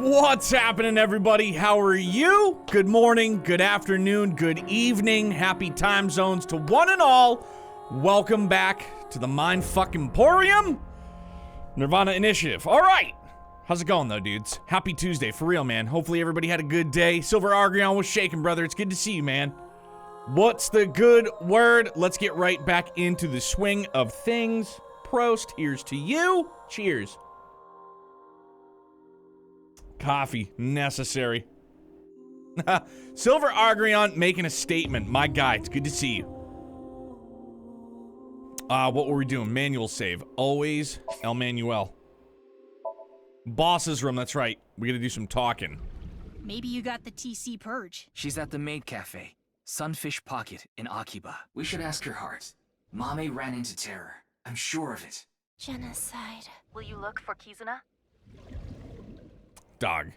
What's happening, everybody? How are you? Good morning, good afternoon, good evening. Happy time zones to one and all. Welcome back to the Mindfuck Emporium Nirvana Initiative. All right. How's it going, though, dudes? Happy Tuesday, for real, man. Hopefully everybody had a good day. Silver Argreon was shaking, brother. It's good to see you, man. What's the good word? Let's get right back into the swing of things. Prost. Here's to you. Cheers. Coffee. Necessary. Silver Argreon making a statement. My guy, it's good to see you. What were we doing? Manual save. Always El Manuel. Boss's room, that's right. We gotta do some talking. Maybe you got the TC purge. She's at the maid cafe. Sunfish Pocket in Akiba. We should ask her heart. Mame ran into terror. I'm sure of it. Genocide. Will you look for Kizuna? Dog.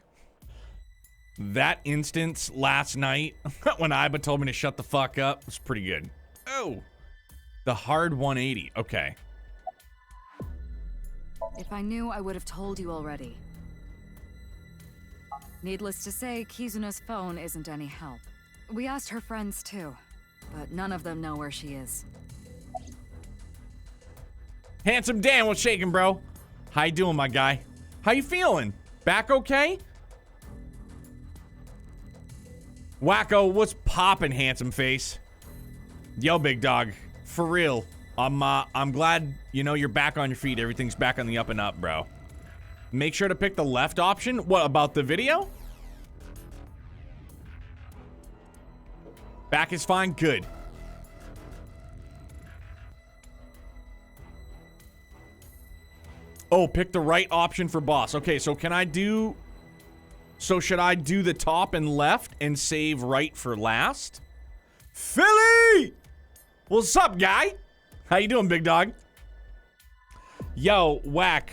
That instance last night when Iba told me to shut the fuck up was pretty good. Oh. The hard 180. Okay. If I knew, I would have told you already. Needless to say, Kizuna's phone isn't any help. We asked her friends too, but none of them know where she is. Handsome Dan, what's shaking, bro? How you doing, my guy? How you feeling? Back okay? Wacko, what's poppin', handsome face? Yo, big dog. For real. I'm glad, you know, you're back on your feet. Everything's back on the up and up, bro. Make sure to pick the left option. What, about the video? Back is fine? Good. Oh, pick the right option for boss. Okay, so can I do... So should I do the top and left and save right for last? Philly! What's up, guy? How you doing, big dog? Yo, Whack.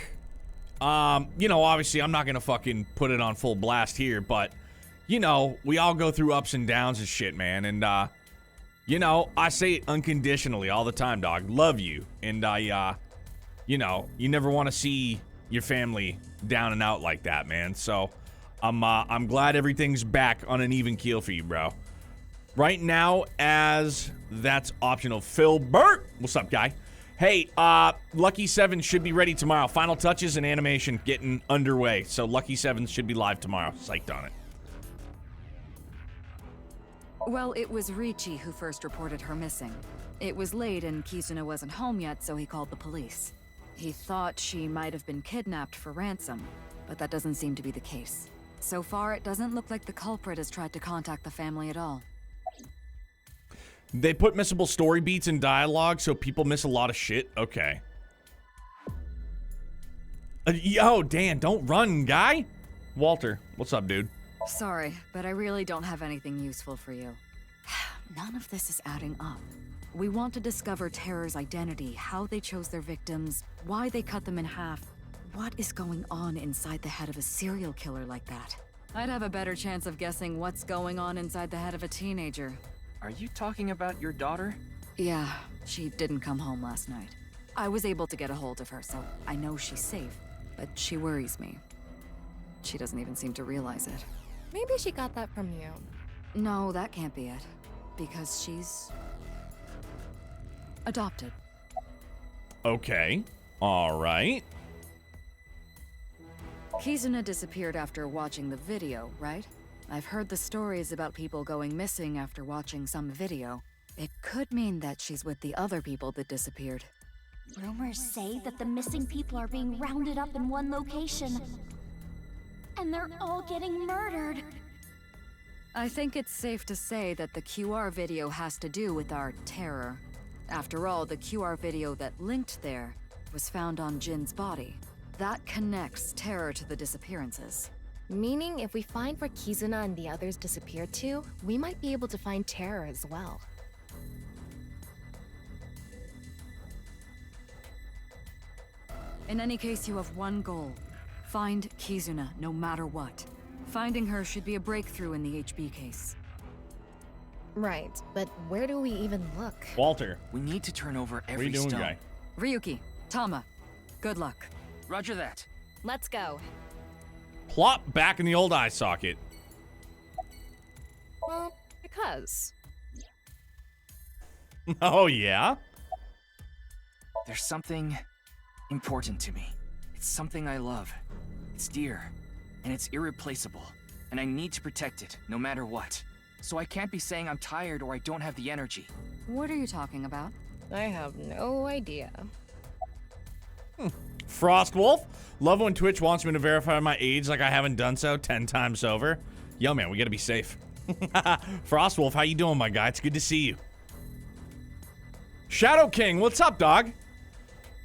You know, obviously I'm not gonna fucking put it on full blast here, but, you know, we all go through ups and downs and shit, man. And, you know, I say it unconditionally all the time, dog. Love you. And you know, you never want to see your family down and out like that, man. So, I'm glad everything's back on an even keel for you, bro. Right now, as that's optional. Phil Burt, what's up, guy? Hey, Lucky 7 should be ready tomorrow. Final touches and animation getting underway. So Lucky 7 should be live tomorrow. Psyched on it. Well, it was Ryuki who first reported her missing. It was late and Kizuna wasn't home yet, so he called the police. He thought she might have been kidnapped for ransom, but that doesn't seem to be the case. So far, it doesn't look like the culprit has tried to contact the family at all. They put missable story beats in dialogue, so people miss a lot of shit? Okay. Yo, Dan, don't run, guy! Walter, what's up, dude? Sorry, but I really don't have anything useful for you. None of this is adding up. We want to discover Terror's identity, how they chose their victims, why they cut them in half. What is going on inside the head of a serial killer like that? I'd have a better chance of guessing what's going on inside the head of a teenager. Are you talking about your daughter? Yeah, she didn't come home last night. I was able to get a hold of her, so I know she's safe, but she worries me. She doesn't even seem to realize it. Maybe she got that from you. No, that can't be it, because she's adopted. Okay. All right. Kizuna disappeared after watching the video, right? I've heard the stories about people going missing after watching some video. It could mean that she's with the other people that disappeared. Rumors say that the missing people are being rounded up in one location. And they're all getting murdered. I think it's safe to say that the QR video has to do with our terror. After all, the QR video that linked there was found on Jin's body. That connects terror to the disappearances. Meaning, if we find where Kizuna and the others disappeared to, we might be able to find Terror as well. In any case, you have one goal. Find Kizuna, no matter what. Finding her should be a breakthrough in the HB case. Right, but where do we even look? Walter. We need to turn over What are every you doing, stone. guy? Ryuki, Tama, good luck. Roger that. Let's go. Plop back in the old eye socket. Well, because. Oh, yeah? There's something important to me. It's something I love. It's dear, and it's irreplaceable, and I need to protect it, no matter what. So I can't be saying I'm tired or I don't have the energy. What are you talking about? I have no idea. Frostwolf. Love when Twitch wants me to verify my age like I haven't done so 10 times over. Yo, man, we gotta be safe. Frostwolf, how you doing, my guy? It's good to see you. Shadow King, what's up, dog?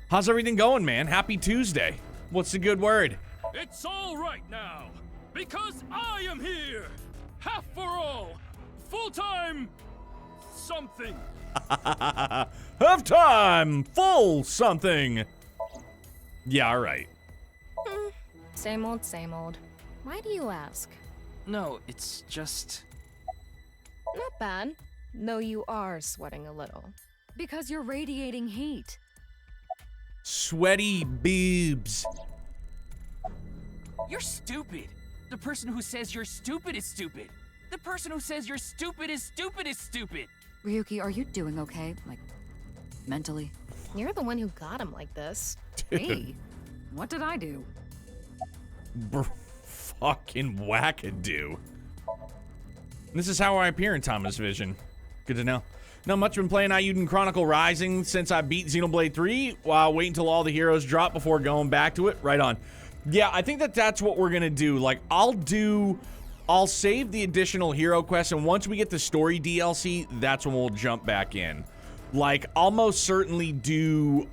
How's everything going, man? Happy Tuesday. What's the good word? It's all right now, because I am here. Half for all. Full-time something. Half time. Full something. Yeah, all right. Same old, same old. Why do you ask? No, it's just... Not bad. Though you are sweating a little. Because you're radiating heat. Sweaty boobs. You're stupid. The person who says you're stupid is stupid. The person who says you're stupid is stupid is stupid. Ryuki, are you doing okay? Like, mentally? You're the one who got him like this. Me? What did I do? Fucking wackadoo. This is how I appear in Thomas Vision. Good to know. Not much been playing Ayuden Chronicle Rising since I beat Xenoblade 3 while waiting until all the heroes drop before going back to it. Right on. Yeah, I think that's what we're gonna do. Like, I'll save the additional hero quests, and once we get the story DLC, that's when we'll jump back in. Like, I'll most certainly do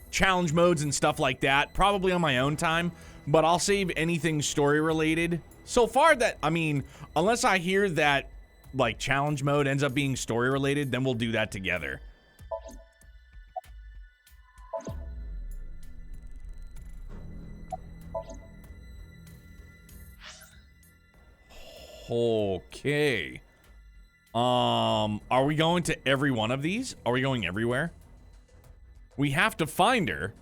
challenge modes and stuff like that, probably on my own time, but I'll save anything story related. So far that, I mean, unless I hear that like challenge mode ends up being story related, then we'll do that together. Okay. Are we going to every one of these? Are we going everywhere? We have to find her.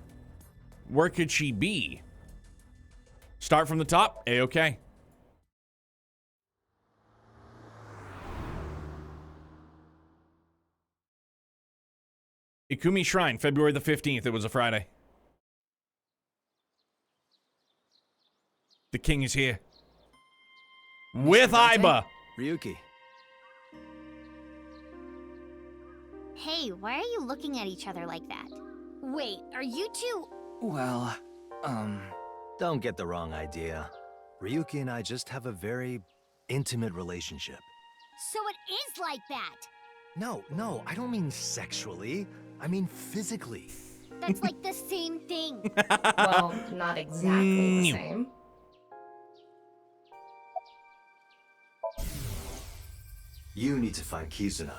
Where could she be? Start from the top. A-okay. Ikumi Shrine, February the 15th. It was a Friday. The king is here. With Aiba. Ryuki. Hey, why are you looking at each other like that? Wait, are you two... Well, Don't get the wrong idea. Ryuki and I just have a very intimate relationship. So it is like that! No, I don't mean sexually. I mean physically. That's like the same thing. Well, not exactly the same. You need to find Kizuna.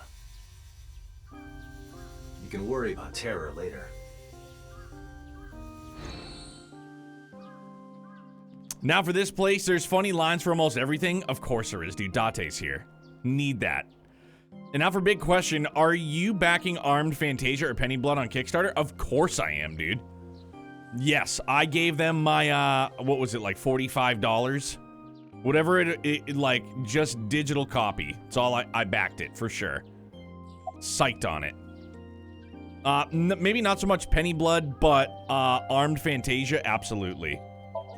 You can worry about Terror later. Now for this place, there's funny lines for almost everything. Of course there is, dude. Date's here. Need that. And now for big question, are you backing Armed Fantasia or Penny Blood on Kickstarter? Of course I am, dude. Yes, I gave them my, what was it, like $45? Whatever it like, just digital copy. It's all I backed it, for sure. Psyched on it. Maybe not so much Penny Blood, but Armed Fantasia, absolutely.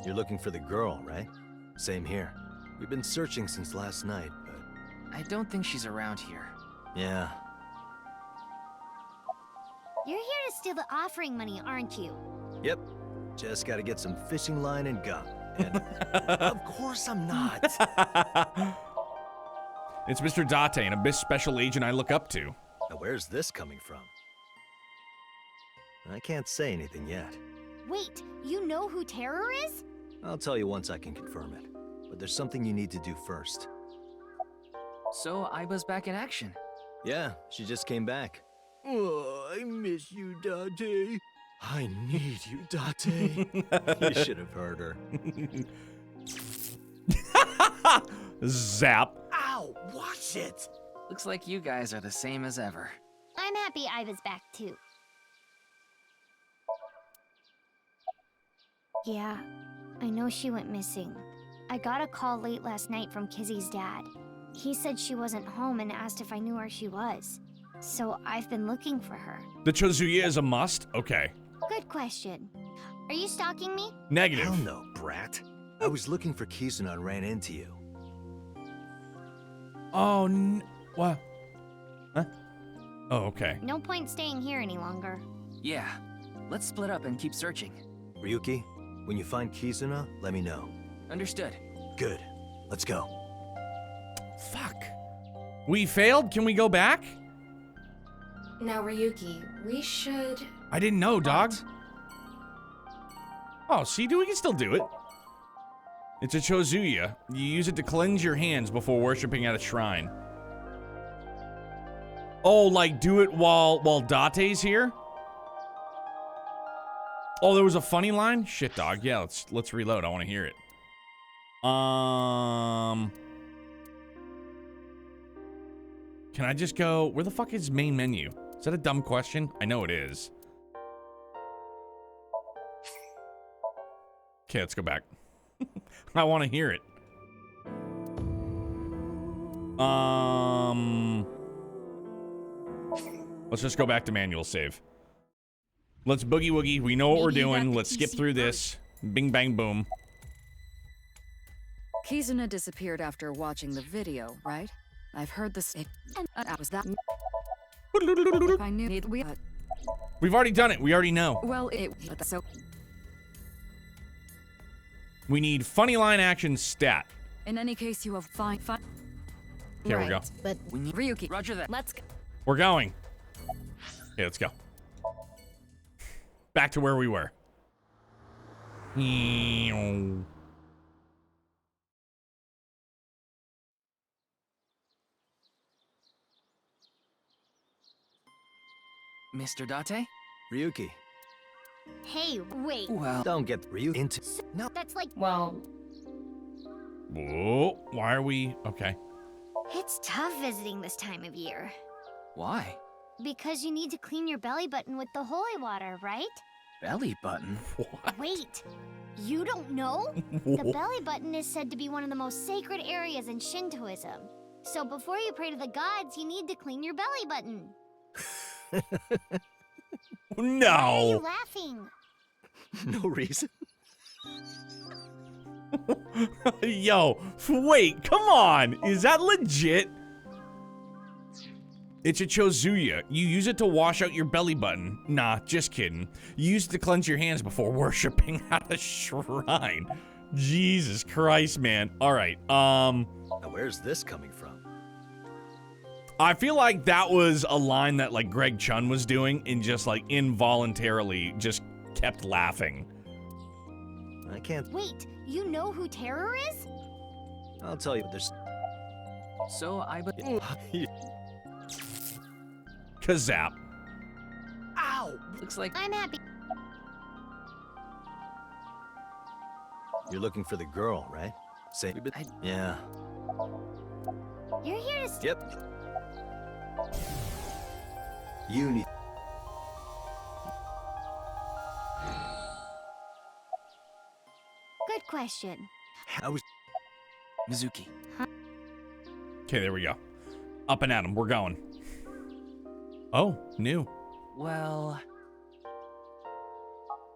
You're looking for the girl, right? Same here. We've been searching since last night, but... I don't think she's around here. Yeah. You're here to steal the offering money, aren't you? Yep. Just gotta get some fishing line and gum. And of course I'm not. It's Mr. Date, an Abyss special agent I look up to. Now where's this coming from? I can't say anything yet. Wait, you know who Terror is? I'll tell you once I can confirm it. But there's something you need to do first. So Aiba's back in action. Yeah, she just came back. Oh, I miss you, Date. I need you, Date. You should have heard her. Zap. Ow, watch it! Looks like you guys are the same as ever. I'm happy Iva's back too. Yeah, I know she went missing. I got a call late last night from Kizzy's dad. He said she wasn't home and asked if I knew where she was. So I've been looking for her. The Chozuya is a must? Okay. Good question. Are you stalking me? Negative. Hell no, brat. I was looking for Kizuna and ran into you. Oh, what? Huh? Oh, okay. No point staying here any longer. Yeah, let's split up and keep searching. Ryuki, when you find Kizuna, let me know. Understood. Good. Let's go. Fuck. We failed? Can we go back? Now, Ryuki, we should... I didn't know, dog. Oh, see, we can still do it. It's a Chozuya. You use it to cleanse your hands before worshiping at a shrine. Oh, like do it while Date's here? Oh, there was a funny line? Shit, dog. Yeah, let's reload. I want to hear it. Can I just go... Where the fuck is main menu? Is that a dumb question? I know it is. Okay, let's go back. I want to hear it. Let's just go back to manual save. Let's boogie woogie. We know what we're doing. Let's skip through this. Bing bang boom. Kizuna disappeared after watching the video, right? I've heard this. And was that? I knew We've already done it. We already know. Well, so. We need funny line action stat. In any case, you have fine. Here we go. But We need Ryuki, Roger that. let's go. We're going. Okay, let's go. Back to where we were. Mr. Date? Ryuki, Hey, wait. Well, don't get Ryuki into... No. That's like... well, Whoa, why are we... Okay. It's tough visiting this time of year. why? Because you need to clean your belly button with the holy water, right? Belly button? What? Wait, you don't know? The belly button is said to be one of the most sacred areas in Shintoism. So before you pray to the gods, you need to clean your belly button. Why are you No. laughing? No reason. Yo, wait, come on. Is that legit? It's a Chozuya. You use it to wash out your belly button. Nah, just kidding. You use it to cleanse your hands before worshiping at a shrine. Jesus Christ, man. All right. Now where's this coming from? I feel like that was a line that like Greg Chun was doing and just like involuntarily just kept laughing. I can't... Wait, you know who Terror is? I'll tell you, there's... So I but Kazap. Ow! looks like I'm happy. You're looking for the girl, right? Say... Yeah. You're here to Yep. You need... Good question. I was... Mizuki. Okay, there we go. Up and at 'em. We're going. Oh, new. Well,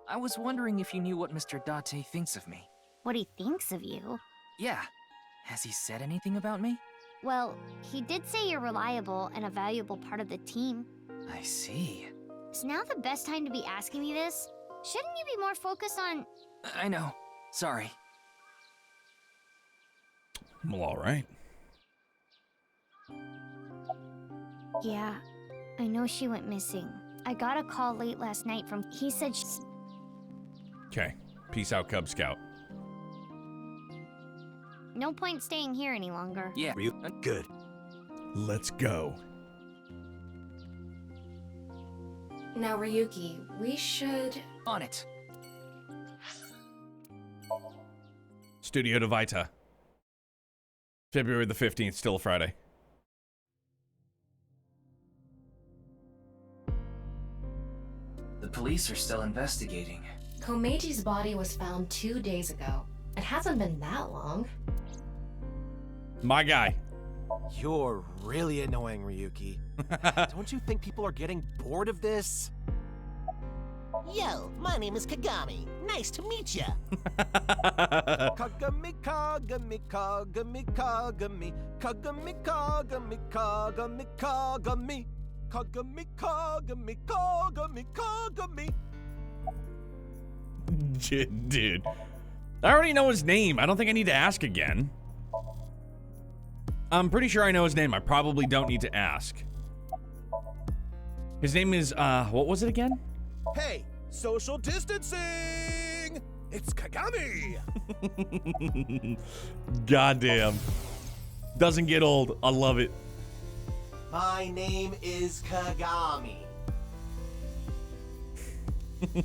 I was wondering if you knew what Mr. Date thinks of me. What he thinks of you. Yeah. Has he said anything about me? Well, he did say you're reliable and a valuable part of the team. I see. Is now the best time to be asking me this? Shouldn't you be more focused on... I know. Sorry. Well, all right. Yeah, I know she went missing. I got a call late last night from... He said she... Okay. Peace out, Cub Scout. No point staying here any longer. Yeah. Good. Let's go. now, Ryuki, we should... On it. Studio de Vita. February the 15th, still a Friday. The police are still investigating. Komeji's body was found 2 days ago. It hasn't been that long. My guy. You're really annoying, Ryuki. Don't you think people are getting bored of this? Yo, my name is Kagami. Nice to meet ya. Kagami, Kagami, Kagami, Kagami, Kagami, Kagami, Kagami, Kagami, Kagami, Kagami, Kagami, Kagami. Dude. I already know his name. I don't think I need to ask again. I'm pretty sure I know his name. I probably don't need to ask. His name is, what was it again? Hey, social distancing! It's Kagami! Goddamn. Doesn't get old. I love it. My name is Kagami. Can I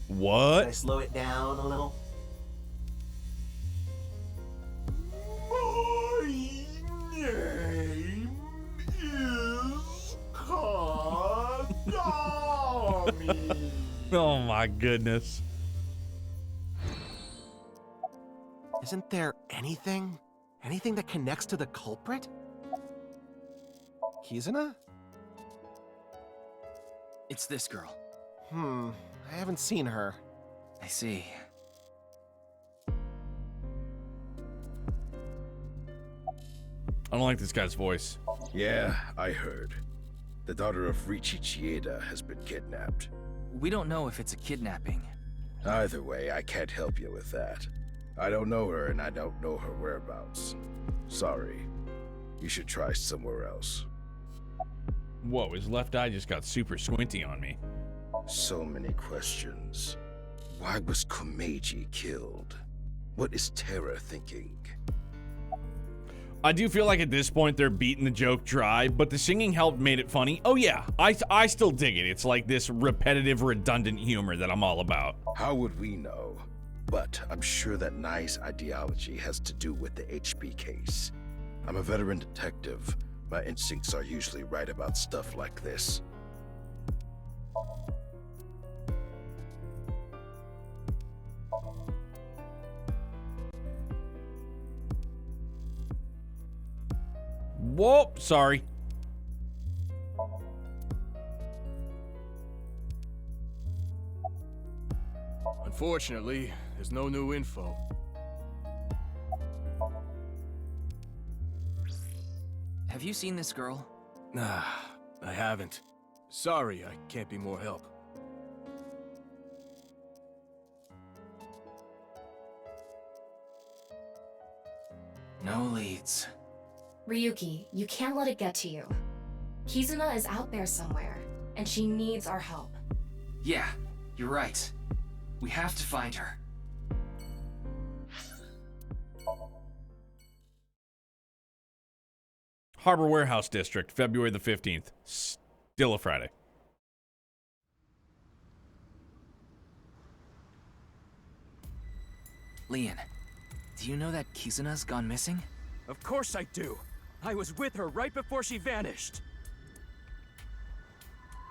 What? slow it down a little? My name is Kagami. Oh my goodness. Isn't there anything that connects to the culprit? Kizuna? It's this girl. I haven't seen her. I see. I don't like this guy's voice. Yeah, I heard. The daughter of Ryuki Chieda has been kidnapped. We don't know if it's a kidnapping. Either way, I can't help you with that. I don't know her and I don't know her whereabouts. Sorry. You should try somewhere else. Whoa, his left eye just got super squinty on me. So many questions. Why was Komeji killed? What is Terra thinking? I do feel like at this point they're beating the joke dry, but the singing helped made it funny. Oh yeah, I still dig it. It's like this repetitive, redundant humor that I'm all about. How would we know? But I'm sure that Nai's ideology has to do with the HB case. I'm a veteran detective. My instincts are usually right about stuff like this. Whoa, sorry. Unfortunately, there's no new info. Have you seen this girl? Nah, I haven't. Sorry, I can't be more help. No leads. Ryuki, you can't let it get to you. Kizuna is out there somewhere, and she needs our help. Yeah, you're right. We have to find her. Harbor Warehouse District, February the 15th. Still a Friday. Leon, do you know that Kizuna's gone missing? Of course I do. I was with her right before she vanished.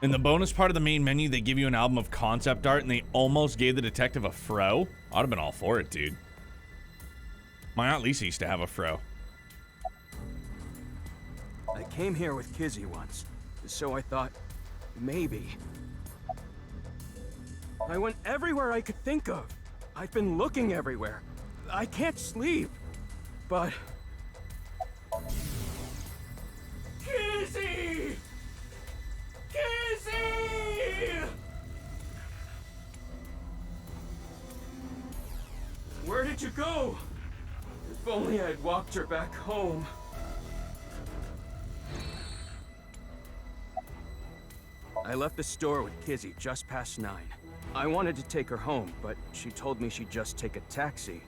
In the bonus part of the main menu, they give you an album of concept art, and they almost gave the detective a fro. I'd have been all for it, dude. My Aunt Lisa used to have a fro. I came here with Kizzy once, so I thought, maybe. I went everywhere I could think of. I've been looking everywhere. I can't sleep. But... Kizzy! Kizzy! Where did you go? If only I'd walked her back home. I left the store with Kizzy just past 9. I wanted to take her home, but she told me she'd just take a taxi.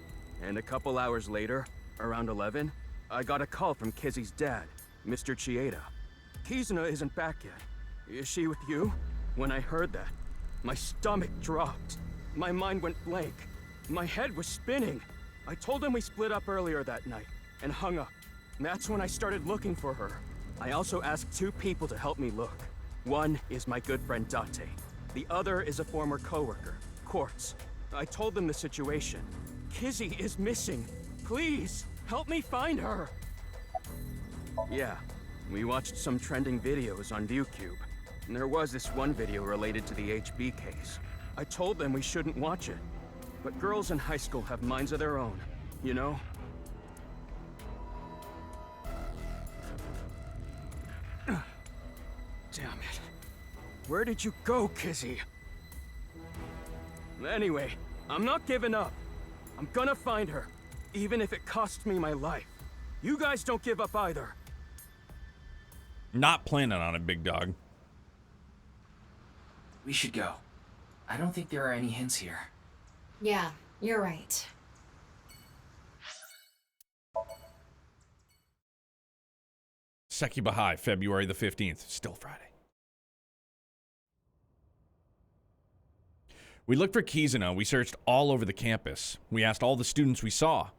And a couple hours later, around 11, I got a call from Kizzy's dad, Mr. Chieda. Kizuna isn't back yet. Is she with you? When I heard that, my stomach dropped. My mind went blank. My head was spinning. I told him we split up earlier that night and hung up. That's when I started looking for her. I also asked 2 people to help me look. One is my good friend Date. The other is a former coworker, Quartz. I told them the situation. Kizzy is missing. Please, help me find her. Yeah, we watched some trending videos on ViewCube. And there was this one video related to the HB case. I told them we shouldn't watch it. But girls in high school have minds of their own, you know? Damn it. Where did you go, Kizzy? Anyway, I'm not giving up. I'm gonna find her, even if it costs me my life. You guys don't give up either. Not planning on it, big dog. We should go. I don't think there are any hints here. Yeah, you're right. Sekiba High, February the 15th. Still Friday. We looked for Kizuna. We searched all over the campus. We asked all the students we saw.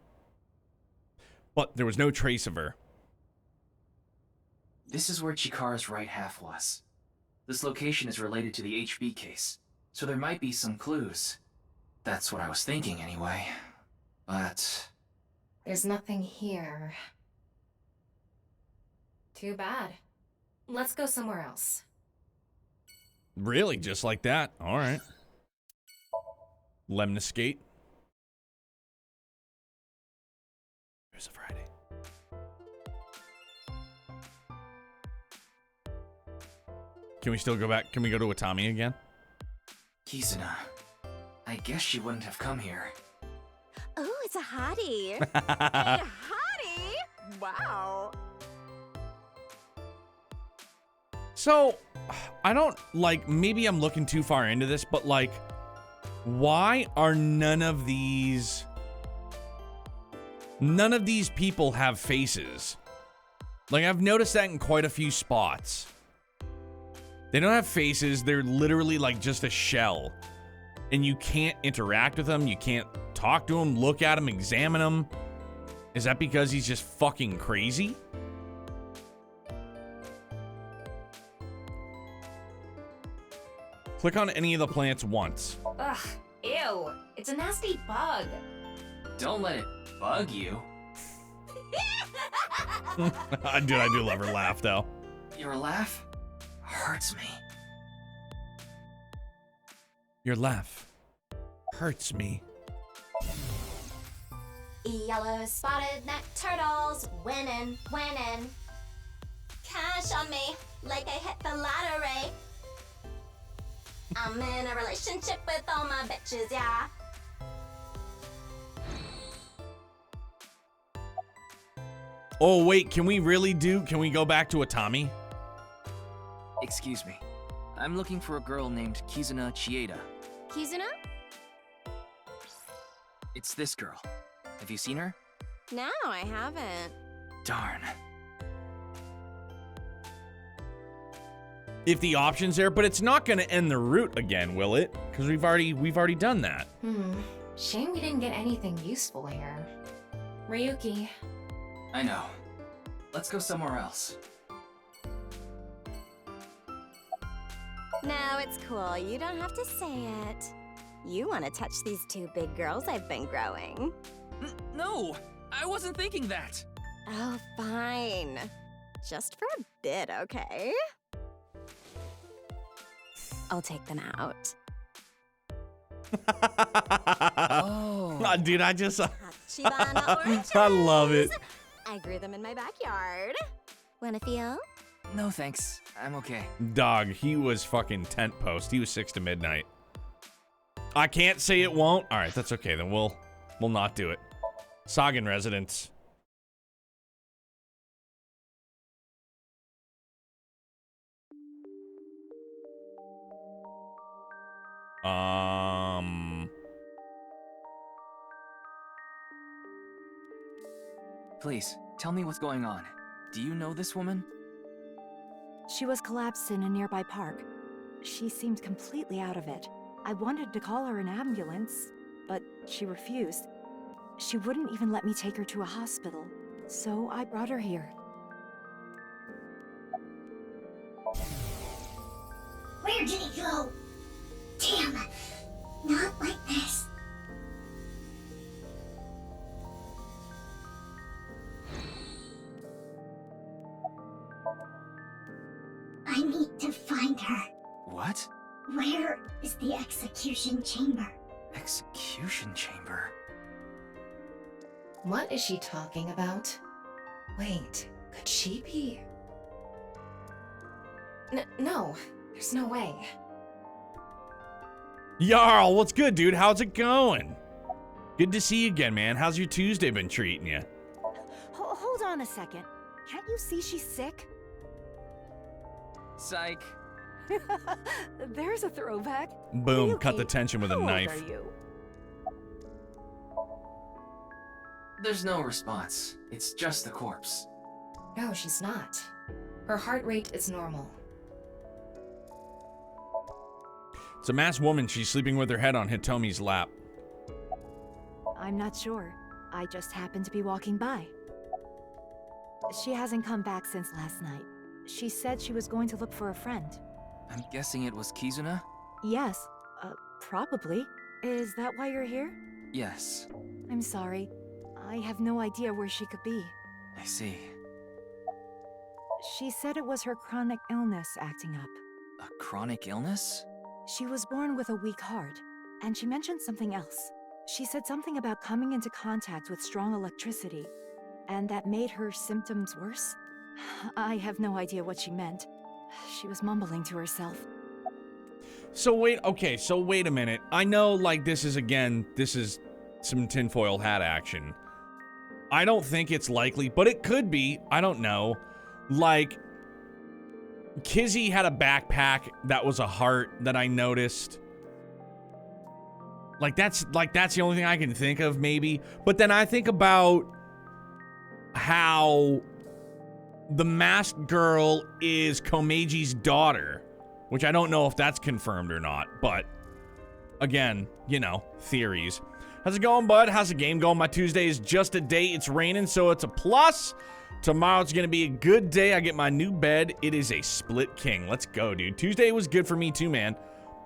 But there was no trace of her. This is where Chikara's right half was. This location is related to the HB case, so there might be some clues. That's what I was thinking anyway. But... There's nothing here. Too bad. Let's go somewhere else. Really? Just like that? All right. Lemniscate. Here's a Friday. Can we still go back? Can we go to Atami again? Kizuna. I guess she wouldn't have come here. Oh, it's a hottie. A hottie? Wow. So, I don't, like, maybe I'm looking too far into this, but, like, why are none of these people have faces? Like, I've noticed that in quite a few spots. They don't have faces. They're literally, like, just a shell. And you can't interact with them. You can't talk to them, look at them, examine them. Is that because he's just fucking crazy? Click on any of the plants once. Ugh, ew. It's a nasty bug. Don't let it bug you. Dude, I do love her laugh, though. Your laugh hurts me. Your laugh hurts me. Yellow spotted neck turtles, winning, winning. Cash on me, like I hit the lottery. I'm in a relationship with all my bitches, yeah. Oh, wait, can we go back to Atami? Excuse me. I'm looking for a girl named Kizuna Chieda. Kizuna? It's this girl. Have you seen her? No, I haven't. Darn. If the option's there, but it's not gonna end the route again, will it? Because we've already done that. Shame we didn't get anything useful here. Ryuki. I know. Let's go somewhere else. No, it's cool. You don't have to say it. You want to touch these two big girls I've been growing. No! I wasn't thinking that! Oh, fine. Just for a bit, okay? I'll take them out. Oh. Dude, I just... Hachibana oranges! I love it. I grew them in my backyard. Wanna feel? No thanks. I'm okay. Dog, he was fucking tent post. He was 6 to midnight. I can't say it won't. All right, that's okay. Then we'll not do it. Sagan residence. Please, tell me what's going on. Do you know this woman? She was collapsed in a nearby park. She seemed completely out of it. I wanted to call her an ambulance, but she refused. She wouldn't even let me take her to a hospital, so I brought her here. Where did he go? Damn, not like this. I need to find her. What? Where is the execution chamber? Execution chamber? What is she talking about? Wait, could she be? No, there's no way. Jarl, what's good, dude? How's it going? Good to see you again, man. How's your Tuesday been treating you? Hold on a second. Can't you see she's sick? Psych. There's a throwback. Boom, Ryuki, cut the tension with a how old knife. are you? There's no response. It's just the corpse. No, she's not. Her heart rate is normal. It's a masked woman. She's sleeping with her head on Hitomi's lap. I'm not sure. I just happened to be walking by. She hasn't come back since last night. She said she was going to look for a friend. I'm guessing it was Kizuna? Yes, probably. Is that why you're here? Yes. I'm sorry. I have no idea where she could be. I see. She said it was her chronic illness acting up. A chronic illness? She was born with a weak heart, and she mentioned something else. She said something about coming into contact with strong electricity, and that made her symptoms worse. I have no idea what she meant. She was mumbling to herself. So wait a minute. I know, like, this is some tinfoil hat action. I don't think it's likely, but it could be. I don't know. Like, Kizzy had a backpack that was a heart that I noticed. That's the only thing I can think of, maybe. But then I think about how the masked girl is Komeji's daughter, which I don't know if that's confirmed or not, but again, you know, theories. How's it going, bud? How's the game going? My Tuesday is just a day. It's raining, so it's a plus. Tomorrow it's going to be a good day. I get my new bed. It is a split king. Let's go, dude. Tuesday was good for me too, man.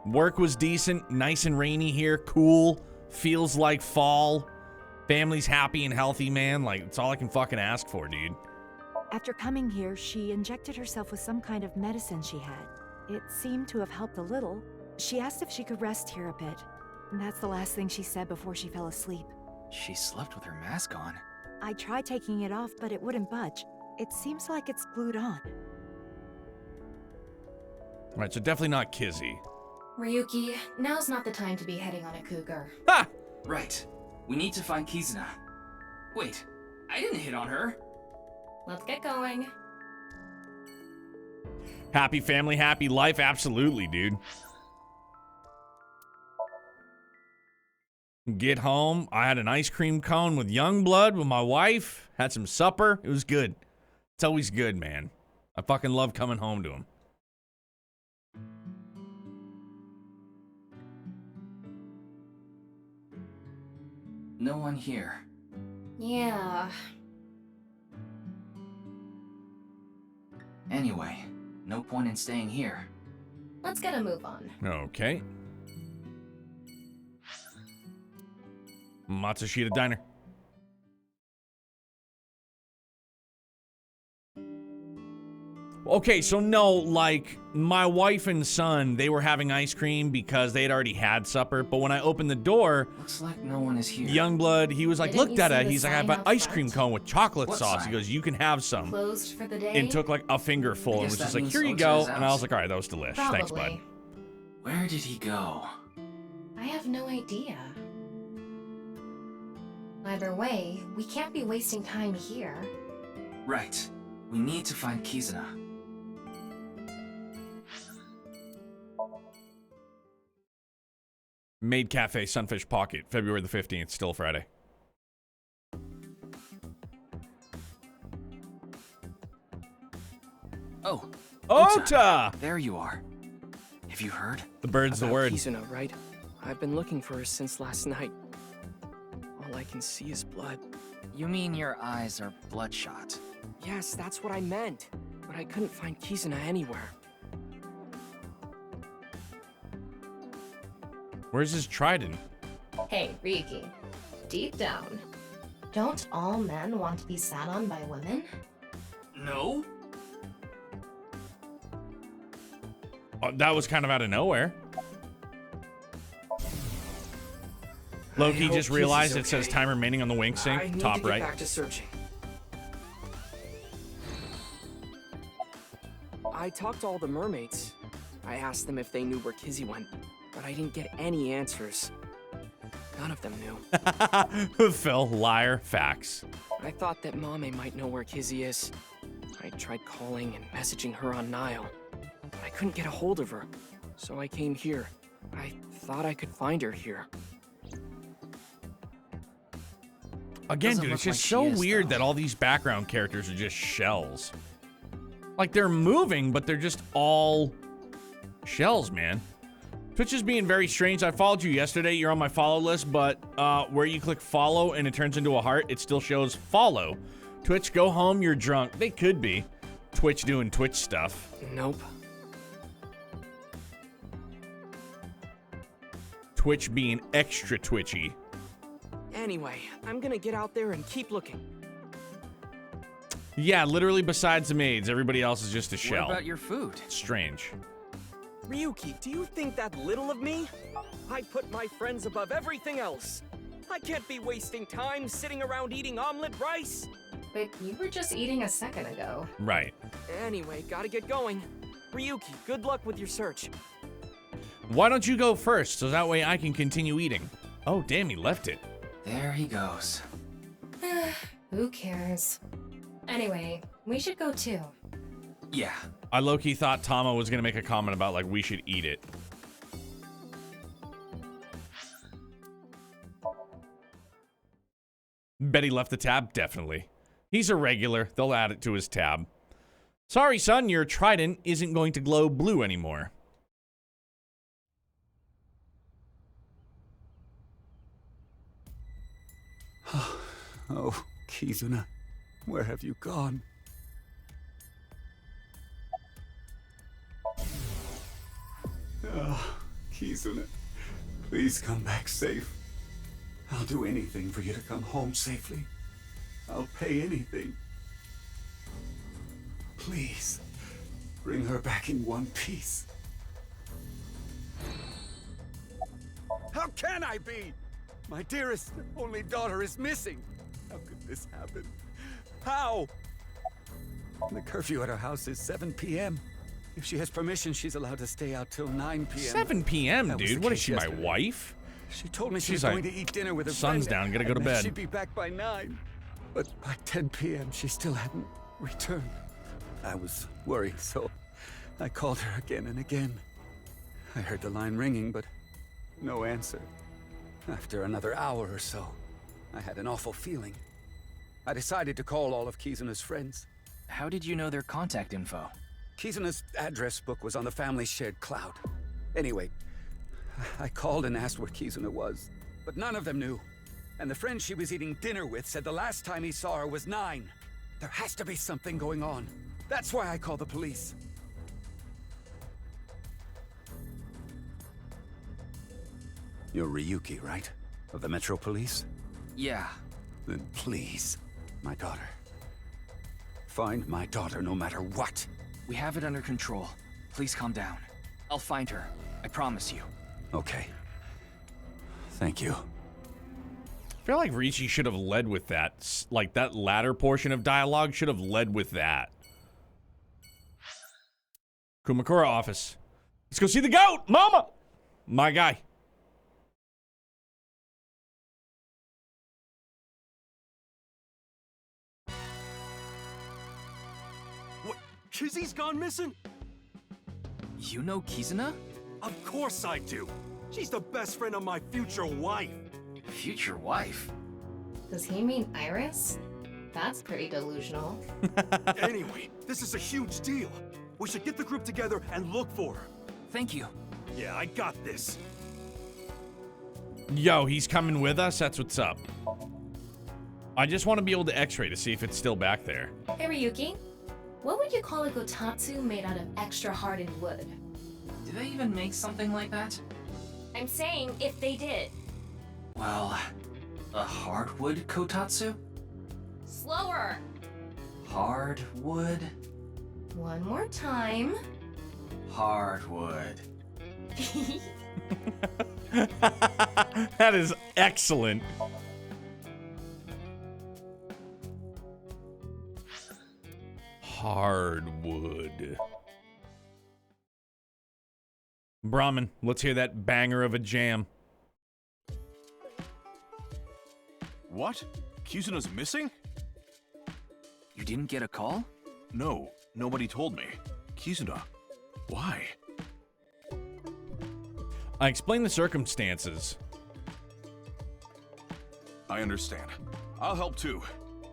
Work was decent. Nice and rainy here. Cool. Feels like fall. Family's happy and healthy, man. Like, it's all I can fucking ask for, dude. After coming here, she injected herself with some kind of medicine she had. It seemed to have helped a little. She asked if she could rest here a bit. And that's the last thing she said before she fell asleep. She slept with her mask on. I tried taking it off, but it wouldn't budge. It seems like it's glued on. Right, so definitely not Kizzy. Ryuki, now's not the time to be heading on a cougar. Ha! Right. We need to find Kizuna. Wait, I didn't hit on her. Let's get going. Happy family, happy life. Absolutely, dude. Get home. I had an ice cream cone with Youngblood with my wife. Had some supper. It was good. It's always good, man. I fucking love coming home to him. No one here. Yeah. Anyway, no point in staying here. Let's get a move on. Okay. Matsushita Diner. Okay, so no, like, my wife and son, they were having ice cream because they had already had supper, but when I opened the door... Looks like no one is here. Youngblood, he was like, Didn't looked you at see it. the He's like, I have sign an out ice front? cream cone with chocolate What sauce. sign? He goes, you can have some. Closed for the day? And took like a fingerful and guess was just that like, means here you Ota's go. out. And I was like, all right, that was delish. Thanks, bud. Probably. Where did he go? I have no idea. Either way, we can't be wasting time here. Right. We need to find Kizuna. Maid Cafe, Sunfish Pocket, February the 15th, still Friday. Oh. Ota! There you are. Have you heard? The bird's the About word. Kizuna, right? I've been looking for her since last night. All I can see is blood. You mean your eyes are bloodshot? Yes, that's what I meant. But I couldn't find Kizuna anywhere. Where's his trident? Hey, Ryuki. Deep down, don't all men want to be sat on by women? No. That was kind of out of nowhere. Loki just realized it says time remaining on the wing sync, I need top to get right. back to searching. I talked to all the mermaids. I asked them if they knew where Kizzy went, but I didn't get any answers. None of them knew. Phil, liar, facts. I thought that Mame might know where Kizzy is. I tried calling and messaging her on Nile, but I couldn't get a hold of her. So I came here. I thought I could find her here. Again, dude, it's just so weird that all these background characters are just shells. Like, they're moving, but they're just all shells, man. Twitch is being very strange. I followed you yesterday. You're on my follow list, but where you click follow and it turns into a heart, it still shows follow. Twitch, go home. You're drunk. They could be. Twitch doing Twitch stuff. Nope. Twitch being extra twitchy. Anyway, I'm gonna get out there and keep looking. Yeah, literally besides the maids, everybody else is just a shell. What about your food? Strange. Ryuki, do you think that little of me? I put my friends above everything else. I can't be wasting time sitting around eating omelet rice. But you were just eating a second ago. Right. Anyway, gotta get going. Ryuki, good luck with your search. Why don't you go first, so that way I can continue eating? Oh, damn, he left it. There he goes. Who cares? Anyway, we should go too. Yeah. I low-key thought Tama was gonna make a comment about, like, we should eat it. Bet he left the tab? Definitely. He's a regular. They'll add it to his tab. Sorry, son, your trident isn't going to glow blue anymore. Oh, Kizuna, where have you gone? Oh, Kizuna, please come back safe. I'll do anything for you to come home safely. I'll pay anything. Please, bring her back in one piece. How can I be? My dearest, only daughter is missing. How could this happen? How? The curfew at her house is 7 p.m. If she has permission, she's allowed to stay out till 9 p.m. 7 p.m., That was dude? the What is case she, my yesterday. wife? She told me she She's was going like, to eat dinner with her sun's friend. down, gotta go to and that bed. She'd be back by 9. But by 10 p.m., she still hadn't returned. I was worried, so I called her again and again. I heard the line ringing, but no answer. After another hour or so, I had an awful feeling. I decided to call all of Kizuna's friends. How did you know their contact info? Kizuna's address book was on the family's shared cloud. Anyway, I called and asked where Kizuna was, but none of them knew. And the friend she was eating dinner with said the last time he saw her was 9. There has to be something going on. That's why I called the police. You're Ryuki, right? Of the Metro Police? Yeah. Then please, my daughter. Find my daughter no matter what. We have it under control. Please calm down. I'll find her. I promise you. Okay. Thank you. I feel like Ryuki should have led with that. Like, that latter portion of dialogue should have led with that. Kumakura office. Let's go see the goat! Mama! My guy. What? Kizzy's gone missing? You know Kizuna? Of course I do. She's the best friend of my future wife. Future wife? Does he mean Iris? That's pretty delusional. Anyway, this is a huge deal. We should get the group together and look for her. Thank you. Yeah, I got this. Yo, he's coming with us? That's what's up. I just want to be able to x-ray to see if it's still back there. Hey, Ryuki. What would you call a gotatsu made out of extra hardened wood? Do they even make something like that? I'm saying if they did. Well, a hardwood kotatsu? Slower. Hardwood? One more time. Hardwood. That is excellent. Hardwood. Brahmin, let's hear that banger of a jam. What? Kizuna's missing? You didn't get a call? No, nobody told me. Kizuna, why? I explained the circumstances. I understand. I'll help too.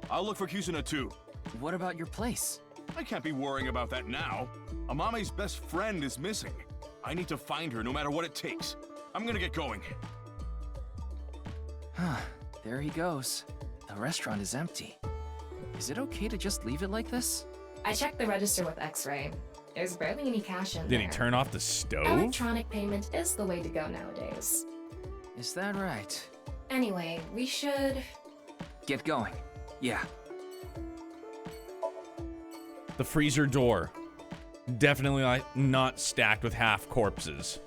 I'll look for Kizuna too. What about your place? I can't be worrying about that now. Amame's best friend is missing. I need to find her no matter what it takes. I'm gonna get going. There he goes. The restaurant is empty. Is it okay to just leave it like this? I checked the register with X-Ray. There's barely any cash in there. Did he turn off the stove? Electronic payment is the way to go nowadays. Is that right? Anyway, we should... Get going. Yeah. The freezer door. Definitely not stacked with half corpses.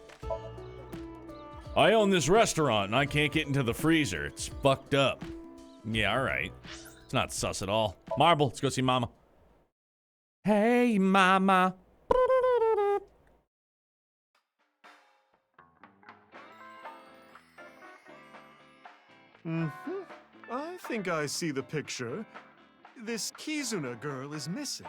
I own this restaurant and I can't get into the freezer. It's fucked up. Yeah, alright. It's not sus at all. Marble, let's go see Mama. Hey, Mama. I think I see the picture. This Kizuna girl is missing.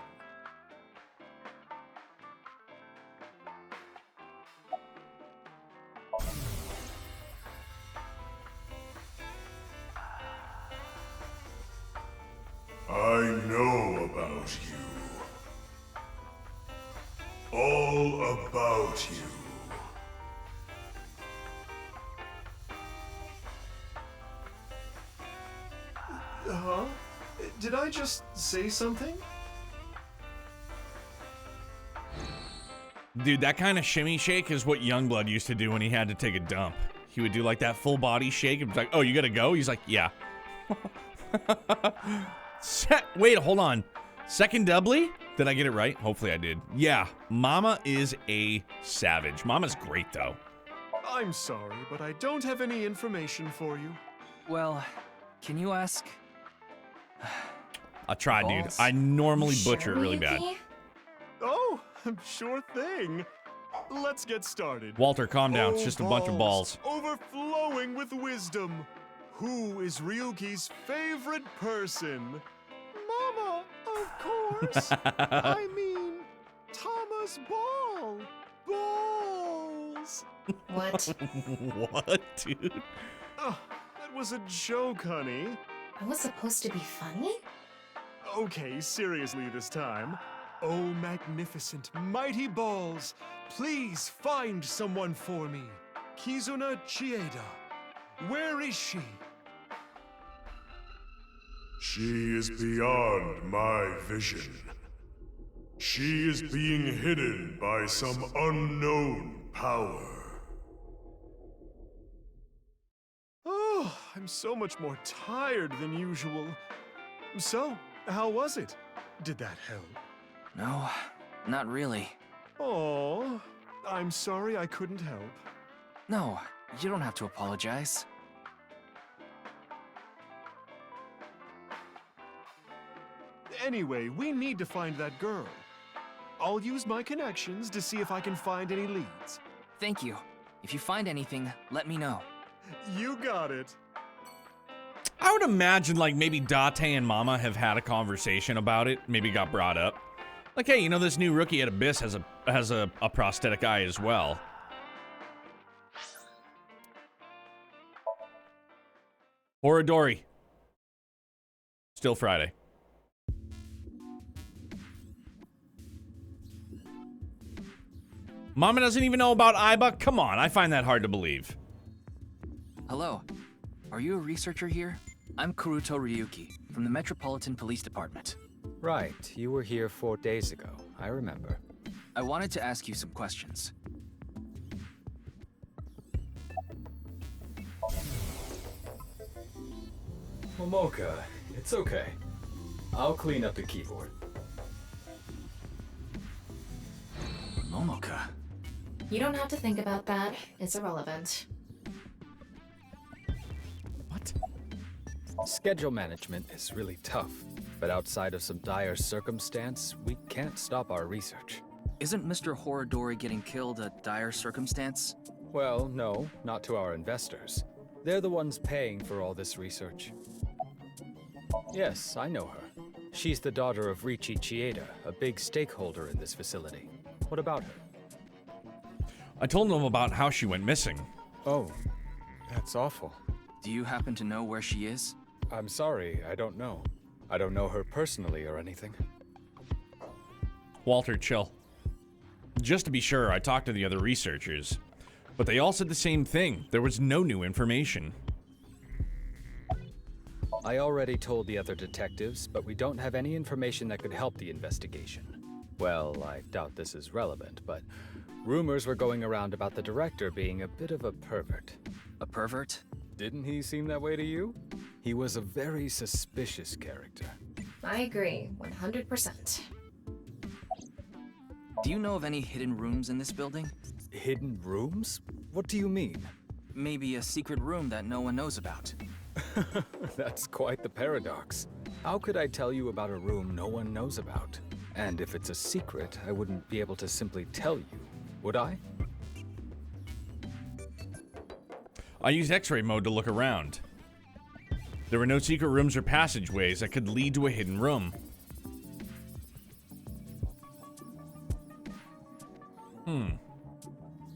I know about you. All about you. Huh? Did I just say something? Dude, that kind of shimmy shake is what Youngblood used to do when he had to take a dump. He would do like that full body shake. It was like, oh, you gotta go? He's like, yeah. Wait, hold on. Second doubly? Did I get it right? Hopefully I did. Yeah, Mama is a savage. Mama's great, though. I'm sorry, but I don't have any information for you. Well, can you ask? I tried, dude. Balls? I normally Sure, butcher it really bad. Ryuki? Oh, sure thing. Let's get started. Walter, calm down. It's Oh, just a bunch of balls. Overflowing with wisdom. Who is Ryuki's favorite person? Mama, of course. I mean, Thomas Ball. Balls. What? What, dude? Oh, that was a joke, honey. I was supposed to be funny? Okay, seriously this time. Oh, magnificent, mighty balls, please find someone for me. Kizuna Chieda. Where is she? She is beyond my vision. She is being hidden by some unknown power. Oh, I'm so much more tired than usual. So, how was it? Did that help? No, not really. Oh, I'm sorry I couldn't help. No, you don't have to apologize. Anyway, we need to find that girl. I'll use my connections to see if I can find any leads. Thank you. If you find anything, let me know. You got it. I would imagine, like, maybe Date and Mama have had a conversation about it. Maybe got brought up. Like, hey, you know, this new rookie at Abyss has a prosthetic eye as well. Horadori. Still Friday. Mama doesn't even know about Aiba? Come on, I find that hard to believe. Hello. Are you a researcher here? I'm Kuruto Ryuki, from the Metropolitan Police Department. Right, you were here 4 days ago. I remember. I wanted to ask you some questions. Momoka, it's okay. I'll clean up the keyboard. Momoka? You don't have to think about that. It's irrelevant. What? Schedule management is really tough, but outside of some dire circumstance, we can't stop our research. Isn't Mr. Horadori getting killed a dire circumstance? Well, no, not to our investors. They're the ones paying for all this research. Yes, I know her. She's the daughter of Ryuki Chieda, a big stakeholder in this facility. What about her? I told them about how she went missing. Oh, that's awful. Do you happen to know where she is? I'm sorry, I don't know. I don't know her personally or anything. Walter, chill. Just to be sure, I talked to the other researchers, but they all said the same thing. There was no new information. I already told the other detectives, but we don't have any information that could help the investigation. Well, I doubt this is relevant, but rumors were going around about the director being a bit of a pervert. A pervert? Didn't he seem that way to you? He was a very suspicious character. I agree, 100%. Do you know of any hidden rooms in this building? Hidden rooms? What do you mean? Maybe a secret room that no one knows about. That's quite the paradox. How could I tell you about a room no one knows about? And if it's a secret, I wouldn't be able to simply tell you, would I? I used X-ray mode to look around. There were no secret rooms or passageways that could lead to a hidden room.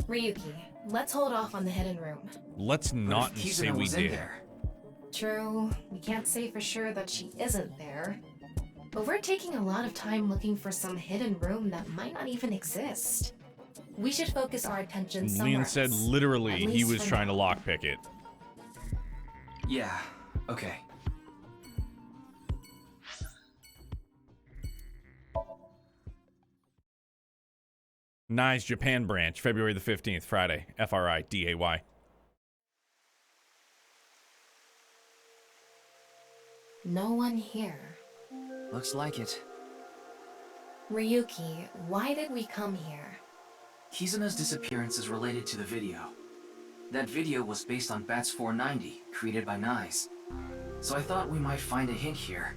Ryuki, let's hold off on the hidden room. Let's not say we did. True, we can't say for sure that she isn't there. But we're taking a lot of time looking for some hidden room that might not even exist. We should focus our attention somewhere Leon else. said literally At he least was for trying now. to lockpick it. Yeah, okay. Nye's Japan branch, February the 15th, Friday. FRIDAY. No one here. Looks like it. Ryuki, why did we come here? Kizuna's disappearance is related to the video. That video was based on Bats 490, created by Nyes. So I thought we might find a hint here.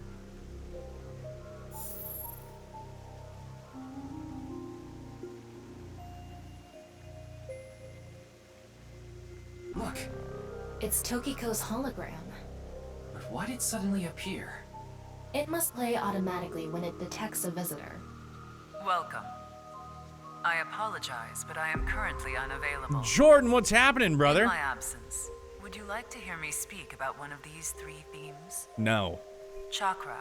Look. It's Tokiko's hologram. But why did it suddenly appear? It must play automatically when it detects a visitor. Welcome. I apologize, but I am currently unavailable. Jordan, what's happening, brother? In my absence, would you like to hear me speak about one of these three themes? No. Chakra,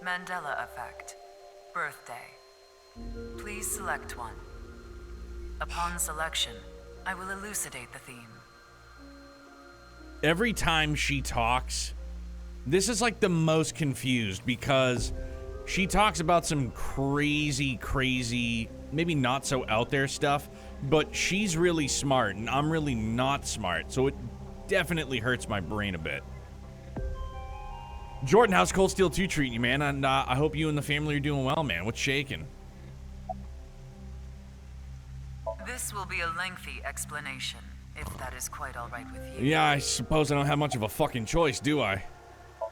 Mandela effect, birthday. Please select one. Upon selection, I will elucidate the theme. Every time she talks, this is like the most confused because she talks about some crazy, maybe not so out there stuff, but she's really smart and I'm really not smart, so it definitely hurts my brain a bit. Jordan, how's Cold Steel 2 treating you, man? And I hope you and the family are doing well, man. What's shaking? This will be a lengthy explanation, if that is quite all right with you. Yeah, I suppose I don't have much of a fucking choice, do I?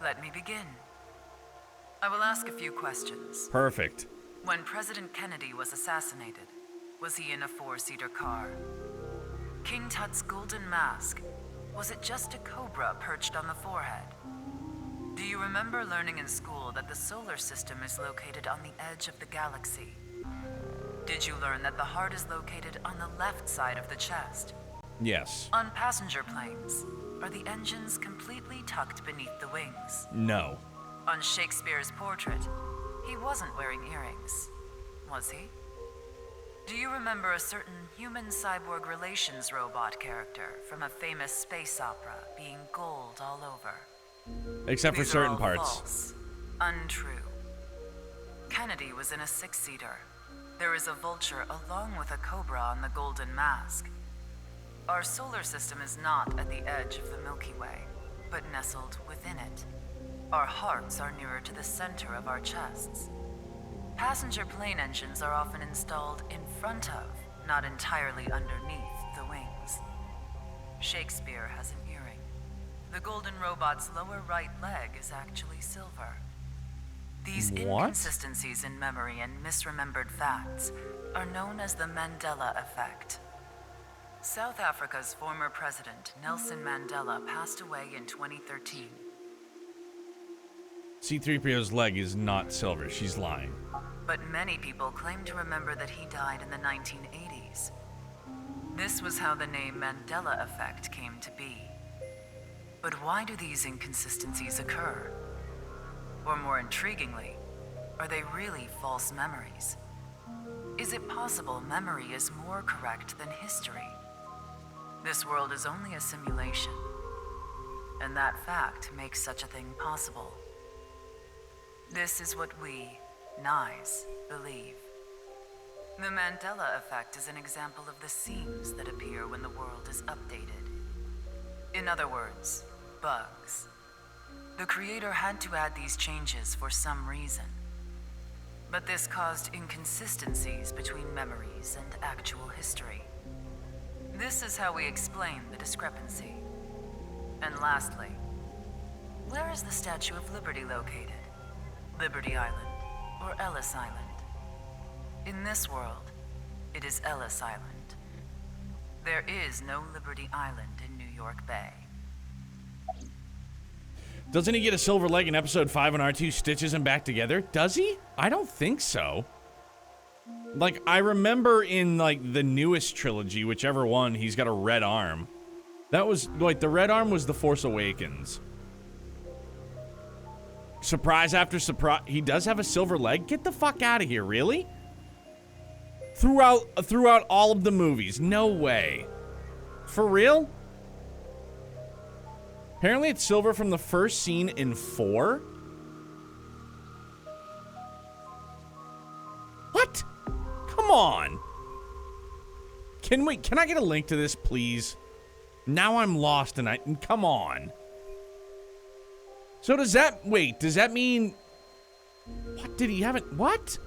Let me begin. I will ask a few questions. Perfect. When President Kennedy was assassinated, was he in a four-seater car? King Tut's golden mask, was it just a cobra perched on the forehead? Do you remember learning in school that the solar system is located on the edge of the galaxy? Did you learn that the heart is located on the left side of the chest? Yes. On passenger planes, are the engines completely tucked beneath the wings? No. On Shakespeare's portrait, he wasn't wearing earrings, was he? Do you remember a certain human-cyborg relations robot character from a famous space opera being gold all over? Except for These are certain all parts. False. Untrue. Kennedy was in a six-seater. There is a vulture along with a cobra on the golden mask. Our solar system is not at the edge of the Milky Way, but nestled within it. Our hearts are nearer to the center of our chests. Passenger plane engines are often installed in front of, not entirely underneath the wings. Shakespeare has an earring. The golden robot's lower right leg is actually silver. These inconsistencies in memory and misremembered facts are known as the Mandela effect. South Africa's former president, Nelson Mandela, passed away in 2013. C-3PO's leg is not silver. She's lying. But many people claim to remember that he died in the 1980s. This was how the name Mandela effect came to be. But why do these inconsistencies occur? Or more intriguingly, are they really false memories? Is it possible memory is more correct than history? This world is only a simulation, and that fact makes such a thing possible. This is what we, Nyes, believe. The Mandela effect is an example of the seams that appear when the world is updated. In other words, bugs. The creator had to add these changes for some reason. But this caused inconsistencies between memories and actual history. This is how we explain the discrepancy. And lastly, where is the Statue of Liberty located? Liberty Island or Ellis Island? In this world, it is Ellis Island. There is no Liberty Island in New York Bay. Doesn't he get a silver leg in episode 5 when R2 stitches him back together? Does he? I don't think so. Like, I remember in, like, the newest trilogy, whichever one, he's got a red arm. That was, like, the red arm was The Force Awakens. Surprise after surprise. He does have a silver leg? Get the fuck out of here, really? Throughout all of the movies. No way. For real? Apparently it's silver from the first scene in 4. What? Come on. Can I get a link to this, please? Now I'm lost and come on. So does that mean, what did he have it, what?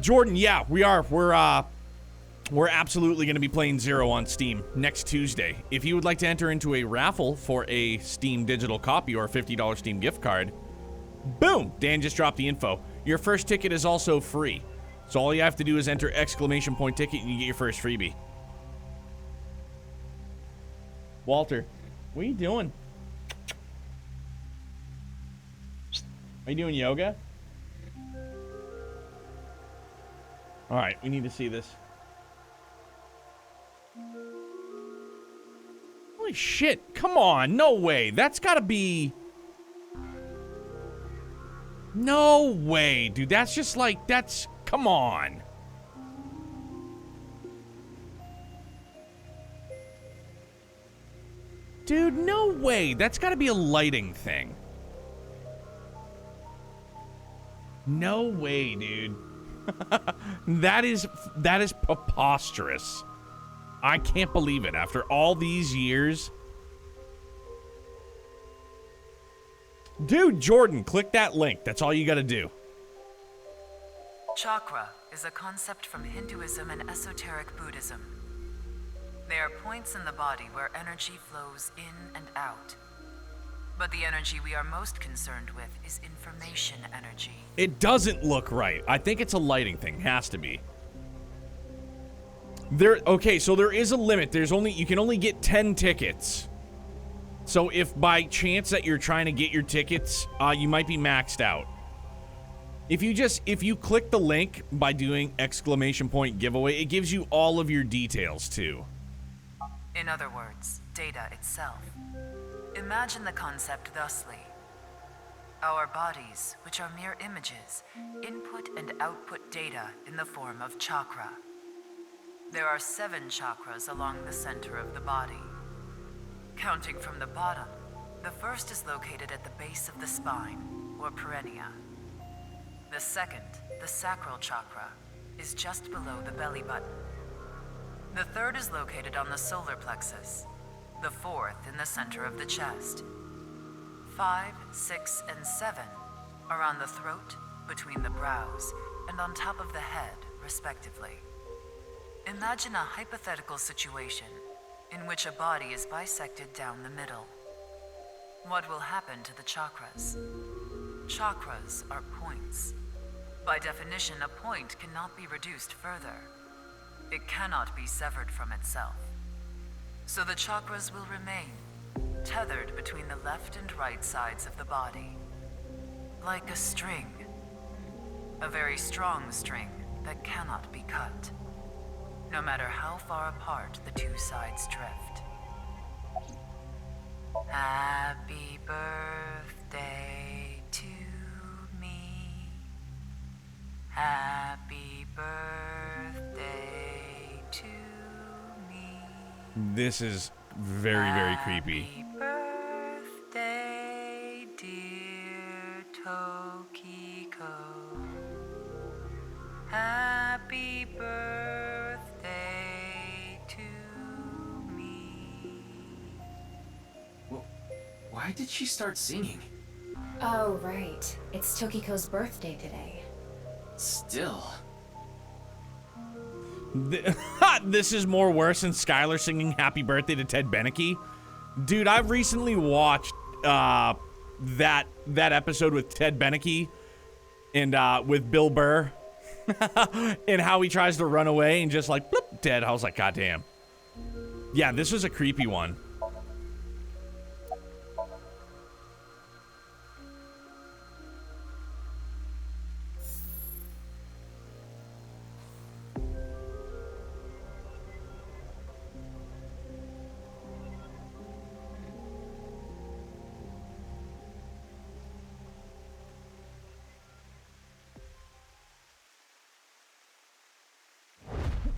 Jordan, yeah, we're absolutely going to be playing Zero on Steam next Tuesday. If you would like to enter into a raffle for a Steam digital copy or a $50 Steam gift card, boom, Dan just dropped the info. Your first ticket is also free. So all you have to do is enter !ticket and you get your first freebie. Walter, what are you doing? Are you doing yoga? All right, we need to see this. Holy shit, come on, no way. That's gotta be... No way, dude, that's just like, that's... Come on. Dude, no way. That's gotta be a lighting thing. No way, dude. That is preposterous. I can't believe it. After all these years. Dude, Jordan, click that link. That's all you gotta do. Chakra is a concept from Hinduism and esoteric Buddhism. They are points in the body where energy flows in and out. But the energy we are most concerned with is information energy. It doesn't look right. I think it's a lighting thing. Has to be. Okay, so there is a limit. You can only get 10 tickets. So if by chance that you're trying to get your tickets, you might be maxed out. If you click the link by doing !giveaway, it gives you all of your details too. In other words, data itself. Imagine the concept thusly. Our bodies, which are mere images, input and output data in the form of chakra. There are 7 chakras along the center of the body. Counting from the bottom, the first is located at the base of the spine, or perineum. The second, the sacral chakra, is just below the belly button. The third is located on the solar plexus. The fourth in the center of the chest. 5, 6, and 7 around the throat, between the brows, and on top of the head, respectively. Imagine a hypothetical situation in which a body is bisected down the middle. What will happen to the chakras? Chakras are points. By definition, a point cannot be reduced further. It cannot be severed from itself. So the chakras will remain, tethered between the left and right sides of the body. Like a string. A very strong string that cannot be cut, no matter how far apart the two sides drift. Happy birthday to me. Happy birthday to me. This is very, very creepy. Happy birthday, dear Tokiko. Happy birthday to me. Well, why did she start singing? Oh, right. It's Tokiko's birthday today. Still. This is more worse than Skylar singing Happy Birthday to Ted Beneke. Dude, I've recently watched that episode with Ted Beneke and with Bill Burr and how he tries to run away and just like, bloop, dead. I was like, God damn. Yeah, this was a creepy one.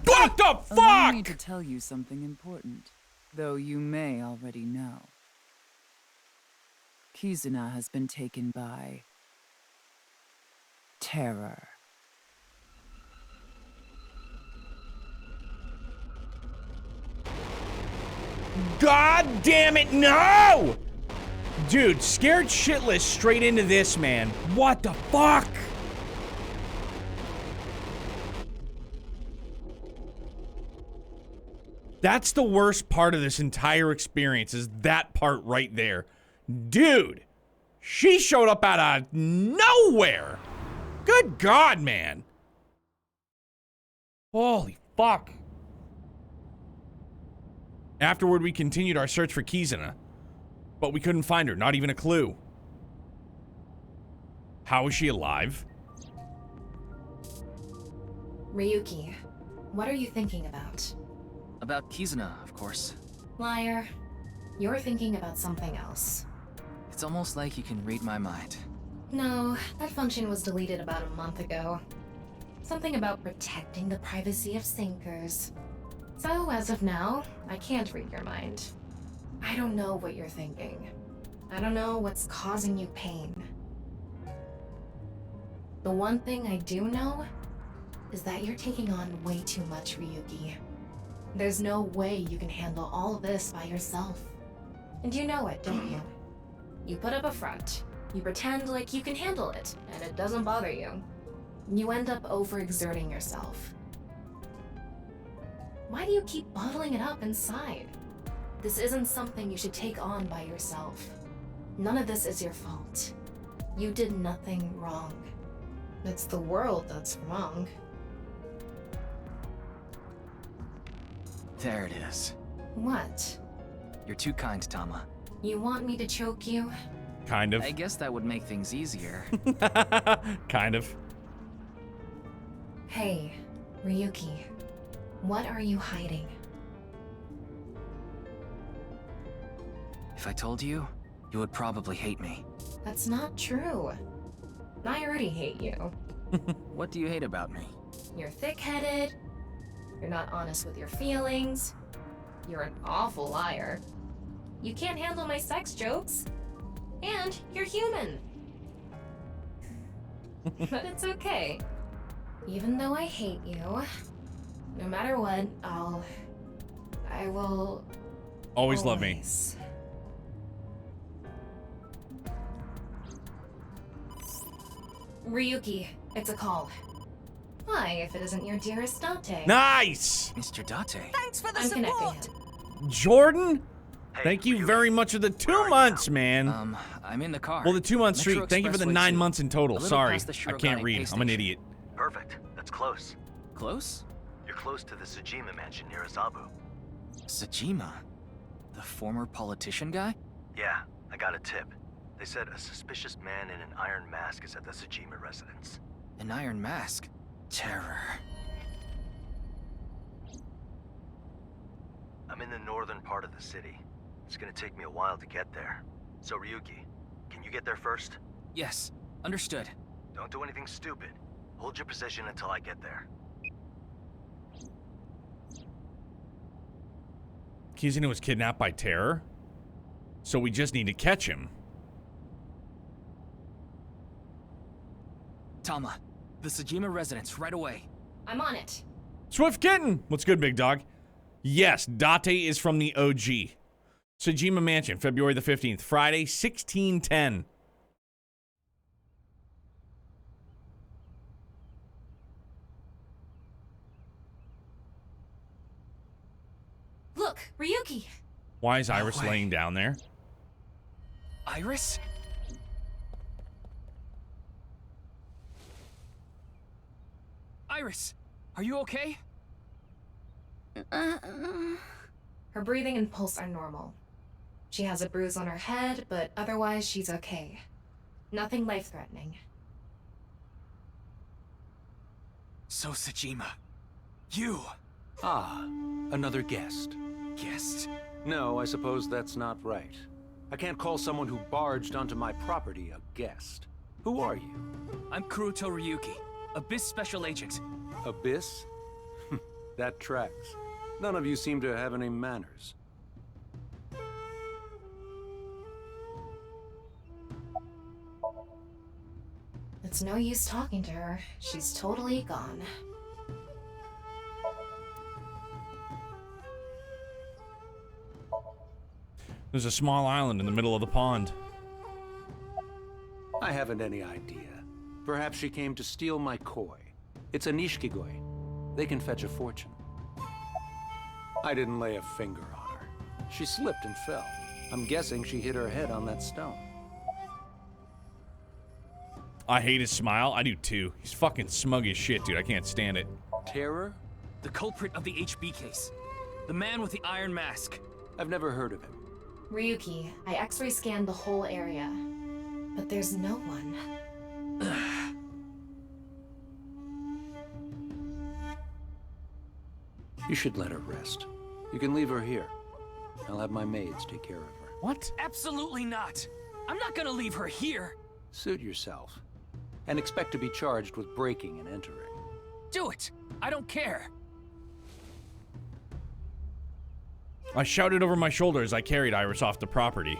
What the fuck? Allow me to tell you something important, though you may already know. Kizuna has been taken by terror. God damn it, no! Dude, scared shitless straight into this, man. What the fuck? That's the worst part of this entire experience, is that part right there. Dude, she showed up out of nowhere. Good God, man. Holy fuck. Afterward, we continued our search for Kizuna, but we couldn't find her, not even a clue. How is she alive? Ryuki, what are you thinking about? About Kizuna, of course. Liar. You're thinking about something else. It's almost like you can read my mind. No, that function was deleted about a month ago. Something about protecting the privacy of sinkers. So, as of now, I can't read your mind. I don't know what you're thinking. I don't know what's causing you pain. The one thing I do know is that you're taking on way too much, Ryuki. There's no way you can handle all of this by yourself. And you know it, don't you? You put up a front. You pretend like you can handle it, and it doesn't bother you. You end up overexerting yourself. Why do you keep bottling it up inside? This isn't something you should take on by yourself. None of this is your fault. You did nothing wrong. It's the world that's wrong. There it is. What? You're too kind, Tama. You want me to choke you? Kind of. I guess that would make things easier. Kind of. Hey, Ryuki. What are you hiding? If I told you, you would probably hate me. That's not true. I already hate you. What do you hate about me? You're thick-headed. You're not honest with your feelings. You're an awful liar. You can't handle my sex jokes. And you're human. But it's okay. Even though I hate you, no matter what, I will Always love me. Ryuki, it's a call. Why, if it isn't your dearest Date? Nice! Mr. Date. Thanks for the I'm support. connecting him. Jordan? Thank you very much for the 2 months, man. I'm in the car. Well, the 2-month streak. Metro Thank you for the Expressway 9 2. months in total. A little Sorry, past the I can't Shirogane read. pay I'm an station. idiot. Perfect. That's close. Close? You're close to the Tsujima mansion near Azabu. Tsujima? The former politician guy? Yeah, I got a tip. They said a suspicious man in an iron mask is at the Tsujima residence. An iron mask? Terror. I'm in the northern part of the city. It's gonna take me a while to get there. So Ryuki, can you get there first? Yes, understood. Don't do anything stupid. Hold your position until I get there. Kizuna was kidnapped by Terror? So we just need to catch him. Tama, the Tsujima residence, right away. I'm on it. Swift Kitten! What's good, big dog? Yes, Date is from the OG. Tsujima Mansion, February the 15th, Friday, 1610. Look, Ryuki. Why is Iris way. laying down there? Iris? Iris, are you okay? Her breathing and pulse are normal. She has a bruise on her head, but otherwise she's okay. Nothing life-threatening. So Tsujima, you. Ah, another guest. Guest? No, I suppose that's not right. I can't call someone who barged onto my property a guest. Who are you? I'm Kuruto Ryuki, Abyss Special Agent. Abyss? That tracks. None of you seem to have any manners. It's no use talking to her. She's totally gone. There's a small island in the middle of the pond. I haven't any idea. Perhaps she came to steal my koi. It's a nishikigoi. They can fetch a fortune. I didn't lay a finger on her. She slipped and fell. I'm guessing she hit her head on that stone. I hate his smile. I do too. He's fucking smug as shit, dude. I can't stand it. Terror? The culprit of the HB case. The man with the iron mask. I've never heard of him. Ryuki, I x-ray scanned the whole area, but there's no one. You should let her rest. You can leave her here. I'll have my maids take care of her. What? Absolutely not. I'm not gonna leave her here. Suit yourself. And expect to be charged with breaking and entering. Do it. I don't care. I shouted over my shoulder as I carried Iris off the property.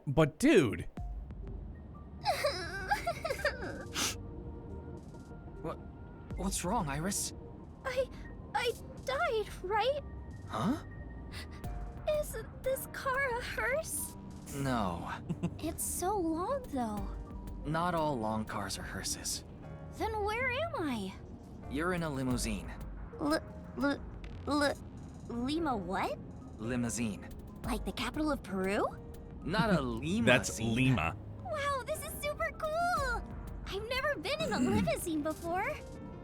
But dude. What's wrong, Iris? I died, right? Huh? Isn't this car a hearse? No. It's so long, though. Not all long cars are hearses. Then where am I? You're in a limousine. Lima what? Limousine. Like the capital of Peru? Not a limousine. That's Lima. Wow, this is super cool! I've never been in a limousine before.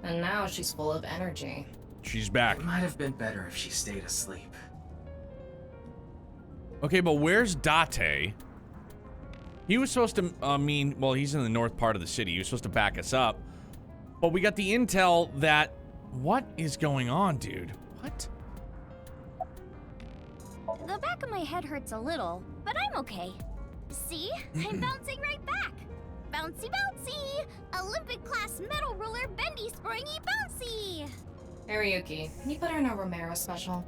And now she's full of energy. She's back. It might have been better if she stayed asleep. Okay, but where's Date? He was supposed to, well, he's in the north part of the city. He was supposed to back us up. But we got the intel that... What is going on, dude? What? The back of my head hurts a little, but I'm okay. See? I'm bouncing right back. Bouncy, bouncy! Olympic-class metal roller bendy springy bouncy! Hey, Ryuki, can you put her in a Romero special?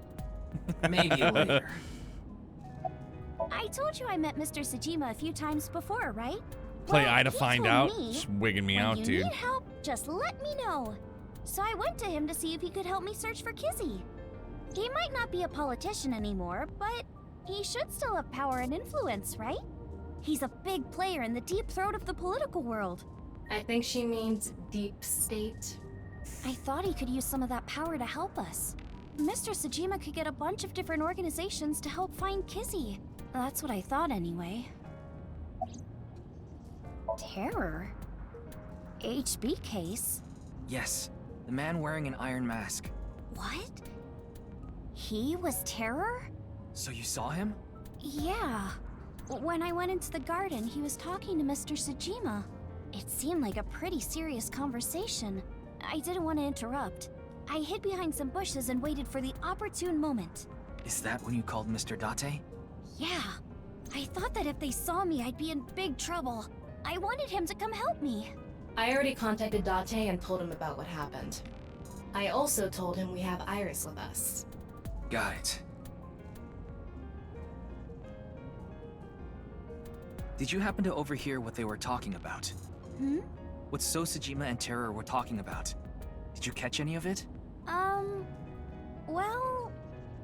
Maybe later. I told you I met Mr. Tsujima a few times before, right? Play Well, I to he find told out? me, Just wigging me when out, you dude. need help, just let me know. So I went to him to see if he could help me search for Kizzy. He might not be a politician anymore, but he should still have power and influence, right? He's a big player in the deep throat of the political world. I think she means deep state. I thought he could use some of that power to help us. Mr. Sejima could get a bunch of different organizations to help find Kizzy. That's what I thought anyway. Terror? HB case? Yes, the man wearing an iron mask. What? He was Terror? So you saw him? Yeah. When I went into the garden, he was talking to Mr. Sejima. It seemed like a pretty serious conversation. I didn't want to interrupt. I hid behind some bushes and waited for the opportune moment. Is that when you called Mr. Date? Yeah. I thought that if they saw me, I'd be in big trouble. I wanted him to come help me. I already contacted Date and told him about what happened. I also told him we have Iris with us. Got it. Did you happen to overhear what they were talking about? Hmm? What Sejima and Terror were talking about? Did you catch any of it? Well...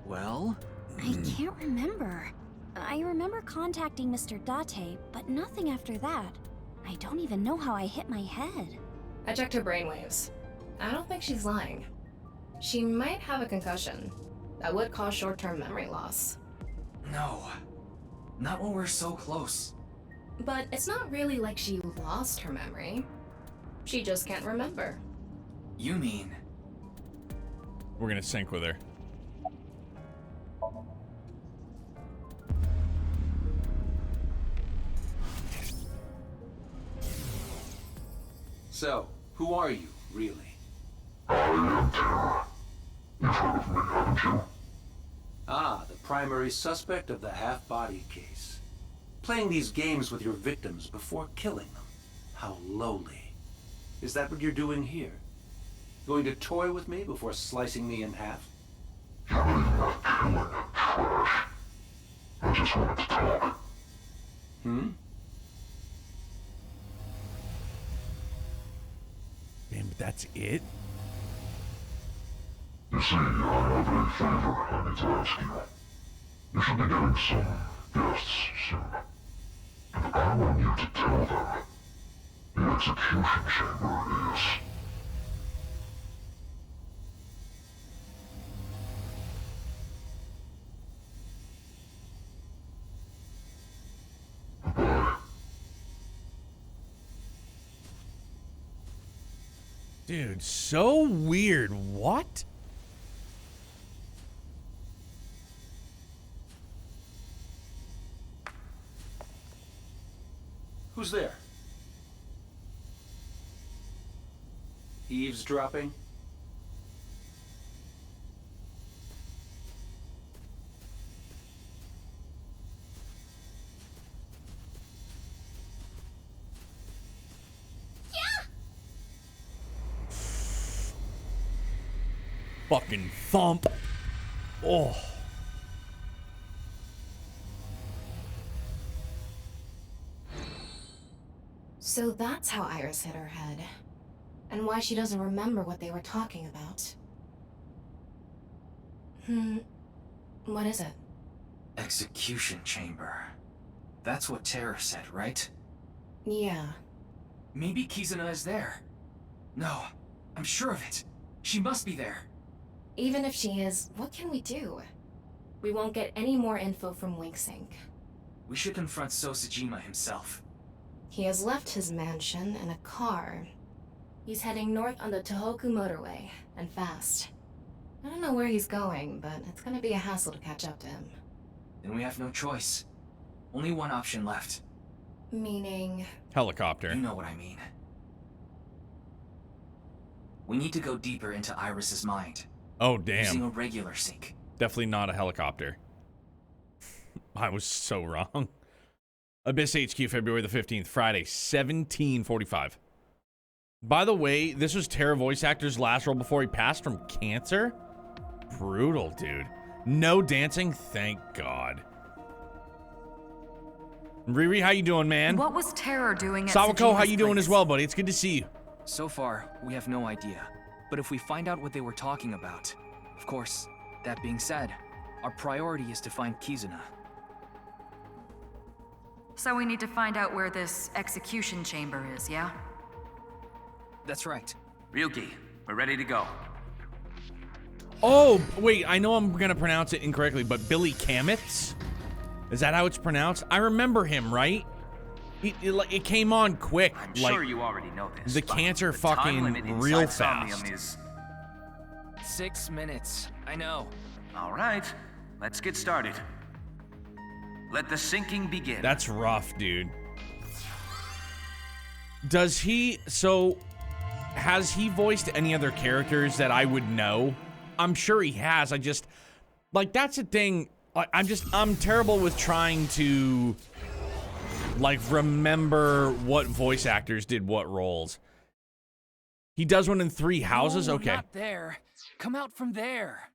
Well? I can't remember. I remember contacting Mr. Date, but nothing after that. I don't even know how I hit my head. I checked her brainwaves. I don't think she's lying. She might have a concussion. That would cause short-term memory loss. No. Not when we're so close. But it's not really like she lost her memory. She just can't remember. You mean... We're gonna sync with her. So, who are you, really? I am Terror. You've heard of me, haven't you? Ah, the primary suspect of the half-body case. Playing these games with your victims before killing them. How lowly. Is that what you're doing here? Going to toy with me before slicing me in half? You know you're not killing, trash. I just wanted to talk. Hmm? Man, but that's it? You see, I have a favor I need to ask you. You should be getting some guests soon. And I want you to tell them the execution chamber is... Goodbye. Dude, so weird. What? Who's there? Eavesdropping? Fucking thump. Oh. So that's how Iris hit her head. And why she doesn't remember what they were talking about. What is it? Execution chamber. That's what Terror said, right? Yeah. Maybe Kizuna is there. No, I'm sure of it. She must be there. Even if she is, what can we do? We won't get any more info from Winksync. We should confront Sejima himself. He has left his mansion in a car. He's heading north on the Tohoku motorway, and fast. I don't know where he's going, but it's gonna be a hassle to catch up to him. Then we have no choice. Only one option left. Meaning? Helicopter. You know what I mean. We need to go deeper into Iris's mind. Oh, damn. Using a regular sync. Definitely not a helicopter. I was so wrong. Abyss HQ, February the 15th, Friday, 1745. By the way, this was Terror voice actor's last role before he passed from cancer? Brutal, dude. No dancing, thank God. Riri, how you doing, man? What was Terror doing at Sawako, how Sejima's you doing place? as well, buddy? It's good to see you. So far, we have no idea. But if we find out what they were talking about, of course, That being said, our priority is to find Kizuna. So we need to find out where this execution chamber is, yeah? That's right. Ryuki, we're ready to go. Oh, wait, I know I'm gonna pronounce it incorrectly, but Billy Kametz? Is that how it's pronounced? I remember him, right? It came on quick. I'm sure you already know this. The but cancer the time fucking limit real inside fast. Somnium is... 6 minutes. I know. All right, let's get started. Let the sinking begin. That's rough, dude. Does he... So, has he voiced any other characters that I would know? I'm sure he has. I just... Like, that's the thing. I'm terrible with trying to... like, remember what voice actors did what roles. He does one in 3 houses? No, Okay. not there. Come out from there.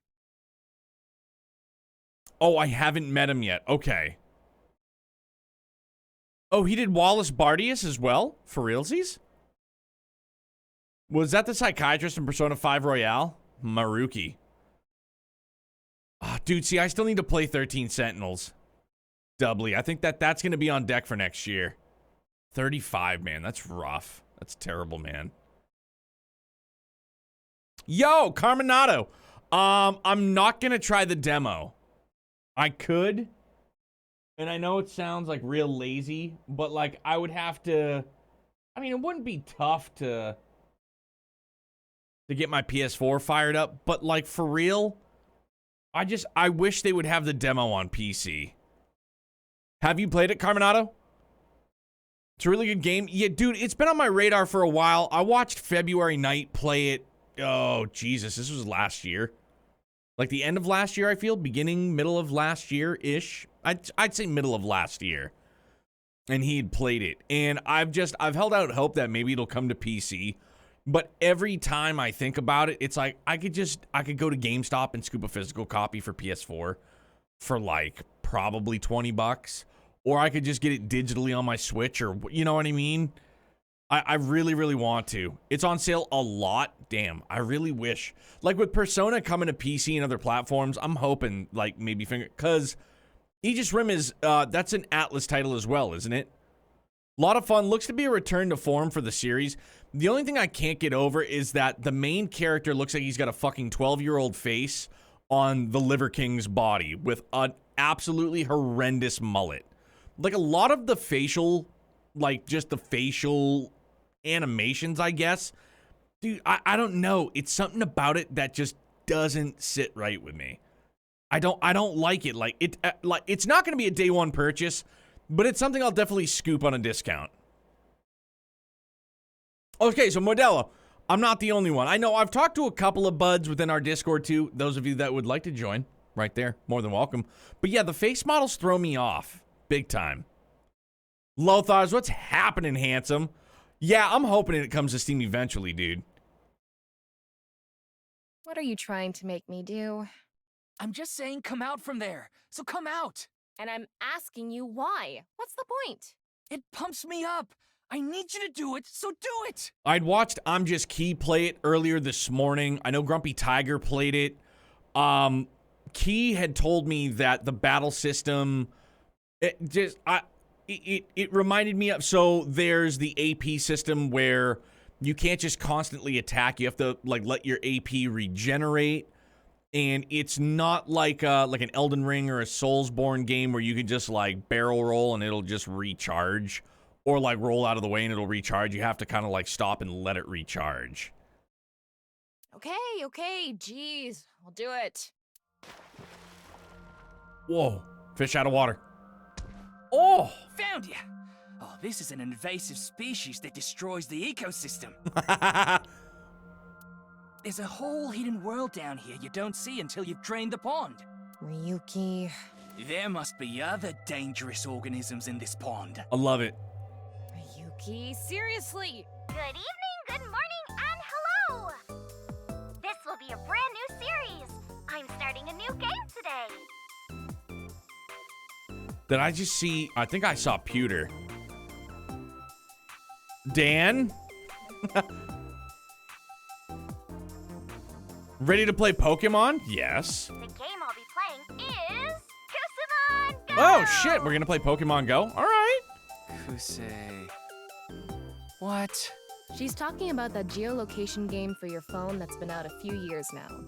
Oh, I haven't met him yet. Okay. Oh, he did Wallace Bardius as well? For realsies? Was that the psychiatrist in Persona 5 Royale? Maruki. Oh, dude, see, I still need to play 13 Sentinels. Doubly. I think that's going to be on deck for next year. 35, man. That's rough. That's terrible, man. Yo, Carminato. I'm not going to try the demo. I could. And I know it sounds like real lazy, but like I would have to... I mean, it wouldn't be tough to get my PS4 fired up, but like for real, I wish they would have the demo on PC. Have you played it, Carminato? It's a really good game. Yeah, dude, it's been on my radar for a while. I watched February Night play it. Oh, Jesus, this was last year. Like the end of last year, I feel. Beginning, middle of last year-ish. I'd say middle of last year. And he'd played it. And I've held out hope that maybe it'll come to PC. But every time I think about it, it's like I could go to GameStop and scoop a physical copy for PS4 for like probably $20. Or I could just get it digitally on my Switch, or you know what I mean? I really, really want to. It's on sale a lot. Damn, I really wish. Like with Persona coming to PC and other platforms, I'm hoping like maybe because Aegis Rim is, that's an Atlas title as well, isn't it? A lot of fun. Looks to be a return to form for the series. The only thing I can't get over is that the main character looks like he's got a fucking 12-year-old face on the Liver King's body with an absolutely horrendous mullet. Like a lot of the facial, like just the facial animations, I guess. Dude, I don't know. It's something about it that just doesn't sit right with me. I don't like it. Like it's not going to be a day one purchase, but it's something I'll definitely scoop on a discount. Okay, so Modelo, I'm not the only one. I know I've talked to a couple of buds within our Discord too. Those of you that would like to join, right there, more than welcome. But yeah, the face models throw me off big time. Lothars, what's happening, handsome? Yeah, I'm hoping it comes to Steam eventually, dude. What are you trying to make me do? I'm just saying come out from there. So come out. And I'm asking you why. What's the point? It pumps me up. I need you to do it, so do it. I'd watched I'm Just Key play it earlier this morning. I know Grumpy Tiger played it. Key had told me that the battle system, it reminded me of, so there's the AP system where you can't just constantly attack. You have to like let your AP regenerate. And it's not like an Elden Ring or a Soulsborne game where you can just like barrel roll and it'll just recharge, or like roll out of the way and it'll recharge. You have to kind of like stop and let it recharge. Okay, jeez, I'll do it. Whoa, fish out of water. Oh! Found ya! Oh, this is an invasive species that destroys the ecosystem. There's a whole hidden world down here you don't see until you've drained the pond. Ryuki. There must be other dangerous organisms in this pond. I love it. Ryuki, seriously! Good evening, good morning, and hello! This will be a brand new series. I'm starting a new game today. Did I just see? I think I saw Pewter. Dan? Ready to play Pokemon? Yes. The game Oh, shit. We're going to play Pokemon Go. All right. Kusei. What? She's talking about that geolocation game for your phone that's been out a few years now.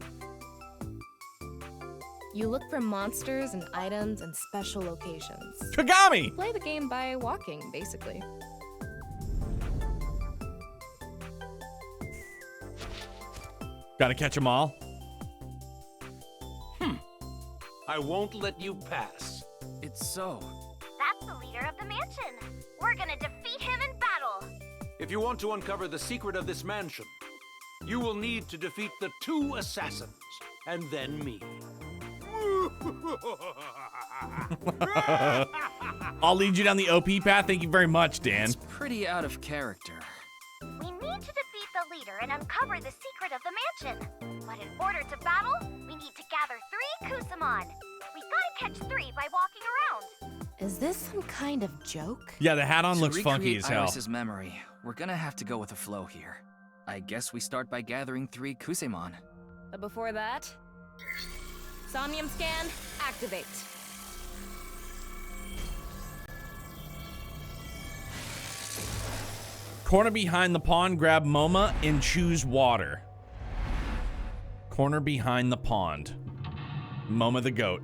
You look for monsters and items and special locations. Kagami! Play the game by walking, basically. Gotta catch them all. I won't let you pass. It's so. That's the leader of the mansion. We're gonna defeat him in battle. If you want to uncover the secret of this mansion, you will need to defeat the 2 assassins, and then me. I'll lead you down the OP path. Thank you very much, Dan. It's pretty out of character. We need to defeat the leader and uncover the secret of the mansion. But in order to battle, we need to gather 3 Kusamon. We gotta catch 3 by walking around. Is this some kind of joke? Yeah, the hat on To looks funky recreate as hell. Iris's memory, we're gonna have to go with the flow here. I guess we start by gathering 3 Kusamon. But before that, Somnium scan, activate. Corner behind the pond, grab MoMA and choose water. Corner behind the pond. MoMA the goat.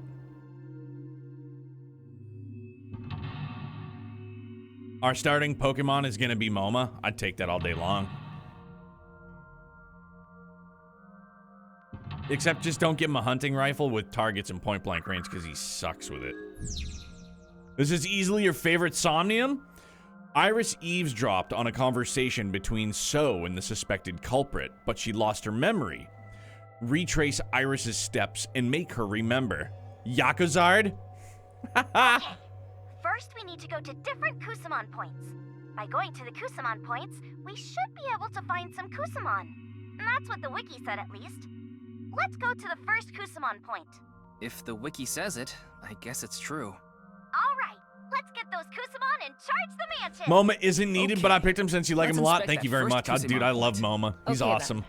Our starting Pokemon is going to be MoMA. I'd take that all day long. Except just don't give him a hunting rifle with targets in point blank range because he sucks with it. This is easily your favorite Somnium? Iris eavesdropped on a conversation between So and the suspected culprit, but she lost her memory. Retrace Iris's steps and make her remember. Yakuzard? First, we need to go to different Kusamon points. By going to the Kusamon points, we should be able to find some Kusamon. That's what the wiki said, at least. Let's go to the first Kusamon point. If the wiki says it, I guess it's true. All right, let's get those Kusamon and charge the mansion. MoMA isn't needed, but I picked him since you like Let's him a lot. inspect Thank you that very first much. Dude, I Kusamon love point. MoMA. He's Okay, then. awesome.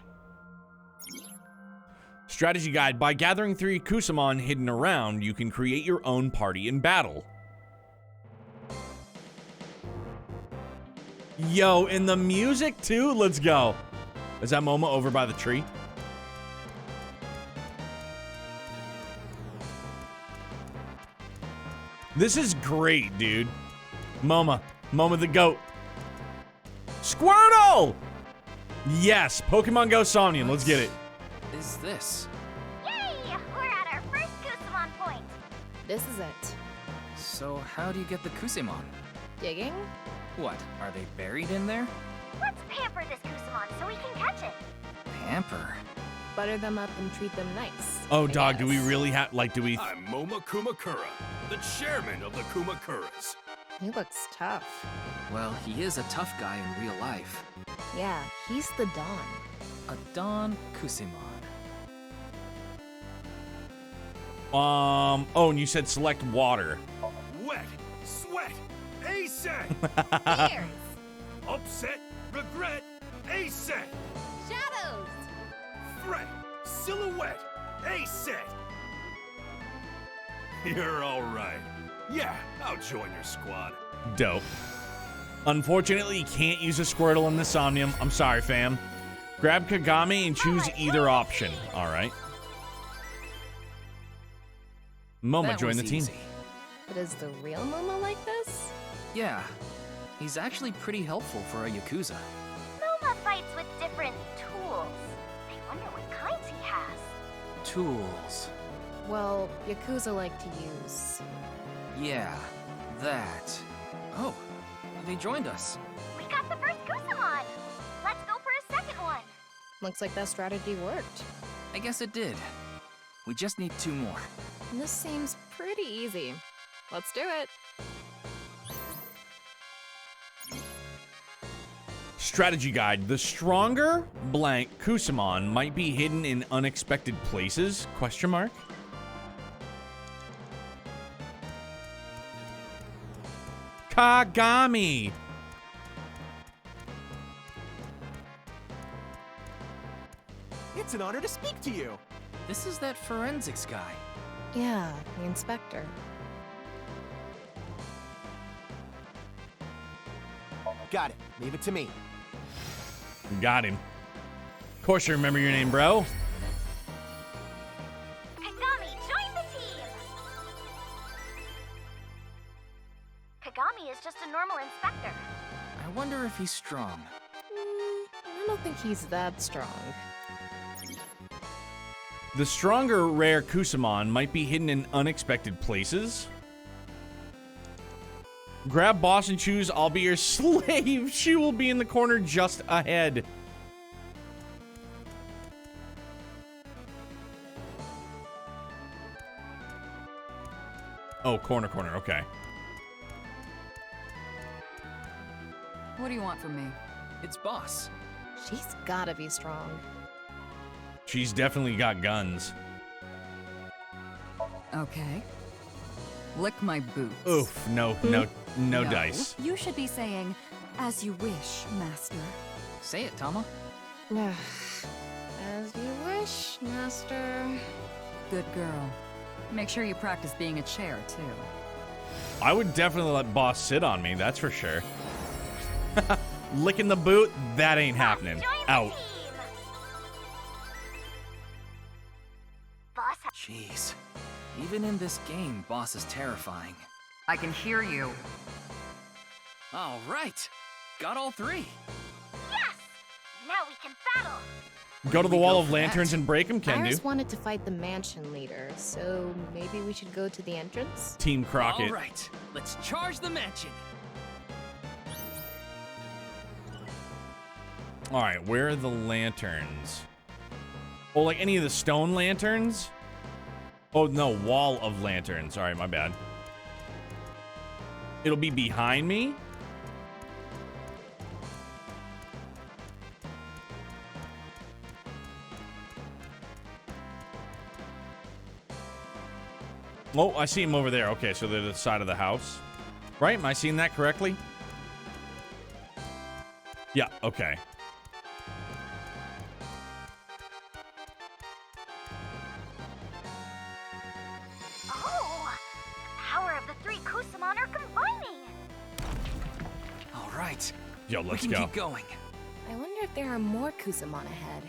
Strategy guide. By gathering 3 Kusamon hidden around, you can create your own party in battle. Yo, and the music too? Let's go. Is that MoMA over by the tree? This is great, dude. MoMA the goat. Squirtle! Yes, Pokemon Go Somnium. Let's get it. Is this? Yay! We're at our first Kusamon point. This is it. So how do you get the Kusamon? Digging? What, are they buried in there? Let's pamper this Kusamon so we can catch it. Pamper? Butter them up and treat them nice. Oh, dog, do we really have, like, do we... I'm Moma Kumakura, the chairman of the Kumakuras. He looks tough. Well, he is a tough guy in real life. Yeah, he's the Don. A Don Kusamon. Oh, and you said select water. Wet, sweat, ASAP. Tears. Upset, regret, ASAP. Shadows. Threat, silhouette, ASAP. You're all right. Yeah, I'll join your squad. Dope. Unfortunately, you can't use a Squirtle in the Somnium. I'm sorry, fam. Grab Kagami and choose either option. All right. MoMA, That join the was team. easy. But is the real Momo like this? Yeah, he's actually pretty helpful for a Yakuza. Noma fights with different tools. I wonder what kinds he has. Tools. Well, Yakuza like to use. Yeah, that. Oh, they joined us. We got the first Kusamon. Let's go for a second one. Looks like that strategy worked. I guess it did. We just need 2 more. This seems pretty easy. Let's do it. Strategy guide. The stronger blank Kusamon might be hidden in unexpected places? Question mark. Kagami. It's an honor to speak to you. This is that forensics guy. Yeah, the inspector. Got it. Leave it to me. Got him. Of course you remember your name, bro. Kagami, join the team! Kagami is just a normal inspector. I wonder if he's strong. I don't think he's that strong. The stronger rare Kusamon might be hidden in unexpected places. Grab boss and choose, I'll be your slave. She will be in the corner just ahead. Oh, corner, okay. What do you want from me? It's Boss. She's gotta be strong. She's definitely got guns. Okay. Lick my boots. Oof, no dice. You should be saying, as you wish, master. Say it, Tama. As you wish, master. Good girl. Make sure you practice being a chair, too. I would definitely let boss sit on me, that's for sure. Licking the boot, that ain't happening. Out. Jeez. Even in this game, Boss is terrifying. I can hear you. All right. Got all three. Yes! Now we can battle! Go to the wall of lanterns and break them, can do. Iris wanted to fight the mansion leader, so maybe we should go to the entrance? Team Crockett. All right. Let's charge the mansion. All right, where are the lanterns? Oh, like any of the stone lanterns? Oh, no, wall of lanterns. All right, my bad. It'll be behind me? Oh, I see him over there. Okay, so they're the side of the house. Right? Am I seeing that correctly? Yeah, okay. Oh! The power of the three Kusamon are combining! All right. Yo, let's we can go. Keep going. I wonder if there are more Kusamon ahead.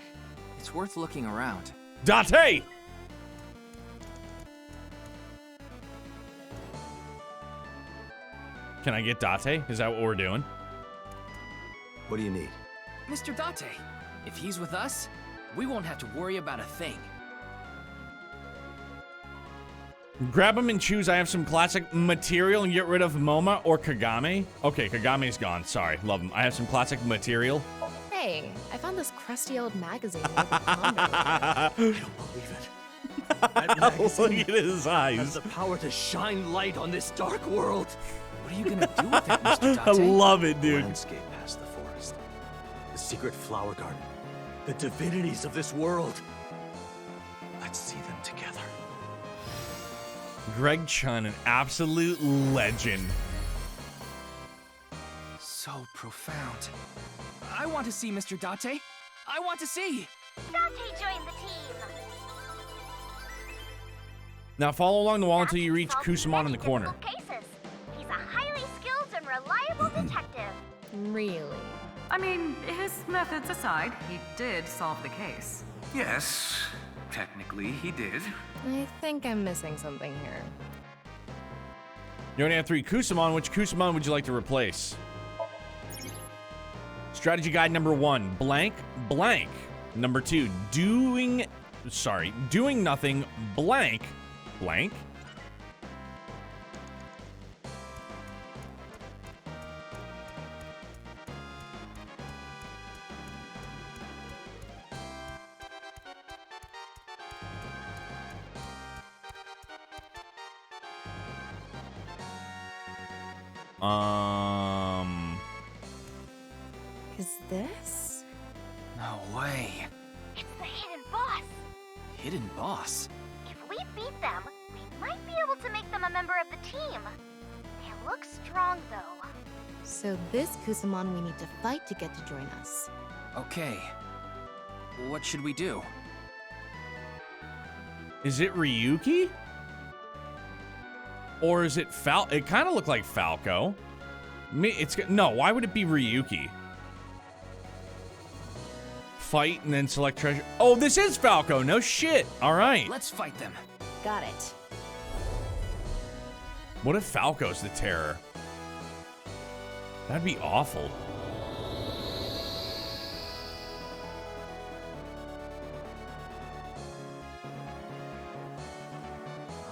It's worth looking around. Date! Can I get Date? Is that what we're doing? What do you need? Mr. Date, if he's with us, we won't have to worry about a thing. Grab him and choose. I have some classic material and get rid of Moma or Kagame. Okay, Kagame's gone. Sorry. Love him. I have some classic material. Hey, I found this crusty old magazine. With the I don't believe it. That magazine Look at his eyes. has the power to shine light on this dark world. What are you gonna do with it, Mr. Date? I love it, dude. Landscape past the forest, the secret flower garden, the divinities of this world. Let's see them together. Greg Chun, an absolute legend. So profound. I want to see Mr. Date. I want to see. Date joined the team! Now follow along the wall until you reach Kusamon in the corner. Cases. He's a highly skilled and reliable detective. Really? I mean, his methods aside, he did solve the case. Yes, technically he did. I think I'm missing something here. You only have 3 Kusamon. Which Kusamon would you like to replace? Strategy guide number 1, blank, blank. Number 2, doing nothing, blank, blank. Is this? No way. It's the hidden boss! Hidden boss? If we beat them, we might be able to make them a member of the team. They look strong, though. So this Kusamon we need to fight to get to join us. Okay. What should we do? Is it Ryuki? Or is it It kind of looked like Falco. No, why would it be Ryuki? Fight and then select treasure. Oh, this is Falco. No shit. All right. Let's fight them. Got it. What if Falco's the terror? That'd be awful.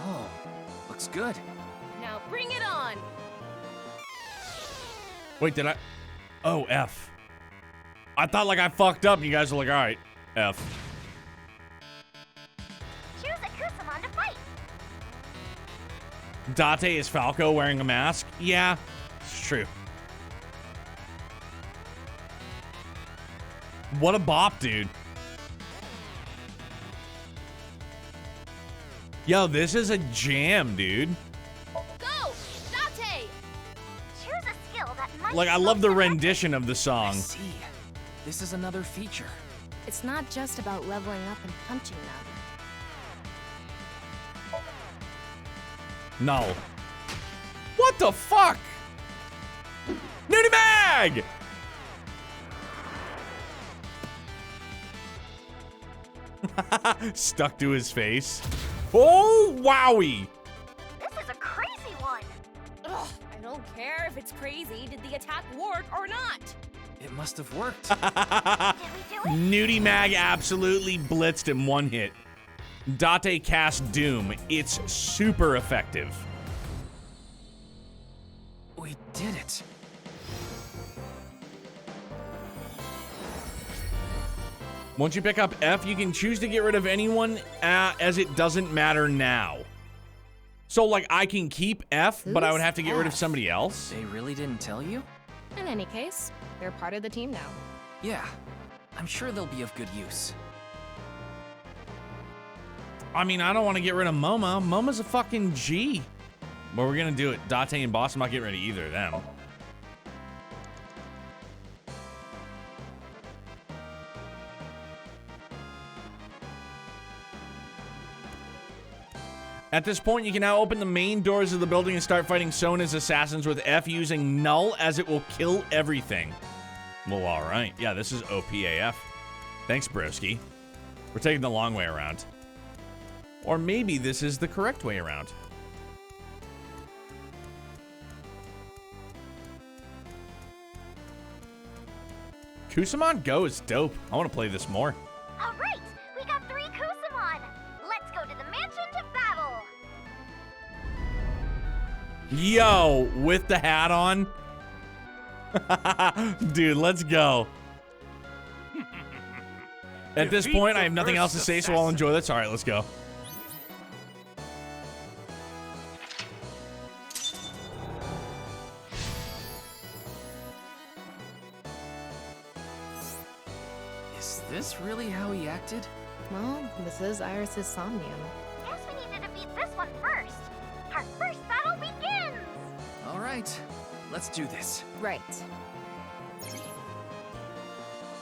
Oh, looks good. Now bring it on. Wait, did I? Oh, F. I thought like I fucked up and you guys were like, all right, F. Choose a Kusamon to fight. Date is Falco wearing a mask? Yeah, it's true. What a bop, dude. Yo, this is a jam, dude. Go, Date! Choose a skill that might Like, I love the rendition of the song. I see. This is another feature. It's not just about leveling up and punching them. No. What the fuck? Nudie Mag! Stuck to his face. Oh, wowie! This is a crazy one. Ugh, I don't care if it's crazy. Did the attack work or not? It must have worked. Did we do it? Nudie Mag absolutely blitzed him one hit. Date cast Doom. It's super effective. We did it. Once you pick up F, you can choose to get rid of anyone as it doesn't matter now. So, like, I can keep F, but I would have to get rid of somebody else? They really didn't tell you? In any case, they're part of the team now. Yeah, I'm sure they'll be of good use. I mean, I don't want to get rid of Moma. Moma's a fucking G. But we're going to do it. Date and Boss, I'm not getting rid of either of them. At this point, you can now open the main doors of the building and start fighting Sona's assassins with F using Null, as it will kill everything. Well, all right. Yeah, this is OPAF. Thanks, broski. We're taking the long way around. Or maybe this is the correct way around. Kusamon Go is dope. I want to play this more. All right, we got 3 Kusamon. Let's go to the mansion to battle. Yo, with the hat on. Dude, let's go. At this point, I have nothing else to say, so I'll enjoy this. All right, let's go. Is this really how he acted? Well, this is Iris's Somnium. Guess we need to defeat this one first. Our first battle begins. All right, let's do this. Right.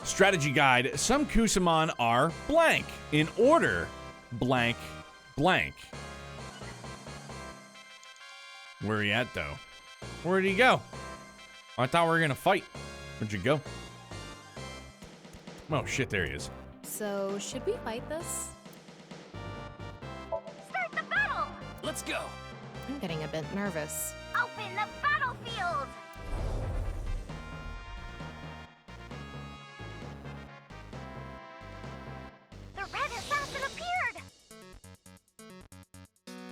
Strategy guide. Some Kusamon are blank. In order, blank, blank. Where are you at, though? Where did he go? I thought we were going to fight. Where'd you go? Oh, shit, there he is. So, should we fight this? Start the battle. Let's go. I'm getting a bit nervous. Open the battlefield. The red assassin appeared.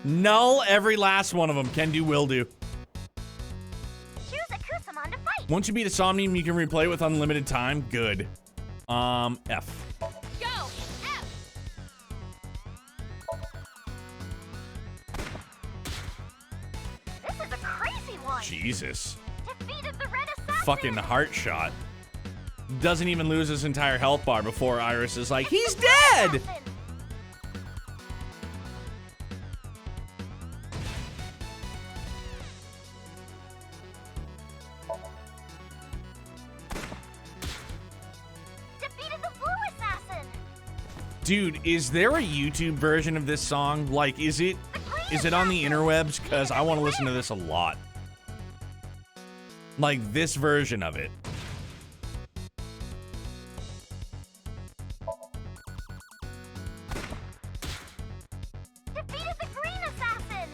Null, every last one of them. Can do, will do. Choose a Kusamon to fight. Once you beat a Somnium, you can replay it with unlimited time. Good. F. Go! F! This is a crazy one. Jesus. Defeated the red assassin. Fucking heart shot. Doesn't even lose his entire health bar before Iris is like, he's dead! Defeated the blue assassin. Dude, is there a YouTube version of this song? Like, is it on the interwebs? Because I want to listen to this a lot. Like this version of it. Defeated the green assassin!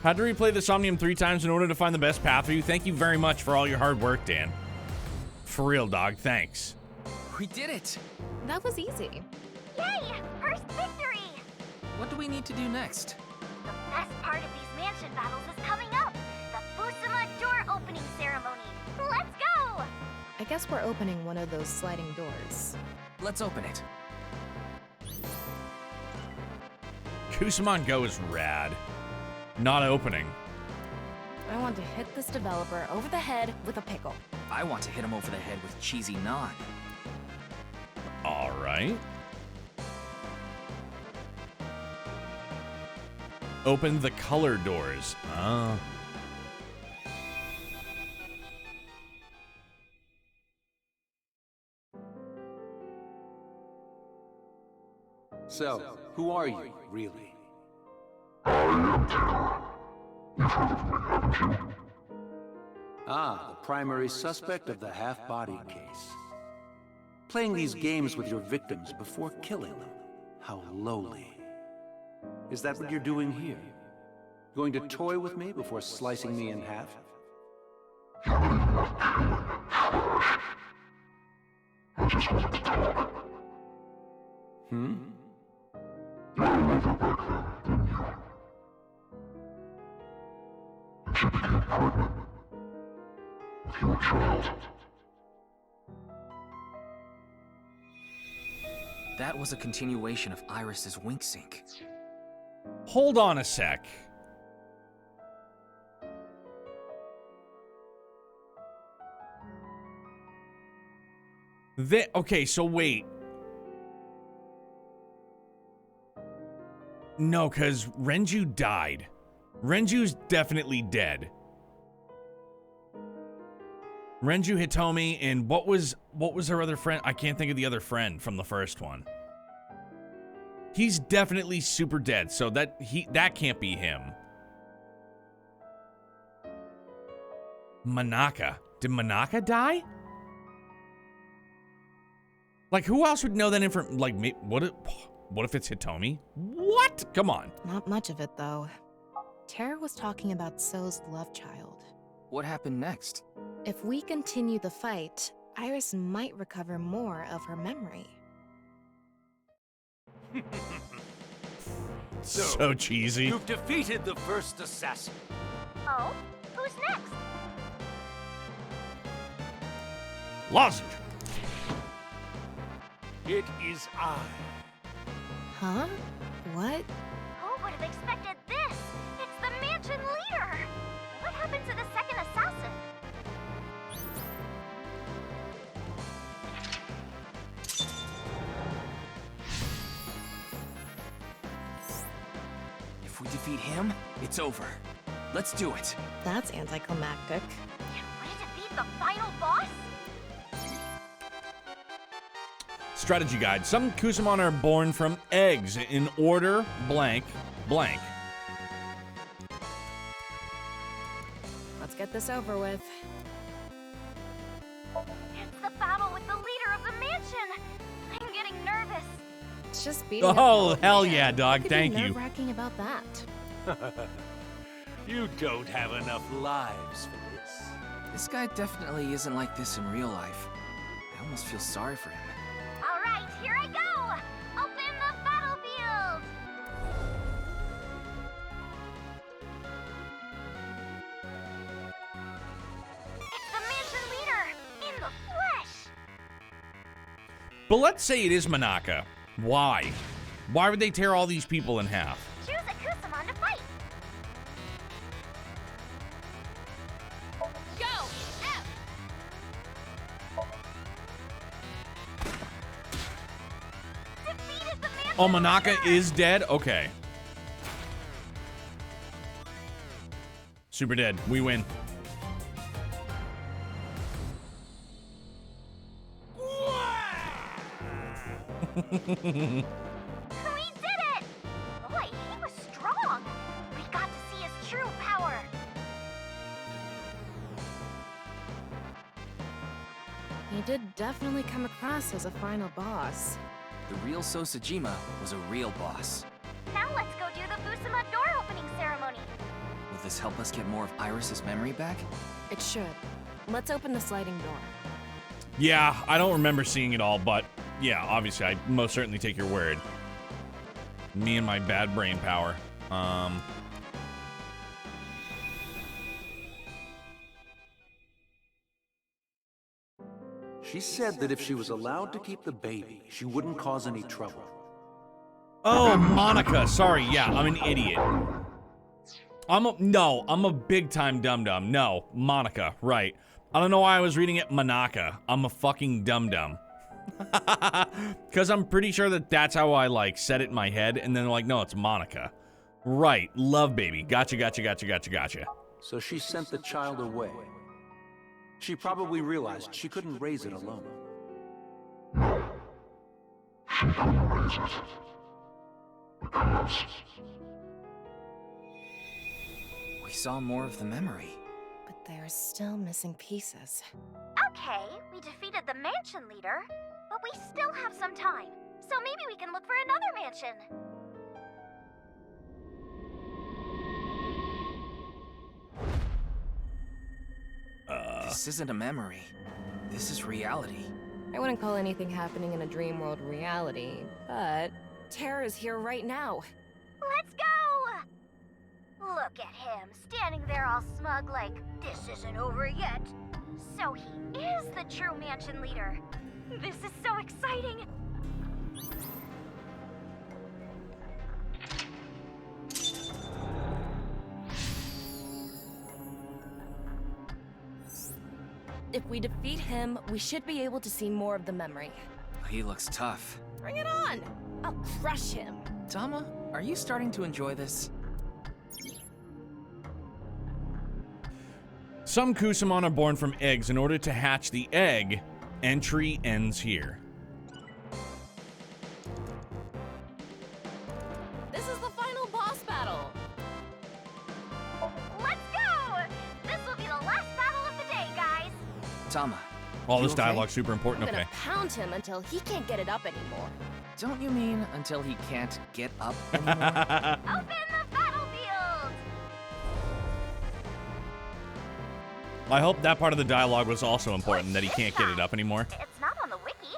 Had to replay the Somnium 3 times in order to find the best path for you. Thank you very much for all your hard work, Dan. For real, dog. Thanks. We did it! That was easy. Yay! First victory! What do we need to do next? The best part of these mansion battles is coming up. The Fusuma door opening ceremony. Let's go! I guess we're opening one of those sliding doors. Let's open it. Kusamon Go is rad. Not opening. I want to hit this developer over the head with a pickle. I want to hit him over the head with cheesy naan. All right. Open the color doors. So, who are you, really? I am Terror. You've heard of me, haven't you? Ah, the primary suspect of the half-bodied case. Playing these games with your victims before killing them. How lowly. Is that what you're doing here? Going to toy with me before slicing me in half? You don't even like killing, trash. I just wanted to talk. Hmm? You had a lover back then, didn't you? And she became pregnant. With your child. That was a continuation of Iris's wink sync. Hold on a sec. Okay, so wait. No, because Renju died. Renju's definitely dead. Renju, Hitomi, and what was her other friend? I can't think of the other friend from the first one. He's definitely super dead, so that can't be him. Manaka. Did Manaka die? Like, who else would know that information? Like, what if it's Hitomi? What? Come on. Not much of it, though. Terror was talking about So's love child. What happened next? If we continue the fight, Iris might recover more of her memory. So cheesy. You've defeated the first assassin. Oh? Who's next? Lozenge. It is I. Huh? What? Who would have expected this? It's the mansion leader! What happened to the second assassin? If we defeat him, it's over. Let's do it. That's anticlimactic. Can we defeat the final boss? Strategy guide. Some Kusamon are born from eggs in order blank blank. Let's get this over with. It's the battle with the leader of the mansion! I'm getting nervous. It's just beating Oh, hell yeah, dog. What could Thank be you. nerve-wracking about that? You don't have enough lives for this. This guy definitely isn't like this in real life. I almost feel sorry for him. Alright, here I go! Open the battlefield! It's the mansion leader! In the flesh! But let's say it is Manaka. Why? Why would they tear all these people in half? Choose a Kusamon to fight! Go! F! Defeated the mansion Oh, Manaka leader! is dead? Okay. Super dead. We win. We did it! Boy, he was strong! We got to see his true power! He did definitely come across as a final boss. The real Sosajima was a real boss. Now let's go do the Fusuma door opening ceremony. Will this help us get more of Iris's memory back? It should. Let's open the sliding door. Yeah, I don't remember seeing it all, but yeah, obviously, I most certainly take your word. Me and my bad brain power. She said that if she was allowed to keep the baby, she wouldn't cause any trouble. Oh, Monica. Sorry, yeah, I'm an idiot. I'm a big-time dum-dum. No, Monica, right. I don't know why I was reading it Manaka. I'm a fucking dum-dum. Because I'm pretty sure that that's how I, like, said it in my head, and then like, no, it's Monica. Right, love baby. Gotcha. So she sent the child away. She probably realized she couldn't raise it alone. She couldn't raise it. Because We saw more of the memory. But there are still missing pieces. Okay, we defeated the mansion leader, but we still have some time. So maybe we can look for another mansion. This isn't a memory. This is reality. I wouldn't call anything happening in a dream world reality, but Terra is here right now. Let's go! Look at him, standing there all smug like, this isn't over yet. So he is the true mansion leader. This is so exciting. If we defeat him, we should be able to see more of the memory. He looks tough. Bring it on! I'll crush him. Tama, are you starting to enjoy this? Some Kusamon are born from eggs. In order to hatch the egg, entry ends here. This is the final boss battle. Let's go! This will be the last battle of the day, guys. Tama. All this you okay? dialogue's super important. I'm gonna Okay. pound him until he can't get it up anymore. Don't you mean until he can't get up anymore? Open the battlefield! I hope that part of the dialogue was also important, that he can't get it up anymore. It's not on the wiki.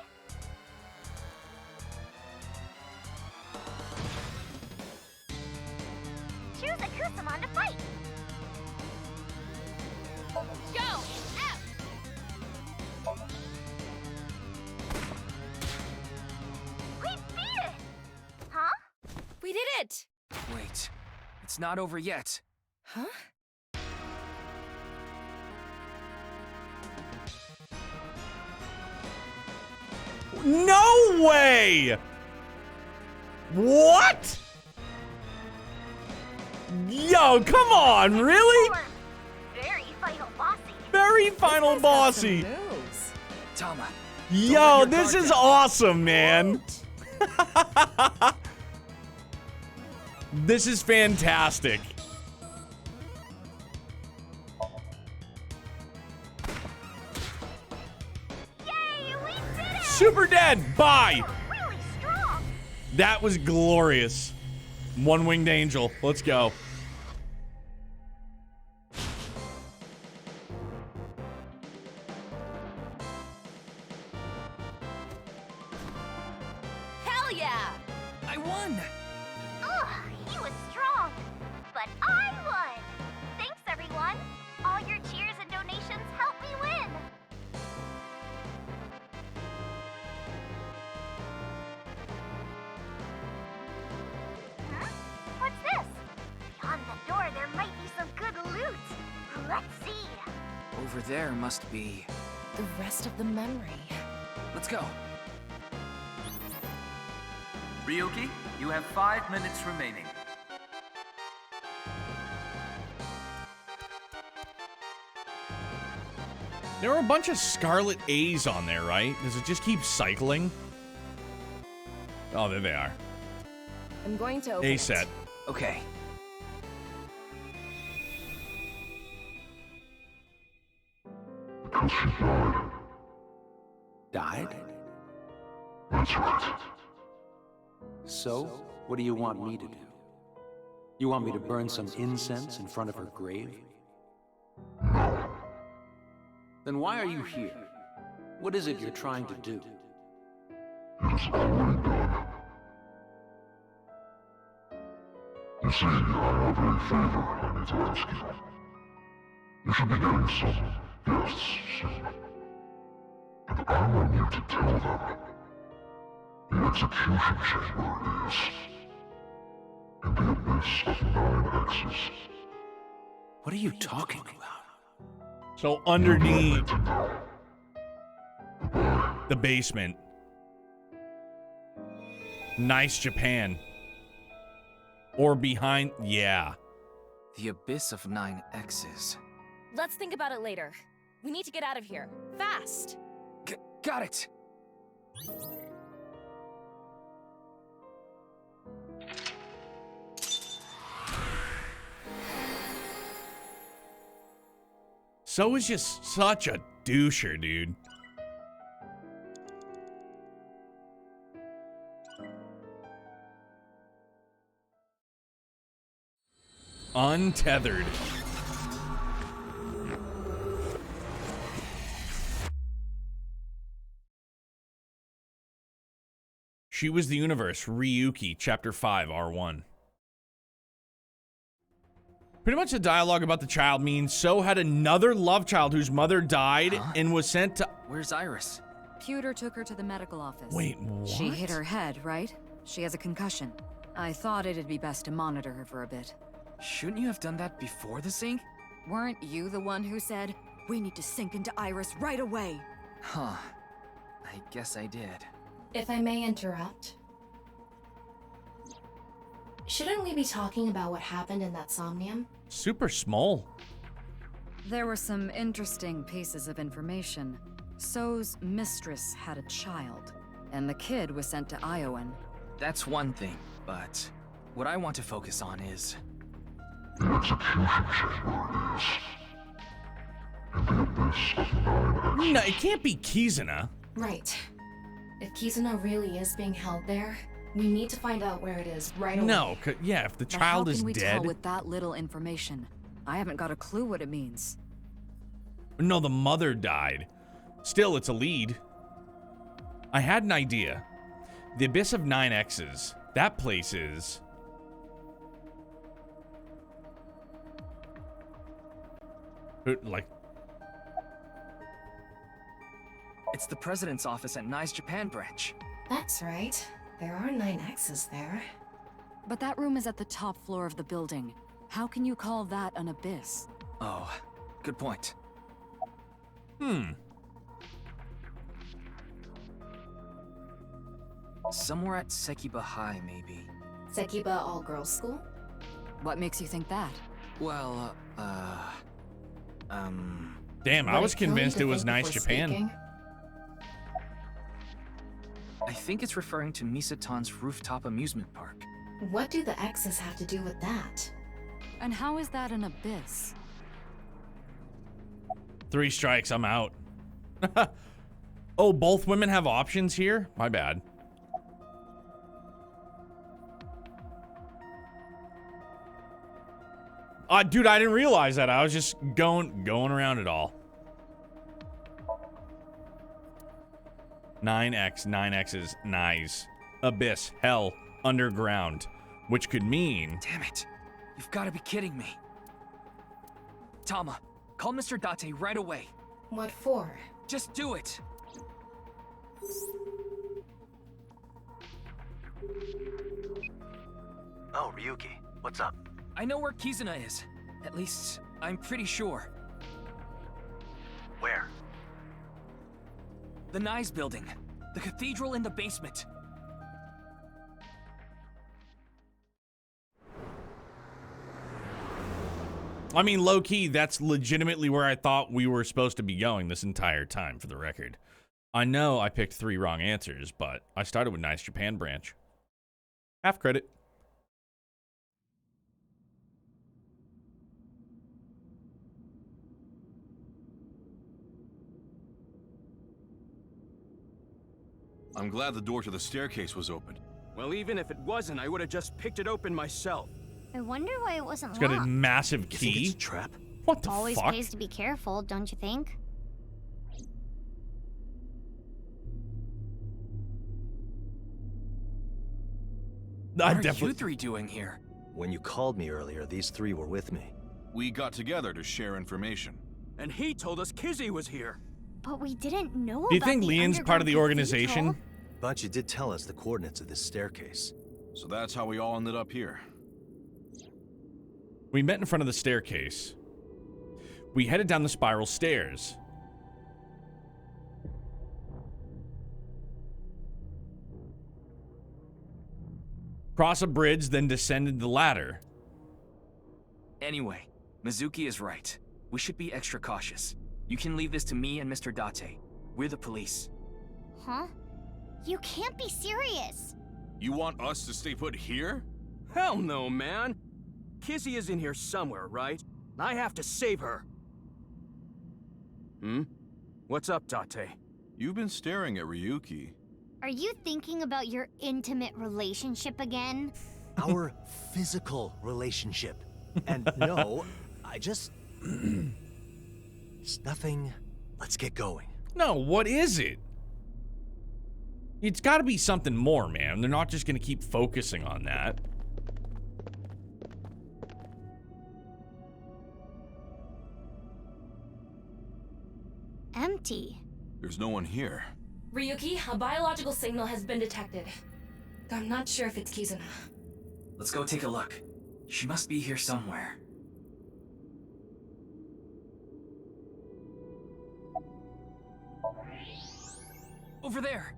Choose a Kusamon to fight. Go! Out! We beat it! Huh? We did it! Wait, it's not over yet. Huh? No way! What? Yo, come on, really? Very final bossy. Very final bossy. Tama. Yo, this is awesome, man. This is fantastic. Yay, we did it! Super dead. Bye. Really strong. That was glorious. One-winged angel. Let's go. Hell yeah! I won! Ugh, he was strong. But I won. Thanks, everyone. All your cheers and donations help me win. Huh? What's this? Beyond the door, there might be some good loot. Let's see. Over there must be... The rest of the memory. Let's go. Ryuki, you have 5 minutes remaining. There are a bunch of Scarlet A's on there, right? Does it just keep cycling? Oh, there they are. I'm going to open A it. set. Okay. because she died, Died? That's right. So, what do you want me to do? You want me to burn some incense in front of her grave? No. Then why are you here? What is it you're trying to do? It is already done. You see, I have a favor I need to ask you. You should be getting some guests soon. And I want you to tell them the execution chamber is in the abyss of 9 X's. What are you talking about? So underneath the basement. Nice Japan. Or behind, yeah. The abyss of 9 X's. Let's think about it later. We need to get out of here. Fast! Got it! So is just such a doucher, dude. Untethered. She was the universe. Ryuki, Chapter 5, R1. Pretty much the dialogue about the child means So had another love child whose mother died and was sent to... Where's Iris? Pewter took her to the medical office. Wait, what? She hit her head, right? She has a concussion. I thought it'd be best to monitor her for a bit. Shouldn't you have done that before the sync? Weren't you the one who said, we need to sink into Iris right away? Huh. I guess I did. If I may interrupt. Shouldn't we be talking about what happened in that somnium? Super small. There were some interesting pieces of information. So's mistress had a child, and the kid was sent to Iowan. That's one thing, but what I want to focus on is... The execution chamber is in the abyss of 9 X's. No, it can't be Kizuna. Right. If Kizuna really is being held there, we need to find out where it is right away. No, yeah, if the child is How can we dead... tell with that little information? I haven't got a clue what it means. No, the mother died. Still, it's a lead. I had an idea. The Abyss of 9 X's. That place is... like... It's the president's office at Nye's Japan branch. That's right. There are 9 X's there. But that room is at the top floor of the building. How can you call that an abyss? Oh, good point. Somewhere at Sekiba High, maybe. Sekiba all-girls school? What makes you think that? Well, Damn, I was convinced it was Nice Japan. I think it's referring to Misatan's rooftop amusement park. What do the X's have to do with that? And how is that an abyss? 3 strikes, I'm out. Oh, both women have options here? My bad. Dude, I didn't realize that. I was just going around it all. 9X, 9X's, nice. Abyss, hell, underground. Which could mean... Damn it. You've got to be kidding me. Tama, call Mr. Date right away. What for? Just do it. Oh, Ryuki, what's up? I know where Kizuna is. At least, I'm pretty sure. Where? The Nye's building. The cathedral in the basement. I mean, low-key, that's legitimately where I thought we were supposed to be going this entire time, for the record. I know I picked 3 wrong answers, but I started with Nice Japan branch. Half credit. I'm glad the door to the staircase was open. Well, even if it wasn't, I would have just picked it open myself. I wonder why it wasn't It's got a locked. massive key. It's a trap. What the Always fuck? pays to be careful, don't you think? What are you three doing here? When you called me earlier, these three were with me. We got together to share information. And he told us Kizzy was here. But we didn't know about Do you think the Leon's part of the underground organization? cathedral. But you did tell us the coordinates of this staircase. So that's how we all ended up here. We met in front of the staircase. We headed down the spiral stairs. Cross a bridge, then descended the ladder. Anyway, Mizuki is right. We should be extra cautious. You can leave this to me and Mr. Date. We're the police. Huh? You can't be serious. You want us to stay put here? Hell no, man. Kizzy is in here somewhere, right? I have to save her. What's up, Date? You've been staring at Ryuki. Are you thinking about your intimate relationship again? Our physical relationship. And no, I just... It's nothing. Let's get going. No, what is it? It's got to be something more, man. They're not just going to keep focusing on that. Empty. There's no one here. Ryuki, a biological signal has been detected. I'm not sure if it's Kizuna. Let's go take a look. She must be here somewhere. Over there.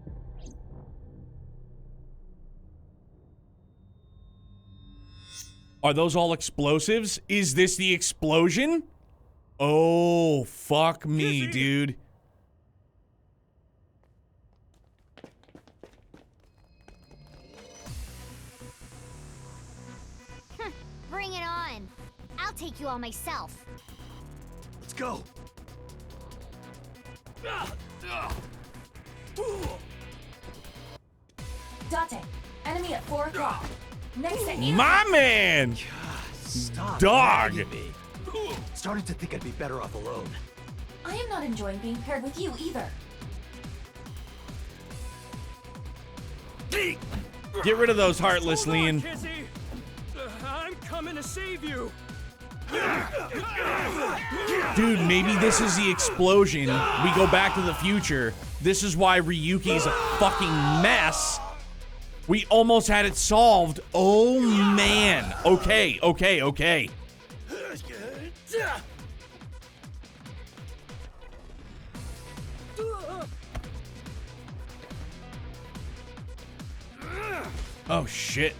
Are those all explosives? Is this the explosion? Oh, fuck me, dude. Bring it on. I'll take you all myself. Let's go. Date, enemy at 4 o'clock. Next at 8. My man! Stop Dog! nagging me. Started to think I'd be better off alone. I am not enjoying being paired with you either. Get rid of those heartless, Hold on, Leon. Kizzy. I'm coming to save you. Dude, maybe this is the explosion. We go back to the future. This is why Ryuki's a fucking mess. We almost had it solved. Oh, man. Okay, okay, okay. Oh, shit.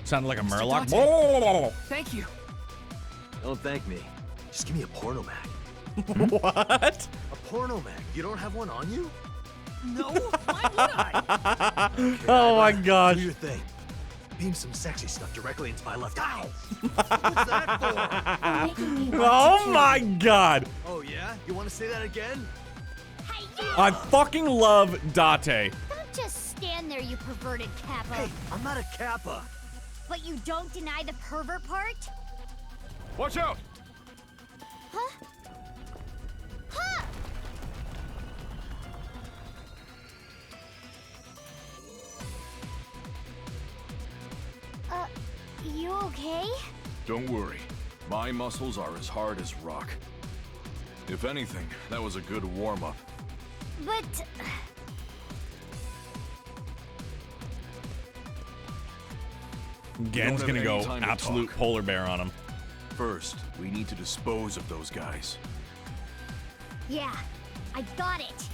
Sounded like a Murloc. Whoa. Thank you. Don't thank me. Just give me a porno mag. What? A porno mag? You don't have one on you? No, why would I? Okay, Oh my bye-bye. gosh. Do your thing. Beam some sexy stuff directly into my left eye. What's that for? Oh my god. Oh yeah? You want to say that again? I fucking love Date. Don't just stand there, you perverted Kappa. Hey, I'm not a Kappa. But you don't deny the pervert part? Watch out! Huh? Huh? You okay? Don't worry. My muscles are as hard as rock. If anything, that was a good warm-up. But... Gen's have gonna any go time to absolute talk. polar bear on him. First, we need to dispose of those guys. Yeah, I got it.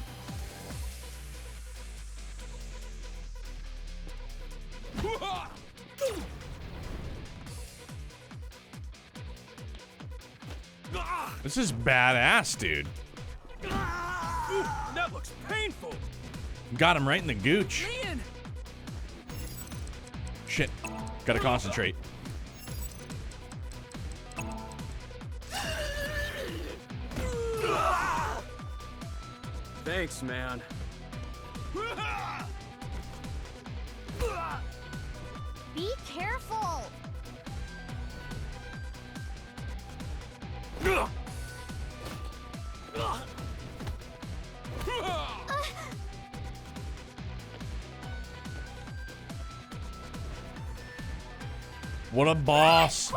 This is badass, dude. That looks painful. Got him right in the gooch. Man. Shit. Gotta concentrate. Thanks, man. Be careful! What a boss.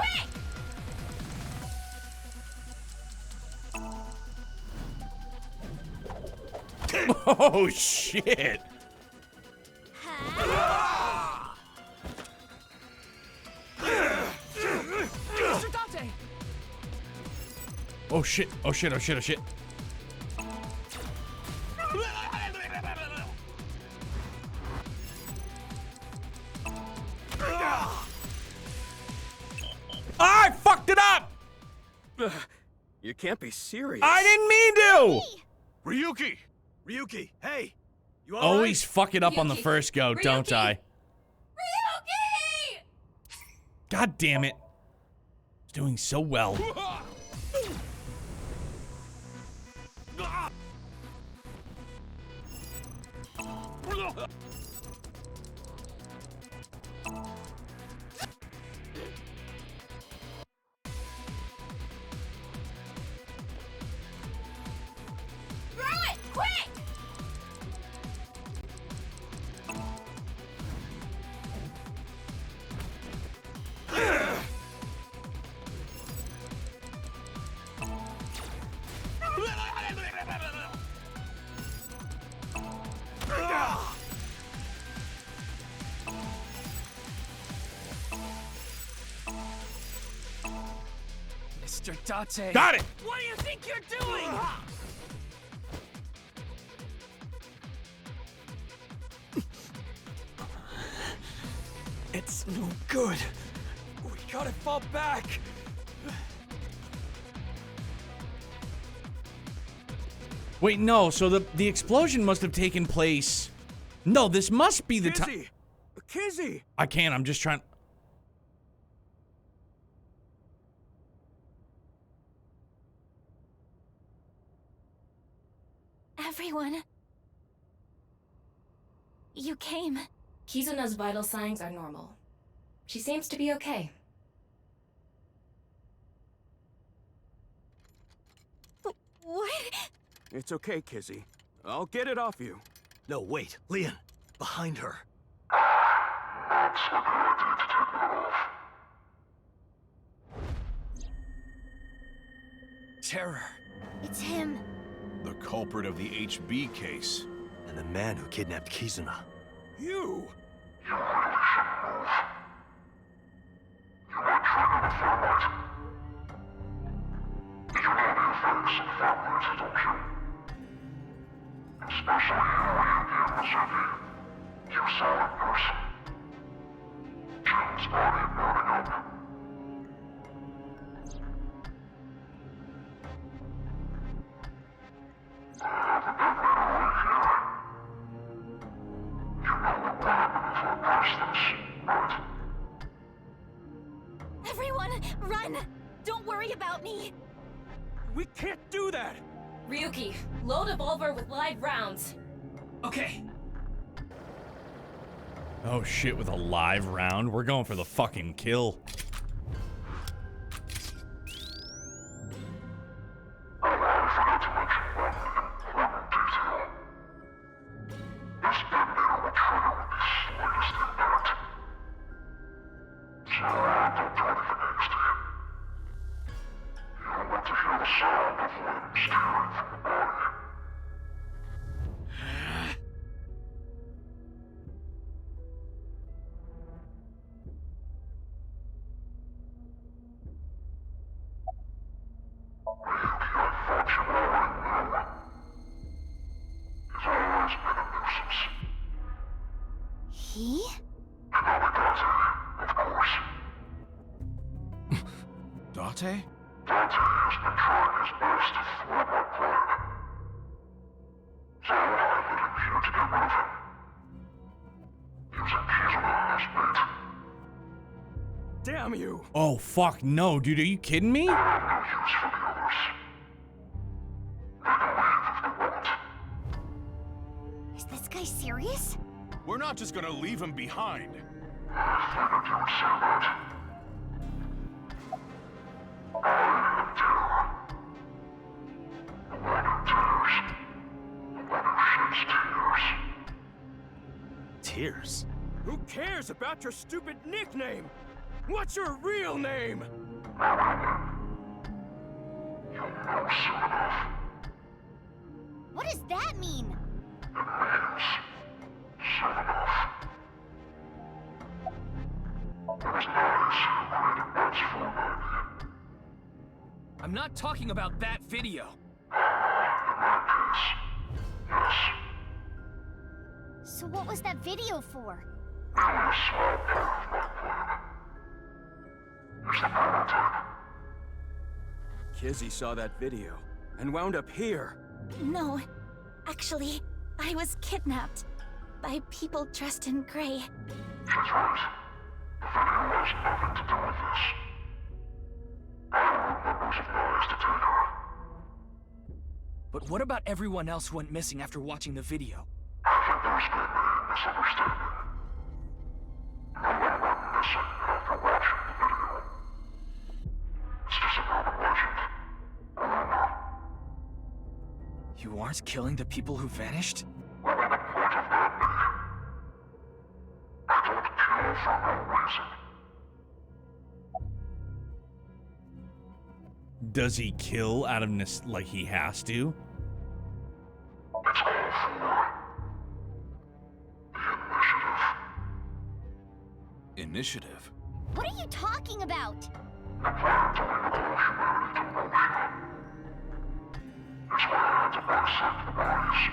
Oh, shit. Mr. Dante! Oh, shit. Oh, shit. Oh, shit. Oh, shit. I fucked it up! You can't be serious. I didn't mean to! Ryuki! Ryuki, hey! You Always fuck it up on the first go, don't I? Ryuki! God damn it. It's doing so well. Throw it! Quick! Mr. Date. Got it! What do you think you're doing? It's no good. We gotta fall back. Wait, no, so the explosion must have taken place. No, this must be the time. Kizzy! I can't, I'm just trying. Everyone. You came. Kizuna's vital signs are normal. She seems to be okay. What? It's okay, Kizzy. I'll get it off you. No, wait. Leon, behind her. That's a good idea to take that off. Terror. It's him. The culprit of the HB case. And the man who kidnapped Kizuna. You! You really shouldn't move. You might trigger the thermite. You know the effects of thermite, don't you? Especially you, Ryuki and Mizuki. You saw it in person. Jim's body burning up. I have a detonator right here. You know what will happen if I pass this, right? Everyone, run! Don't worry about me! We can't do that! Ryuki, load a revolver with live rounds. Okay. Oh shit, with a live round? We're going for the fucking kill. I forgot to mention one important detail. This detonator will trigger with the slightest impact. So don't do anything hasty. You'll want to hear the sound of limbs tearing from the body. He? Of course. Date? Dante has been trying his best to thwart my plan. So I led him here to get rid of him. Using Kizuna as bait. Damn you! Oh fuck no, dude, are you kidding me? I have no use for the others. They can leave if they want. not just gonna leave him behind. Tears? Who cares about your stupid nickname? What's your real name? What does that mean? I'm not talking about that video. So what was that video for? Kizzy saw that video and wound up here. No, actually, I was kidnapped by people dressed in gray. She's right. The video has nothing to do with this. I want members of Nice to take her. But what about everyone else who went missing after watching the video? I think there's been a misunderstanding. No one went missing after watching the video. It's just an urban legend. A rumor. You aren't killing the people who vanished? What would the point of that be? I don't kill for no reason. Does he kill out of like he has to? It's all for the Initiative? What are you talking about? The plan to recall humanity to motion. It's why I had to bisect the bodies.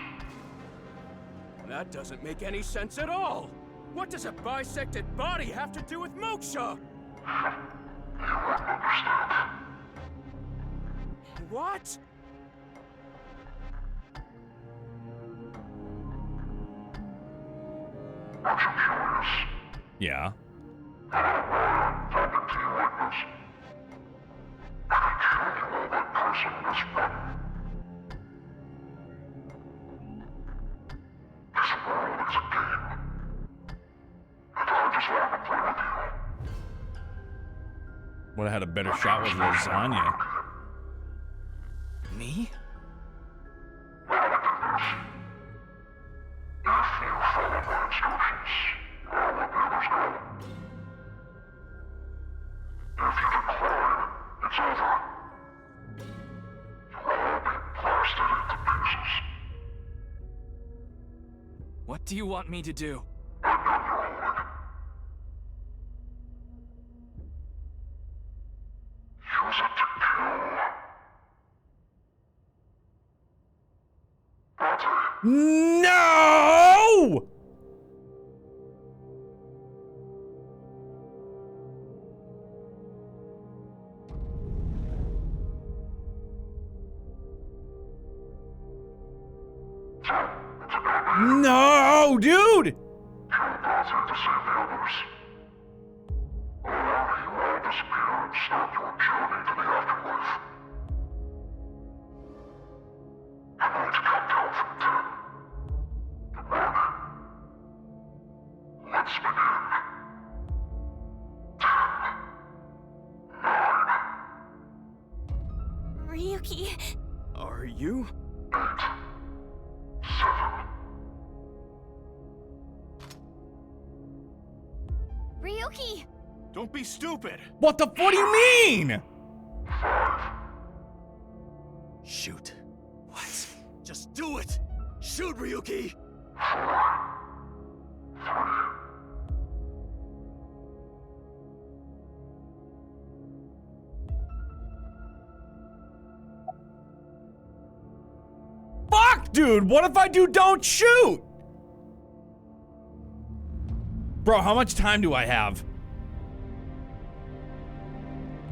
That doesn't make any sense at all. What does a bisected body have to do with moksha? You wouldn't understand. What? Aren't you curious? Yeah. Talking to you like this. I can kill you all that person in this one. This world is a game. And I just want to play with you. Would have had a better shot with lasagna. Me? If you follow my instructions, I'll let the others go. If you decline, it's over. You'll all be blasted into pieces. What do you want me to do? I'm done your holding. Use it to kill. No! No, dude! Kill Dante to save the others. Or you all disappear and start your journey to the afterlife. I'm going to count down from 10. 1. Let's begin. 10. 9. Ryuki. Are you? 8. 7. Ryuki! Don't be stupid! What the? What do you mean? 5. Shoot. What? Just do it! Shoot, Ryuki! 4. 3. Fuck, dude! What if I do don't shoot? Bro, how much time do I have?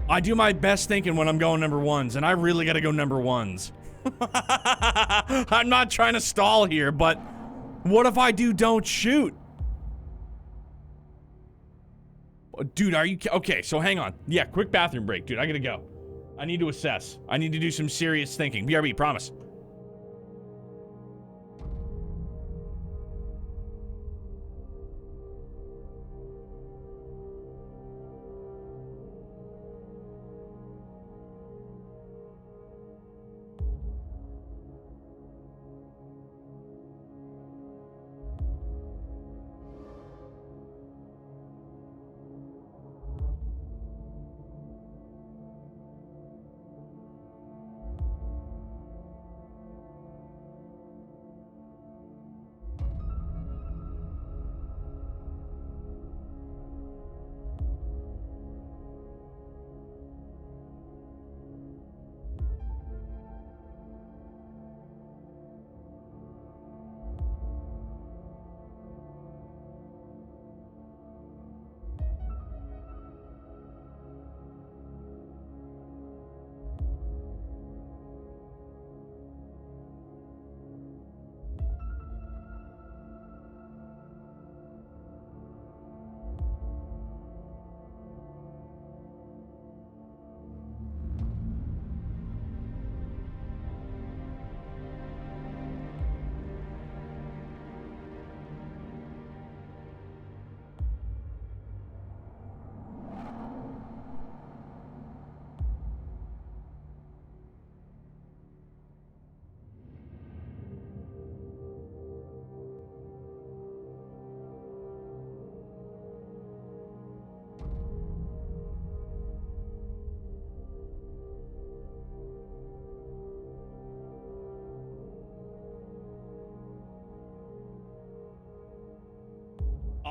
I do my best thinking when I'm going number ones, and I really gotta go number ones. I'm not trying to stall here, but what if I do don't shoot? Dude, are you... Okay, so hang on. Yeah, quick bathroom break, dude. I gotta go. I need to assess. I need to do some serious thinking. BRB, promise.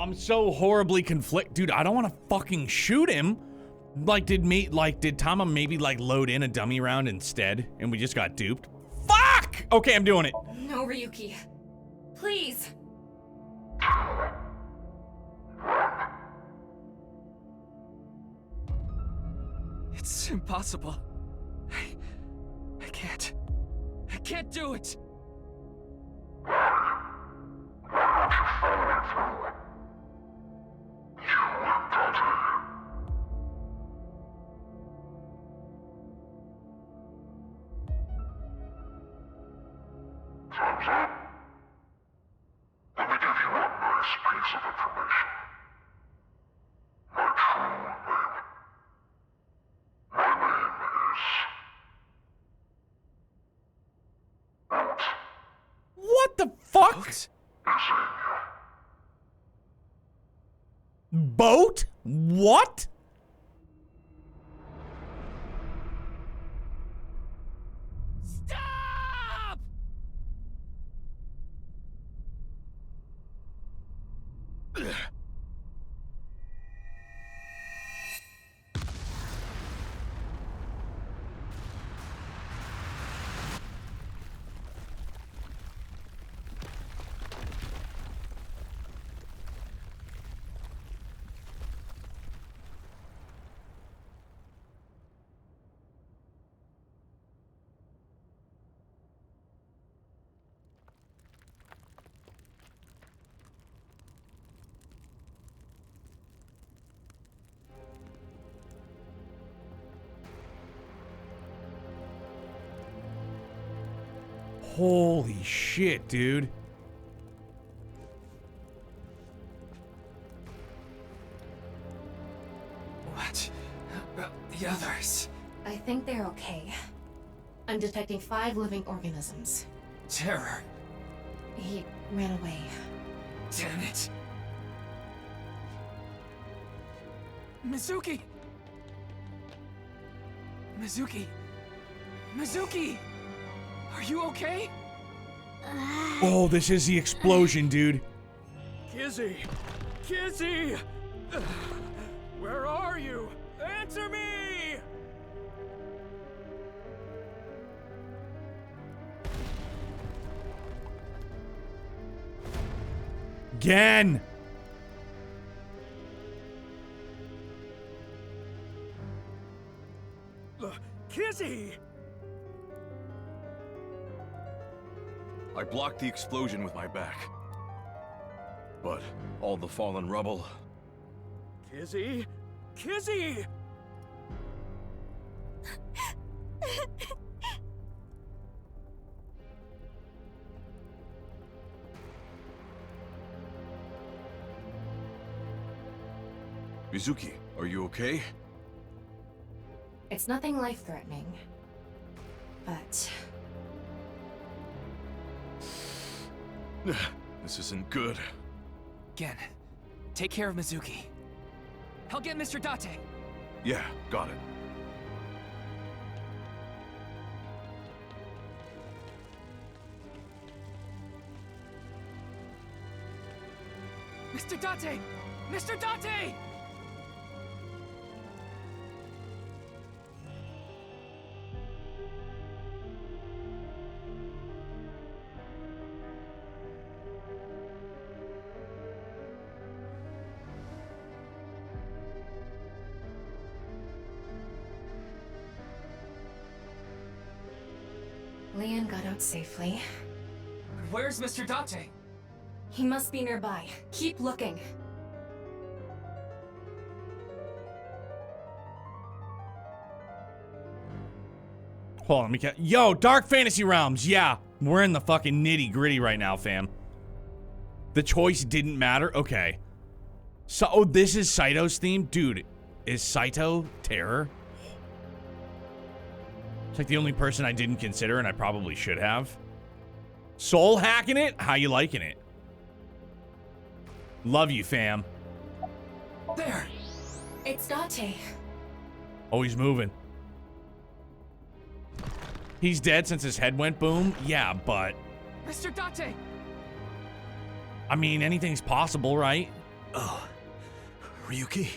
I'm so horribly conflict, dude. I don't want to fucking shoot him. Like, did Tama maybe like load in a dummy round instead, and we just got duped? Fuck! Okay, I'm doing it. No, Ryuki. Please. It's impossible. I can't. I can't do it. Time's up. Let me give you a nice piece of information. My true name. My name is... Boat. What the fuck? Boat? What? Stop! Holy shit, dude. What about the others? I think they're okay. I'm detecting 5 living organisms. Terror. He ran away. Damn it. Mizuki! Mizuki! Mizuki! Are you okay? Oh, this is the explosion, dude. Kizzy! Kizzy! Where are you? Answer me! Again. Kizzy! I blocked the explosion with my back. But all the fallen rubble... Kizzy? Kizzy! Mizuki, are you okay? It's nothing life-threatening. But... This isn't good. Gen, take care of Mizuki. I'll get Mr. Date. Yeah, got it. Mr. Date! Mr. Date! Leon got out safely. Where's Mr. Date? He must be nearby. Keep looking. Hold on, let me Yo, Dark Fantasy Realms. Yeah, we're in the fucking nitty gritty right now, fam. The choice didn't matter. Okay. So, oh, this is Saito's theme? Dude, is Saito terror? It's like the only person I didn't consider, and I probably should have. Soul hacking it? How you liking it? Love you, fam. There! It's Date. Oh, he's moving. He's dead since his head went boom? Yeah, but... Mr. Date! I mean, anything's possible, right? Oh, Ryuki,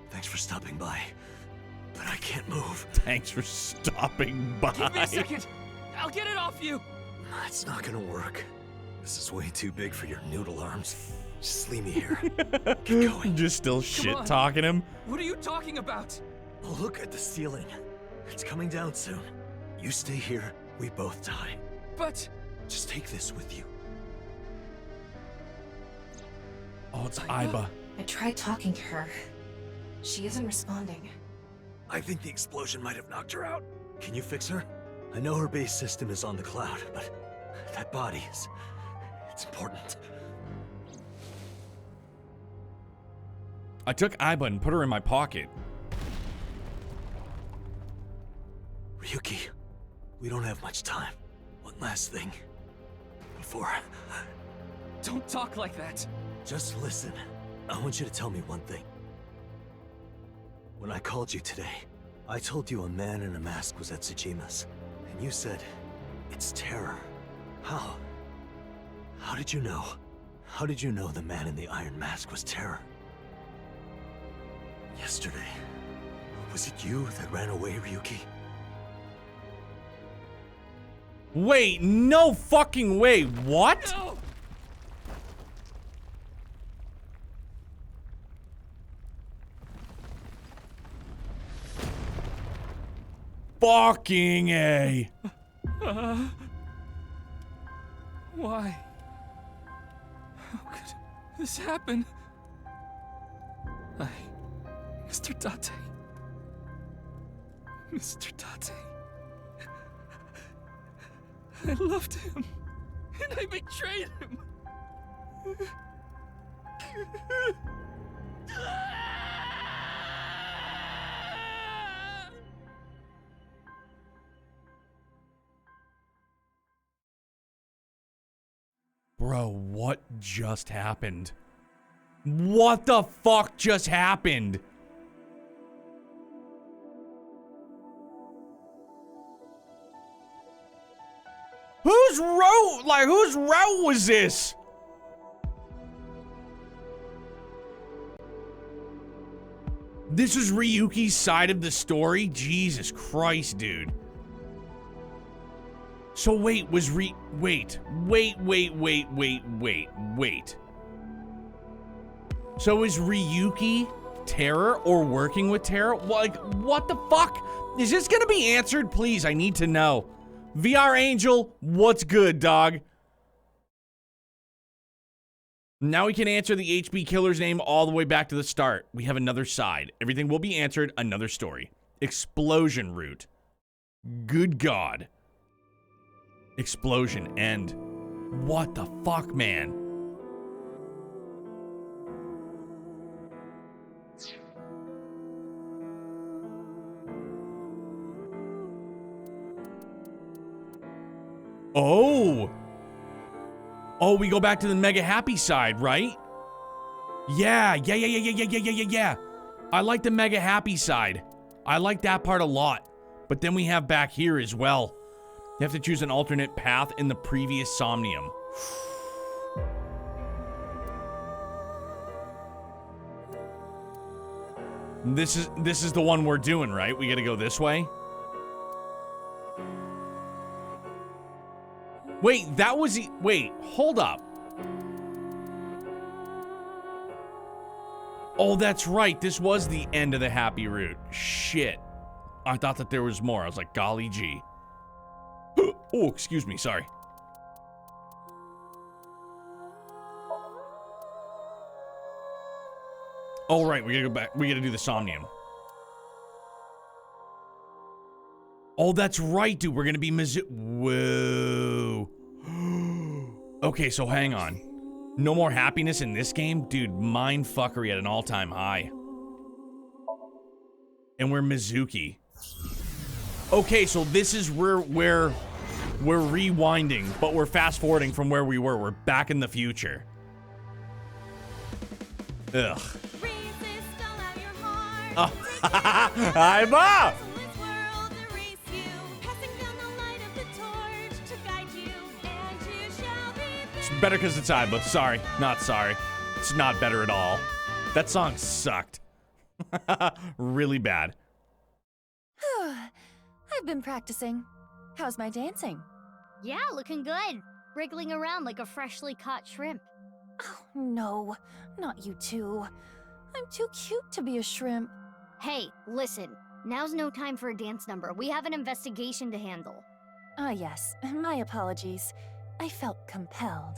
thanks for stopping by. But I can't move. Thanks for stopping by. Give me a second. I'll get it off you. It's not gonna work. This is way too big for your noodle arms. Just leave me here. Get going. Just still shit talking him. What are you talking about? Look at the ceiling. It's coming down soon. You stay here, we both die. But... Just take this with you. Oh, it's Aiba. I tried talking to her. She isn't responding. I think the explosion might have knocked her out. Can you fix her? I know her base system is on the cloud, but that body is... it's important. I took Aiba and put her in my pocket. Ryuki, we don't have much time. One last thing. Before... Don't talk like that. Just listen. I want you to tell me one thing. When I called you today, I told you a man in a mask was at Tsujima's. And you said, it's terror. How? How did you know? How did you know the man in the iron mask was terror? Yesterday, was it you that ran away, Ryuki? Wait, no fucking way. What? No. Fucking A. Why? How could this happen? Mr. Date. Mr. Date. I loved him, and I betrayed him. Bro, what just happened? What the fuck just happened? Whose route was this? This is Ryuki's side of the story? Jesus Christ, dude. So wait, wait. So is Ryuki terror or working with terror? Like, what the fuck? Is this gonna be answered? Please, I need to know. VR Angel, what's good, dog? Now we can answer the HB killer's name all the way back to the start. We have another side. Everything will be answered, another story. Explosion route. Good God. Explosion end. What the fuck, man? Oh. Oh, we go back to the mega happy side, right? Yeah. I like the mega happy side. I like that part a lot. But then we have back here as well. You have to choose an alternate path in the previous Somnium. This is the one we're doing, right? We gotta go this way. Wait, that was wait, hold up. Oh, that's right. This was the end of the happy route. Shit. I thought that there was more. I was like, golly gee. Oh, excuse me. Sorry. Oh, right. We gotta go back. We gotta do the Somnium. Oh, that's right, dude. We're gonna be Whoa. Okay, so hang on. No more happiness in this game? Dude, mind fuckery at an all-time high. And we're Mizuki. Okay, so this is where we're rewinding, but we're fast-forwarding from where we were. We're back in the future. Ugh. Oh, I'm up! It's better because it's Aiba. Sorry. Not sorry. It's not better at all. That song sucked. Really bad. I've been practicing. How's my dancing? Yeah, looking good. Wriggling around like a freshly caught shrimp. Oh, no. Not you two. I'm too cute to be a shrimp. Hey, listen. Now's no time for a dance number. We have an investigation to handle. Ah, yes. My apologies. I felt compelled.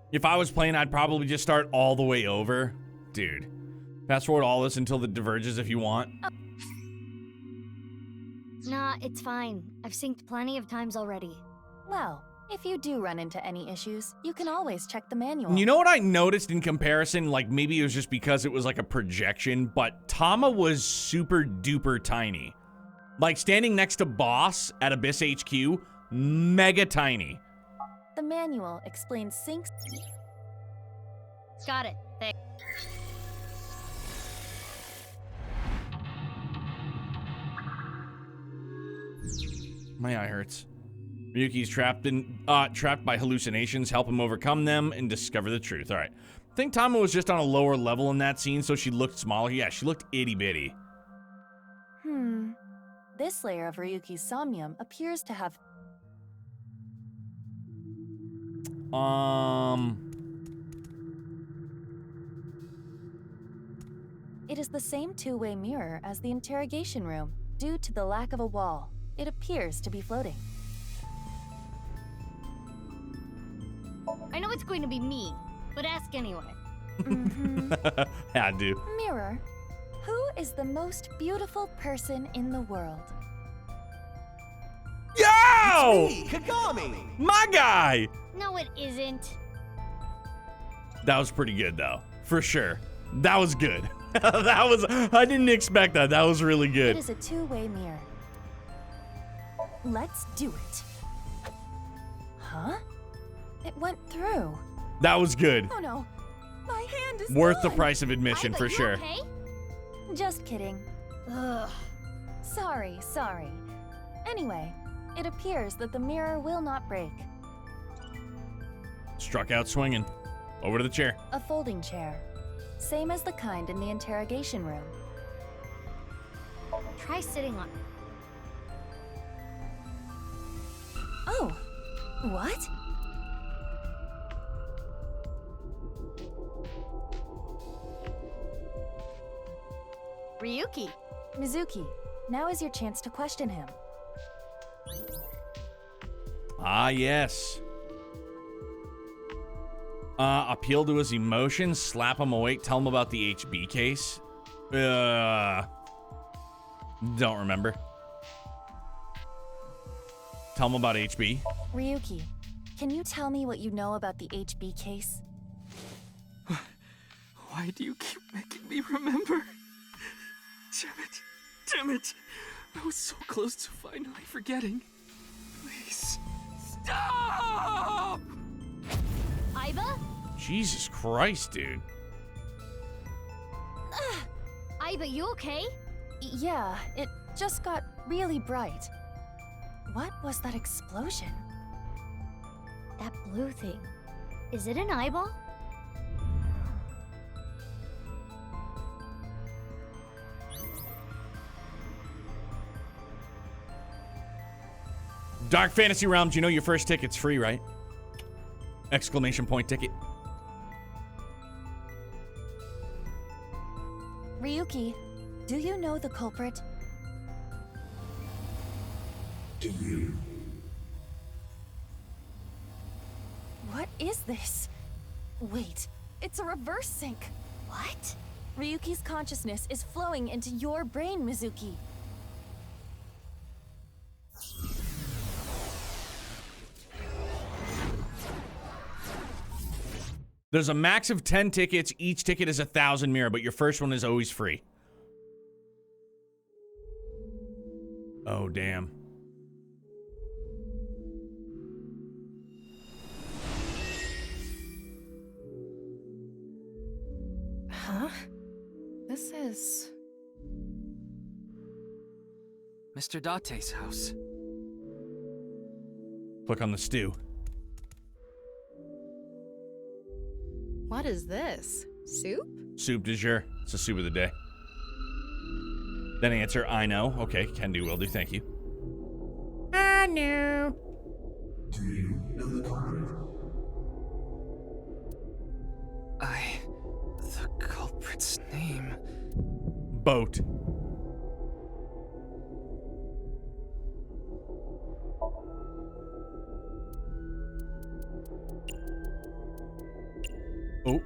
If I was playing, I'd probably just start all the way over. Dude. Fast forward all this until it diverges if you want. Nah, it's fine. I've synced plenty of times already. Well, if you do run into any issues, you can always check the manual. You know what I noticed in comparison? Like, maybe it was just because it was like a projection, but Tama was super duper tiny. Like, standing next to Boss at Abyss HQ, mega tiny. The manual explains syncs. Got it. My eye hurts. Ryuki's trapped by hallucinations. Help him overcome them and discover the truth. All right. I think Tama was just on a lower level in that scene, so she looked smaller. Yeah, she looked itty bitty. This layer of Ryuki's somnium appears to have... It is the same two-way mirror as the interrogation room. Due to the lack of a wall, it appears to be floating. I know it's going to be me, but ask anyway. I do. Mirror, who is the most beautiful person in the world? Yo! It's me, Kagami! My guy! No, it isn't. That was pretty good, though. For sure. That was good. I didn't expect that. That was really good. It is a two-way mirror. Let's do it. Huh? It went through. That was good. Oh no. My hand is Worth the gone. price of admission, for sure. Okay? Just kidding. Ugh. Sorry. Anyway, it appears that the mirror will not break. Struck out swinging. Over to the chair. A folding chair. Same as the kind in the interrogation room. Try sitting on it. Oh, what? Ryuki. Mizuki, now is your chance to question him. Ah, yes. Appeal to his emotions, slap him awake, tell him about the HB case. Don't remember. Tell him about HB. Ryuki, can you tell me what you know about the HB case? Why do you keep making me remember? Damn it. I was so close to finally forgetting. Please, stop! Aiba? Jesus Christ, dude. Aiba, you okay? Yeah, it just got really bright. What was that explosion? That blue thing. Is it an eyeball? Dark Fantasy Realms, you know your first ticket's free, right? Exclamation point ticket. Ryuki, do you know the culprit? Do you? What is this? Wait, it's a reverse sync. What? Ryuki's consciousness is flowing into your brain, Mizuki. There's a max of 10 tickets. Each ticket is 1,000 mirror, but your first one is always free. Oh, damn. Huh? This is... Mr. Date's house. Click on the stew. What is this? Soup? Soup du jour. It's the soup of the day. Then answer, I know. Okay, can do, will do. Thank you. I know. Do you know the culprit? The culprit's name... Boat. Oh.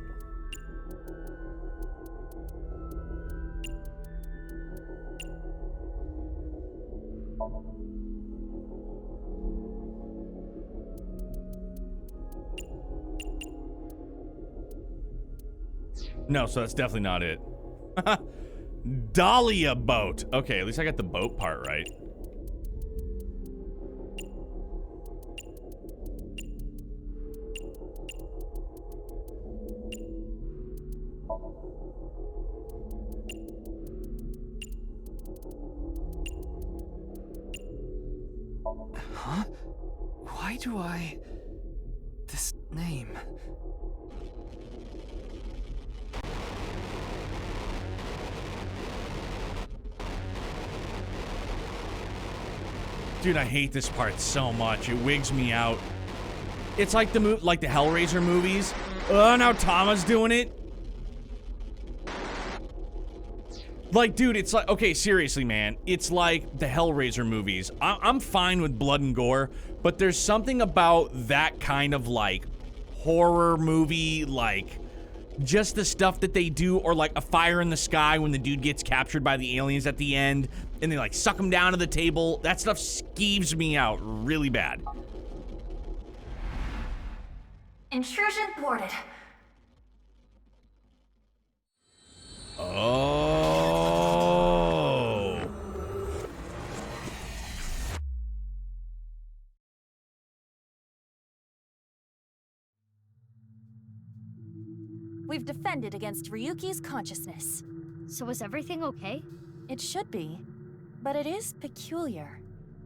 No, so that's definitely not it. Dahlia boat. Okay, at least I got the boat part right. Huh? Why do I... This name... Dude, I hate this part so much. It wigs me out. It's like the Hellraiser movies. Oh, now Tama's doing it. Like, dude, it's like, okay, seriously, man. It's like the Hellraiser movies. I'm fine with blood and gore, but there's something about that kind of, like, horror movie, like, just the stuff that they do, or like A Fire in the Sky when the dude gets captured by the aliens at the end, and they, like, suck him down to the table. That stuff skeeves me out really bad. Intrusion thwarted. Oh. We've defended against Ryuki's consciousness. So is everything okay? It should be, but it is peculiar.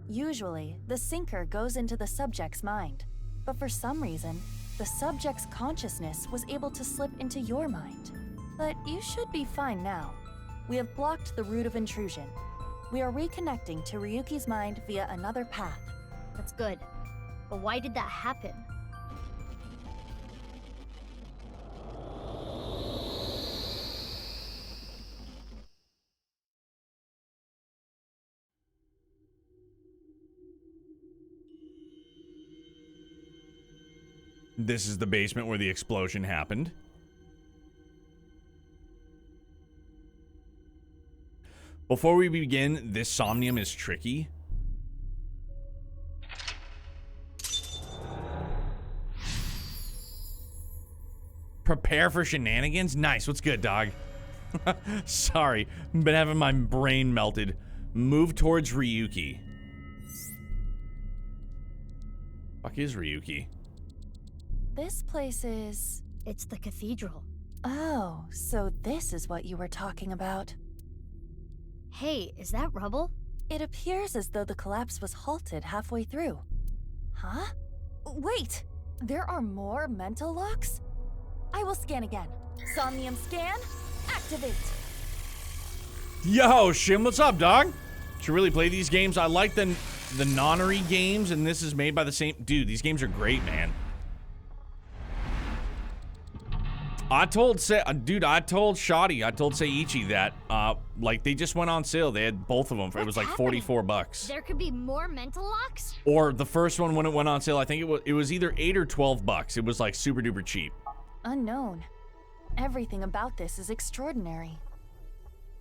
Usually, the sinker goes into the subject's mind, but for some reason, the subject's consciousness was able to slip into your mind. But you should be fine now. We have blocked the route of intrusion. We are reconnecting to Ryuki's mind via another path. That's good. But why did that happen? This is the basement where the explosion happened. Before we begin, this somnium is tricky. Prepare for shenanigans? Nice, what's good, dog? Sorry, been having my brain melted. Move towards Ryuki. Fuck is Ryuki? This place is... It's the cathedral. Oh, so this is what you were talking about. Hey, is that rubble? It appears as though the collapse was halted halfway through. Huh? Wait! There are more mental locks? I will scan again. Somnium scan, activate! Yo, Shim, what's up, dog? Should really play these games. I like the nonnery games, and this is made by the same... Dude, these games are great, man. I told Shoddy, I told Seiichi that, like, they just went on sale. They had both of them for, it was like $44. There could be more mental locks? Or the first one when it went on sale, I think it was either $8 or $12. It was like super duper cheap. Unknown. Everything about this is extraordinary.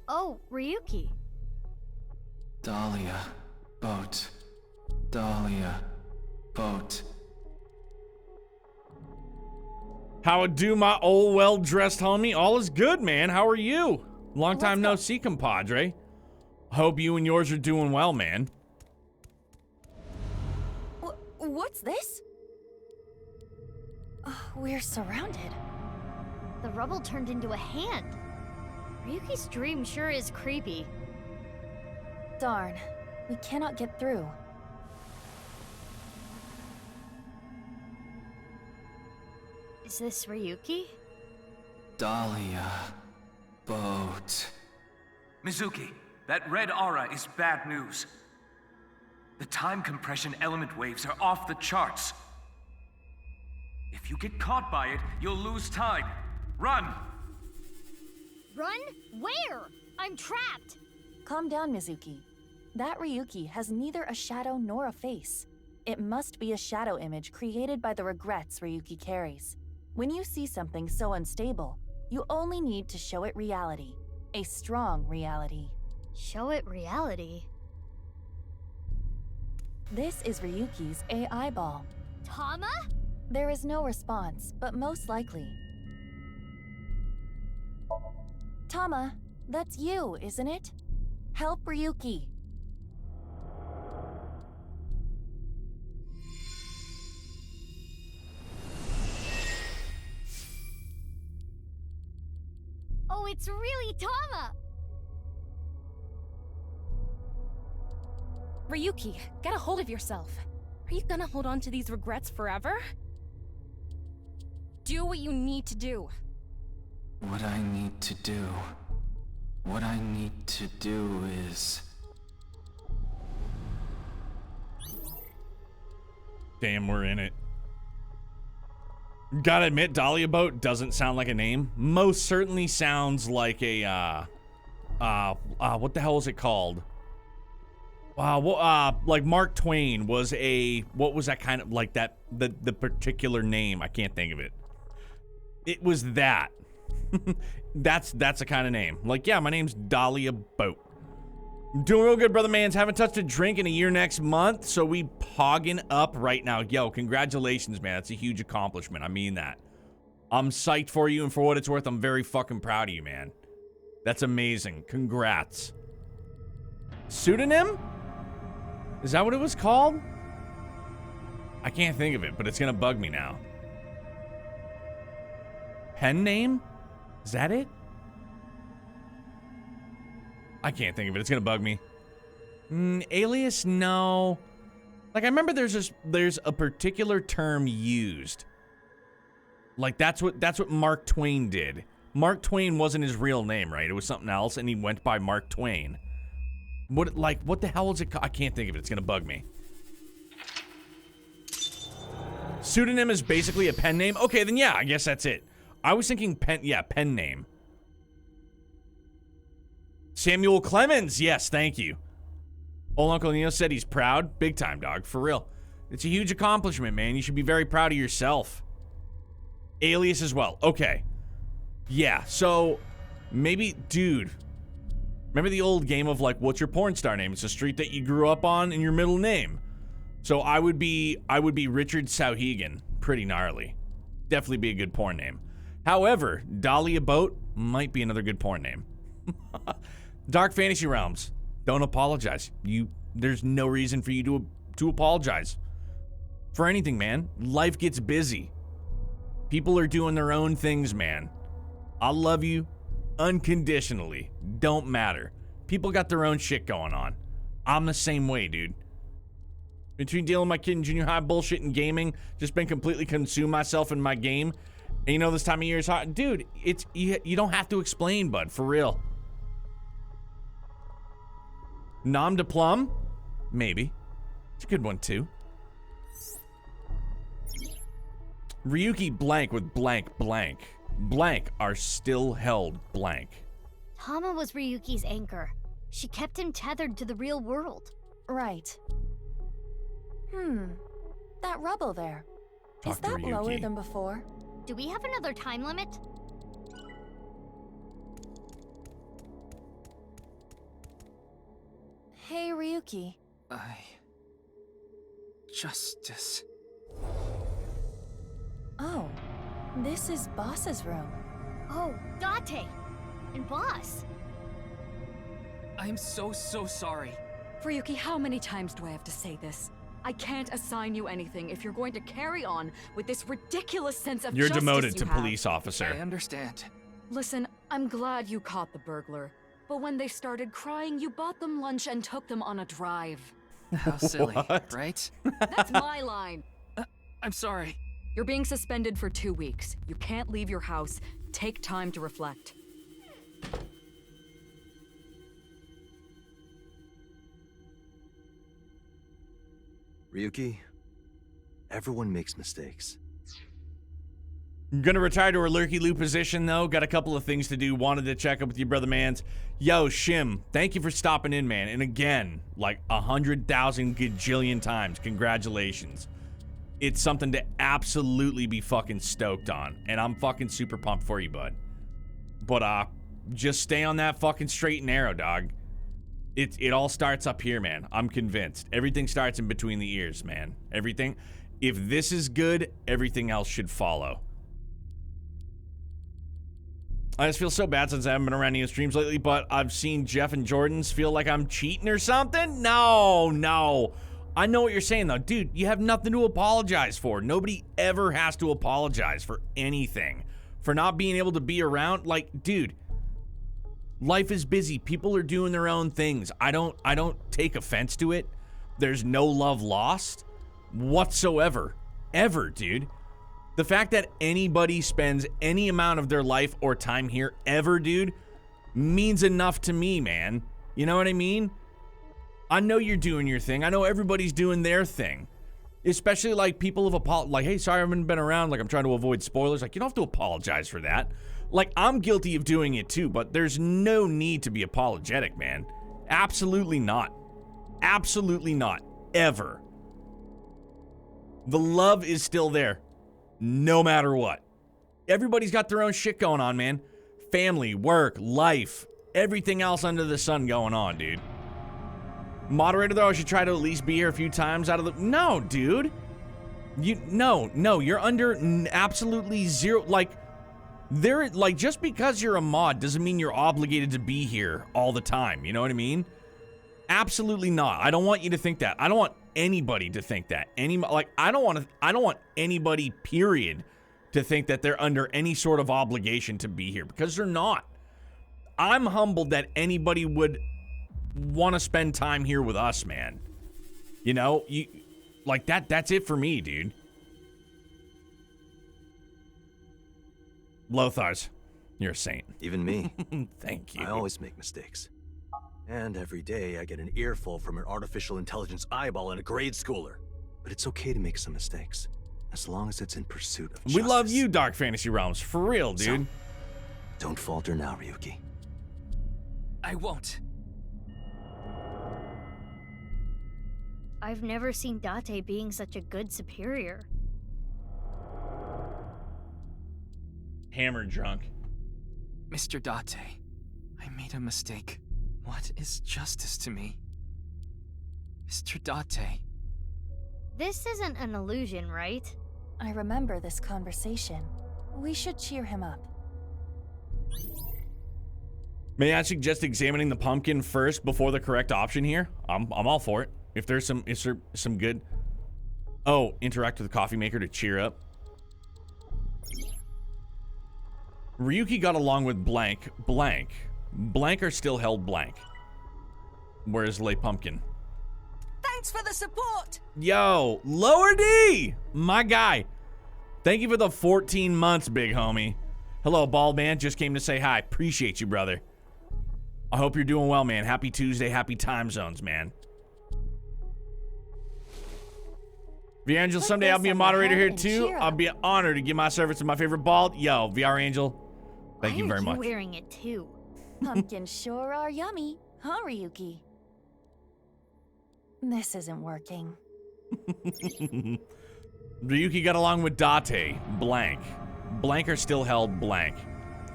Oh, Ryuki. Dahlia. Boat. Dahlia. Boat. How it do, my old well-dressed homie? All is good, man. How are you? Long time no see, compadre. Hope you and yours are doing well, man. What's this? We're surrounded. The rubble turned into a hand. Ryuki's dream sure is creepy. Darn. We cannot get through. Is this Ryuki? Dahlia boat. Mizuki, that red aura is bad news. The time compression element waves are off the charts. If you get caught by it, you'll lose time. Run! Run? Where? I'm trapped! Calm down, Mizuki. That Ryuki has neither a shadow nor a face. It must be a shadow image created by the regrets Ryuki carries. When you see something so unstable, you only need to show it reality. A strong reality. Show it reality? This is Ryuki's AI ball. Tama? There is no response, but most likely. Tama, that's you, isn't it? Help Ryuki. Oh, it's really Tama! Ryuki, get a hold of yourself. Are you gonna hold on to these regrets forever? Do what you need to do. What I need to do. What I need to do is... Damn, we're in it. Gotta admit, Dahlia Boat doesn't sound like a name. Most certainly sounds like a, what the hell is it called? Like Mark Twain was a, what was that kind of, like that, the particular name, I can't think of it. It was that. That's a kind of name. Like, yeah, my name's Dahlia Boat. I'm doing real good, brother mans. Haven't touched a drink in a year next month, so we pogging up right now. Yo, congratulations, man. That's a huge accomplishment. I mean that. I'm psyched for you, and for what it's worth, I'm very fucking proud of you, man. That's amazing. Congrats. Pseudonym? Is that what it was called? I can't think of it, but it's gonna bug me now. Pen name? Is that it? I can't think of it. It's gonna bug me. Alias, no. Like, I remember there's a particular term used. Like, that's what Mark Twain did. Mark Twain wasn't his real name, right? It was something else, and he went by Mark Twain. What the hell is it called? I can't think of it. It's gonna bug me. Pseudonym is basically a pen name? Okay, then yeah, I guess that's it. I was thinking pen name. Samuel Clemens, yes, thank you. Old Uncle Neo said he's proud. Big time, dog, for real. It's a huge accomplishment, man. You should be very proud of yourself. Alias as well, okay. Yeah, so maybe, dude, remember the old game of like, what's your porn star name? It's a street that you grew up on and your middle name. So I would be Richard Sauhegan. Pretty gnarly. Definitely be a good porn name. However, Dahlia Boat might be another good porn name. Dark Fantasy Realms, don't apologize. There's no reason for you to apologize for anything, man. Life gets busy. People are doing their own things, man. I love you unconditionally. Don't matter. People got their own shit going on. I'm the same way, dude. Between dealing with my kid in junior high bullshit and gaming, just been completely consumed myself in my game. And you know this time of year is hot. Dude, you don't have to explain, bud, for real. Nom de Plum? Maybe. It's a good one, too. Ryuki blank with blank blank. Blank are still held blank. Tama was Ryuki's anchor. She kept him tethered to the real world. Right. That rubble there. Is that lower than before? Do we have another time limit? Hey, Ryuki. Justice. Oh, this is Boss's room. Oh, Date! And Boss! I'm so sorry. Ryuki, how many times do I have to say this? I can't assign you anything if you're going to carry on with this ridiculous sense of You're justice demoted to you have. police officer. I understand. Listen, I'm glad you caught the burglar. But when they started crying, you bought them lunch and took them on a drive. How silly, right? That's my line. I'm sorry. You're being suspended for 2 weeks. You can't leave your house. Take time to reflect. Ryuki, everyone makes mistakes. I'm gonna retire to a lurky-loo position, though. Got a couple of things to do. Wanted to check up with you, brother mans. Yo, Shim, thank you for stopping in, man. And again, like 100,000 gajillion times, congratulations. It's something to absolutely be fucking stoked on. And I'm fucking super pumped for you, bud. But, just stay on that fucking straight and narrow, dog. It all starts up here, man. I'm convinced. Everything starts in between the ears, man. Everything. If this is good, everything else should follow. I just feel so bad since I haven't been around any streams lately, but I've seen Jeff and Jordan's feel like I'm cheating or something? No. I know what you're saying, though. Dude, you have nothing to apologize for. Nobody ever has to apologize for anything. For not being able to be around. Like, dude, life is busy. People are doing their own things. I don't take offense to it. There's no love lost whatsoever. Ever, dude. The fact that anybody spends any amount of their life or time here ever, dude, means enough to me, man. You know what I mean? I know you're doing your thing. I know everybody's doing their thing. Especially, like, people have like, hey, sorry I haven't been around. Like, I'm trying to avoid spoilers. Like, you don't have to apologize for that. Like, I'm guilty of doing it too, but there's no need to be apologetic, man. Absolutely not. Absolutely not. Ever. The love is still there. No matter what. Everybody's got their own shit going on, man. Family, work, life, everything else under the sun going on, dude. Moderator, though, I should try to at least be here a few times out of the... No, dude. No, you're under absolutely zero... Like, just because you're a mod doesn't mean you're obligated to be here all the time. You know what I mean? Absolutely not. I don't want you to think that. I don't want anybody to think that. I don't want anybody, period, to think that they're under any sort of obligation to be here, because they're not. I'm humbled that anybody would want to spend time here with us, man. You know, that's it for me, dude. Lothars, you're a saint. Even me. Thank you. I always make mistakes. And every day I get an earful from an artificial intelligence eyeball and a grade schooler. But it's okay to make some mistakes, as long as it's in pursuit of justice. We love you, Dark Fantasy Realms. For real, dude. So, don't falter now, Ryuki. I won't. I've never seen Date being such a good superior. Hammered drunk. Mr. Date, I made a mistake. What is justice to me? Mr. Date. This isn't an illusion, right? I remember this conversation. We should cheer him up. May I suggest examining the pumpkin first before the correct option here? I'm all for it. If there's some good... Oh, interact with the coffee maker to cheer up. Ryuki got along with blank. Blank are still held blank. Whereas Lay Pumpkin. Thanks for the support! Yo, Lower D! My guy. Thank you for the 14 months, big homie. Hello, Bald Man. Just came to say hi. Appreciate you, brother. I hope you're doing well, man. Happy Tuesday. Happy time zones, man. VR Angel, someday I'll be a moderator here too. I'll be honored to give my service to my favorite bald. Yo, VR Angel, thank you very much. Why are you wearing it too? Pumpkins sure are yummy, huh, Ryuki? This isn't working. Ryuki got along with Date. Blank. Blank are still held blank.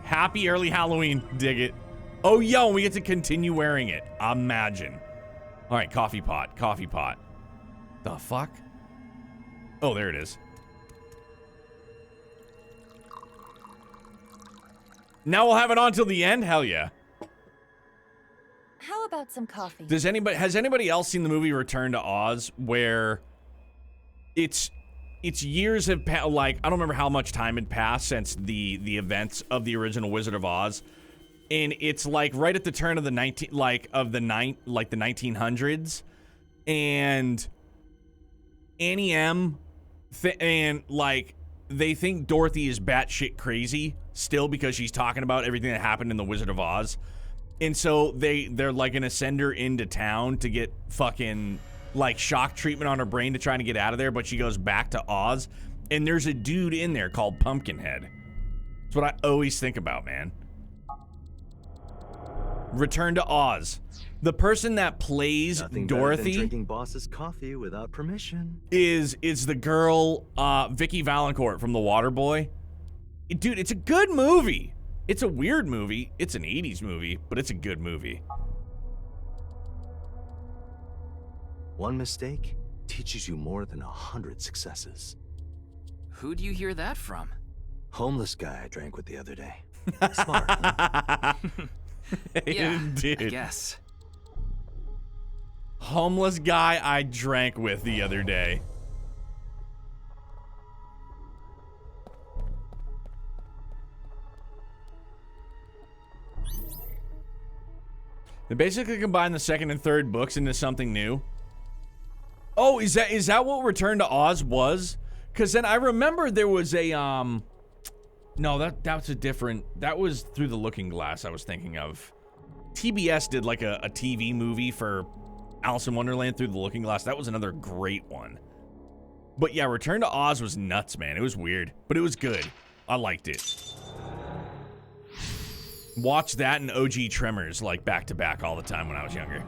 Happy early Halloween. Dig it. Oh, yo, we get to continue wearing it. Imagine. All right, coffee pot. Coffee pot. The fuck? Oh, there it is. Now we'll have it on till the end? Hell yeah. How about some coffee? Has anybody else seen the movie Return to Oz, where it's years have passed, like, I don't remember how much time had passed since the events of the original Wizard of Oz, and it's like right at the turn of the 1900s, and Annie M and like they think Dorothy is batshit crazy, still because she's talking about everything that happened in The Wizard of Oz. And so they're like gonna send her into town to get fucking like shock treatment on her brain to try to get out of there, but she goes back to Oz, and there's a dude in there called Pumpkinhead. That's what I always think about, man. Return to Oz. The person that plays Nothing Dorothy better than drinking boss's coffee without permission. is the girl Vicky Valancourt from The Waterboy. Dude, it's a good movie. It's a weird movie. It's an 80s movie, but it's a good movie. One mistake teaches you more than 100 successes. Who do you hear that from? Homeless guy I drank with the other day. Smart, huh? Yeah, Dude. I guess. Homeless guy I drank with the other day. They basically combine the second and third books into something new. Oh, is that what Return to Oz was? Because then I remember there was a no, that's a different. That was Through the Looking Glass I was thinking of. TBS did like a TV movie for Alice in Wonderland, Through the Looking Glass. That was another great one. But yeah, Return to Oz was nuts, man. It was weird, but it was good. I liked it. Watch that and OG Tremors like back to back all the time when I was younger.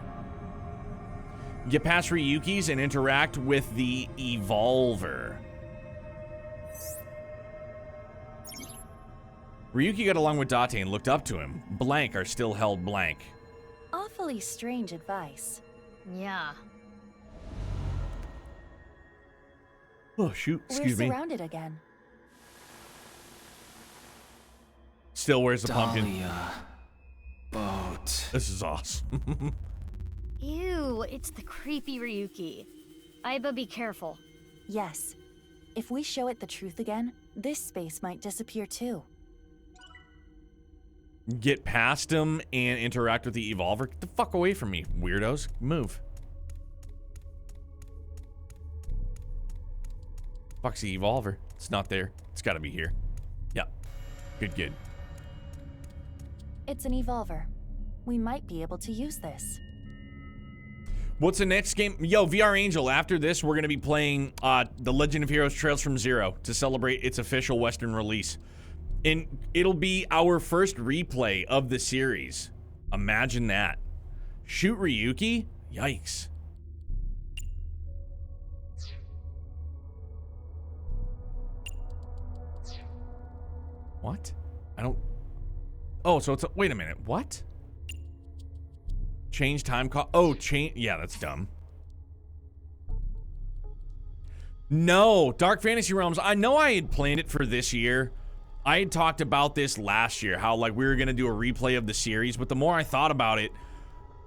Get past Ryuki's and interact with the Evolver. Ryuki got along with Date and looked up to him. Blank are still held blank. Awfully strange advice. Yeah. Oh, shoot. Excuse me. We're surrounded again. Still wears the pumpkin. Dahlia. Boat. This is awesome. Ew, it's the creepy Ryuki. Aiba, be careful. Yes. If we show it the truth again, this space might disappear too. Get past him and interact with the Evolver. Get the fuck away from me, weirdos. Move. Fuck's the Evolver? It's not there. It's gotta be here. Yeah. Good. It's an Evolver. We might be able to use this. What's the next game? Yo, VR Angel, after this, we're going to be playing The Legend of Heroes Trails from Zero to celebrate its official Western release. And it'll be our first replay of the series. Imagine that. Shoot Ryuki? Yikes. What? I don't... Oh, so it's a... Wait a minute. What? Change time call. Oh, change. Yeah, that's dumb. No, Dark Fantasy Realms. I know I had planned it for this year. I had talked about this last year, how like we were going to do a replay of the series. But the more I thought about it,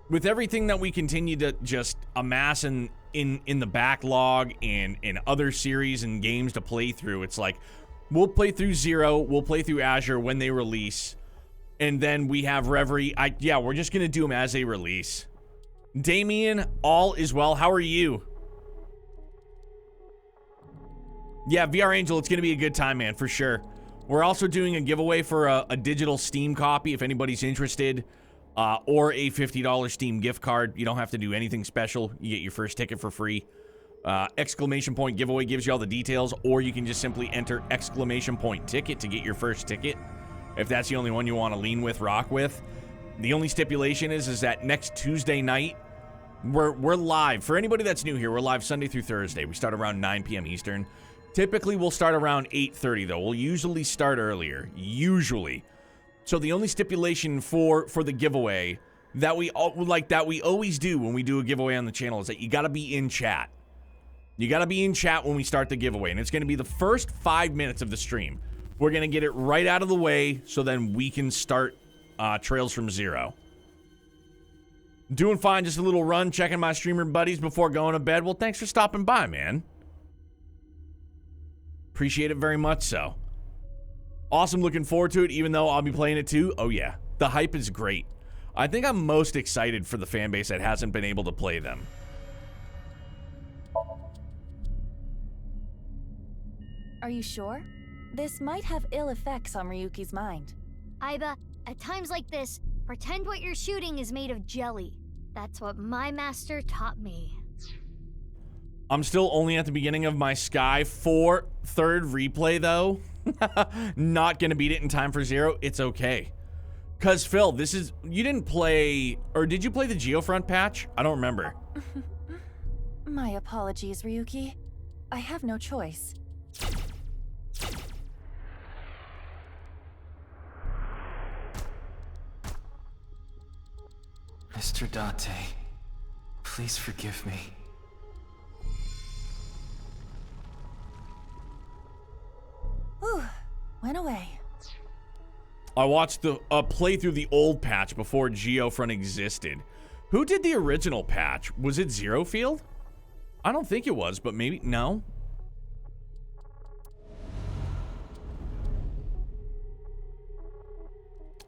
with everything that we continue to just amass in the backlog and in other series and games to play through, it's like we'll play through Zero, we'll play through Azure when they release. And then we have Reverie. Yeah, we're just going to do them as they release. Damien, all is well. How are you? Yeah, VR Angel, it's going to be a good time, man, for sure. We're also doing a giveaway for a digital Steam copy if anybody's interested, or a $50 Steam gift card. You don't have to do anything special. You get your first ticket for free. Exclamation point giveaway gives you all the details, or you can just simply enter exclamation point ticket to get your first ticket. If that's the only one you want to lean with, rock with. The only stipulation is that next Tuesday night, we're live. For anybody that's new here, we're live Sunday through Thursday. We start around 9 p.m. Eastern. Typically, we'll start around 8:30, though. We'll usually start earlier. Usually. So the only stipulation for the giveaway that we always do when we do a giveaway on the channel is that you got to be in chat. You got to be in chat when we start the giveaway, and it's going to be the first 5 minutes of the stream. We're going to get it right out of the way so then we can start Trails from Zero. Doing fine, just a little run, checking my streamer buddies before going to bed. Well, thanks for stopping by, man. Appreciate it very much so. Awesome, looking forward to it, even though I'll be playing it too. Oh yeah, the hype is great. I think I'm most excited for the fan base that hasn't been able to play them. Are you sure? This might have ill effects on Ryuki's mind. Aiba, at times like this, pretend what you're shooting is made of jelly. That's what my master taught me. I'm still only at the beginning of my Sky 4 third replay, though. Not gonna beat it in time for 0. It's okay. Cause Phil, this is, you didn't play, or did you play the Geofront patch? I don't remember. My apologies, Ryuki. I have no choice. Mr. Date, please forgive me. Whew, went away. I watched the play through the old patch before Geofront existed. Who did the original patch? Was it Zero Field? I don't think it was, but maybe, no.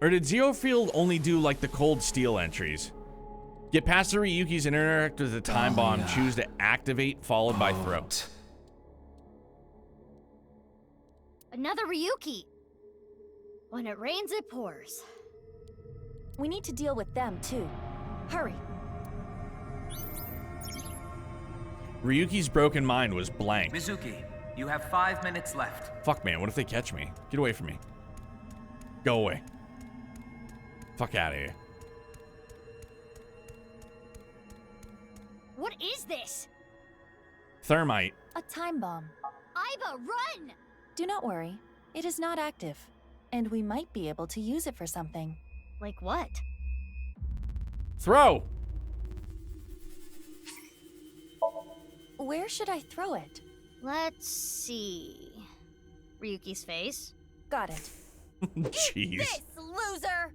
Or did Zero Field only do like the Cold Steel entries? Get past the Ryuki's and interact with the time bomb. yeah. Choose to activate, followed by throw. Another Ryuki. When it rains, it pours. We need to deal with them too. Hurry. Ryuki's broken mind was blank. Mizuki, you have 5 minutes left. Fuck, man, what if they catch me? Get away from me. Go away. Fuck out of here. What is this? Thermite. A time bomb. Aiba, run! Do not worry. It is not active. And we might be able to use it for something. Like what? Throw! Where should I throw it? Let's see. Ryuki's face. Got it. Jeez. This loser!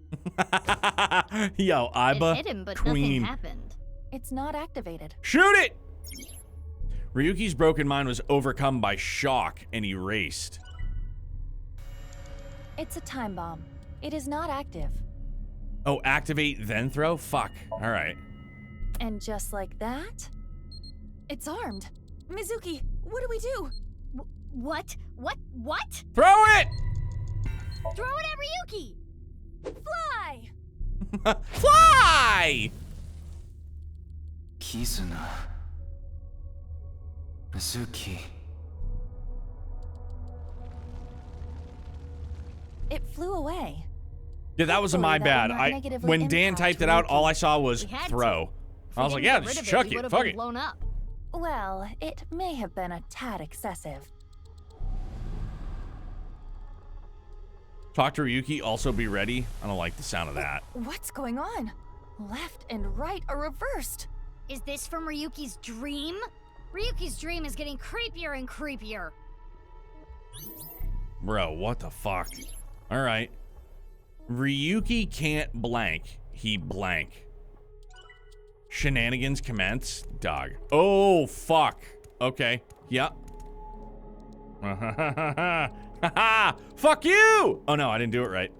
Yo, Aiba, It hit him, but queen. nothing happened. It's not activated. Shoot it! Ryuki's broken mind was overcome by shock and erased. It's a time bomb. It is not active. Oh, activate then throw? Fuck. All right. And just like that, it's armed. Mizuki, what do we do? What? What? Throw it! Throw it at Ryuki! Fly! Fly! Kizuna. Mizuki. It flew away. Yeah, that was my Hopefully that bad. will not negatively When Dan impact typed it out, all I Ryuki. saw was We had throw. If I we was like, didn't yeah, get rid just of chuck he it. would've Fuck been it. blown up. Well, it may have been a tad excessive. Talk to Ryuki, also be ready. I don't like the sound of that. What's going on? Left and right are reversed. Is this from Ryuki's dream? Ryuki's dream is getting creepier and creepier. Bro, what the fuck? All right. Ryuki can't blank. He blank. Shenanigans commence. Dog. Oh, fuck. Okay. Yep. Fuck you! Oh, no, I didn't do it right.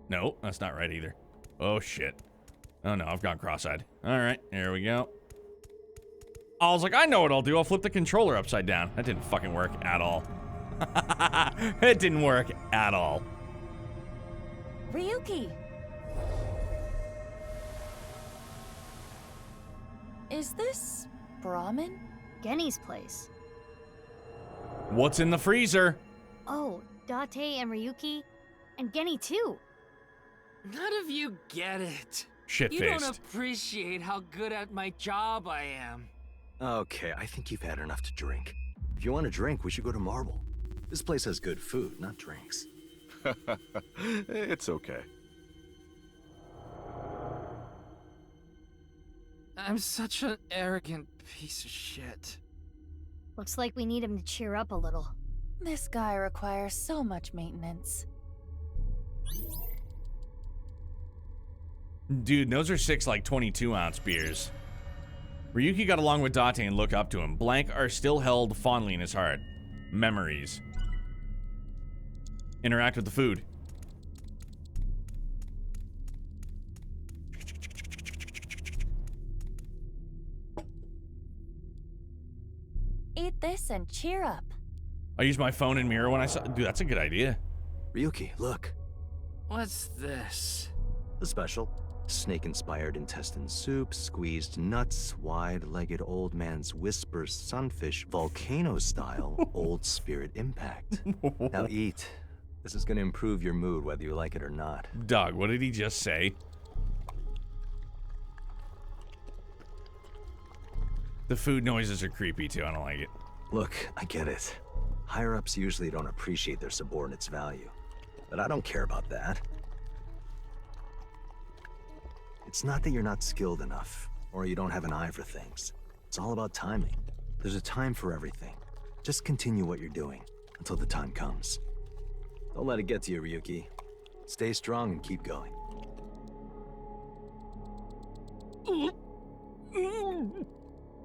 No, that's not right either. Oh, shit. Oh, no, I've gone cross-eyed. All right, here we go. I was like, I know what I'll do. I'll flip the controller upside down. That didn't fucking work at all. It didn't work at all. Ryuki! Is this Brahmin? Genny's place. What's in the freezer? Oh, Date and Ryuki. And Genny too. None of you get it. Shit-faced. You don't appreciate how good at my job I am. Okay, I think you've had enough to drink. If you want a drink, we should go to Marble. This place has good food, not drinks. It's okay. I'm such an arrogant piece of shit. Looks like we need him to cheer up a little. This guy requires so much maintenance. Dude, those are 6 like 22-ounce beers. Ryuki got along with Date and looked up to him. Blank are still held fondly in his heart. Memories. Interact with the food. Eat this and cheer up. I use my phone and mirror when I saw. Dude, that's a good idea. Ryuki, look. What's this? The special. Snake-inspired intestine soup, squeezed nuts, wide-legged old man's whisper sunfish, volcano-style, old spirit impact. Now eat. This is gonna improve your mood whether you like it or not. Doug, what did he just say? The food noises are creepy too, I don't like it. Look, I get it. Higher-ups usually don't appreciate their subordinates' value. But I don't care about that. It's not that you're not skilled enough, or you don't have an eye for things. It's all about timing. There's a time for everything. Just continue what you're doing, until the time comes. Don't let it get to you, Ryuki. Stay strong and keep going.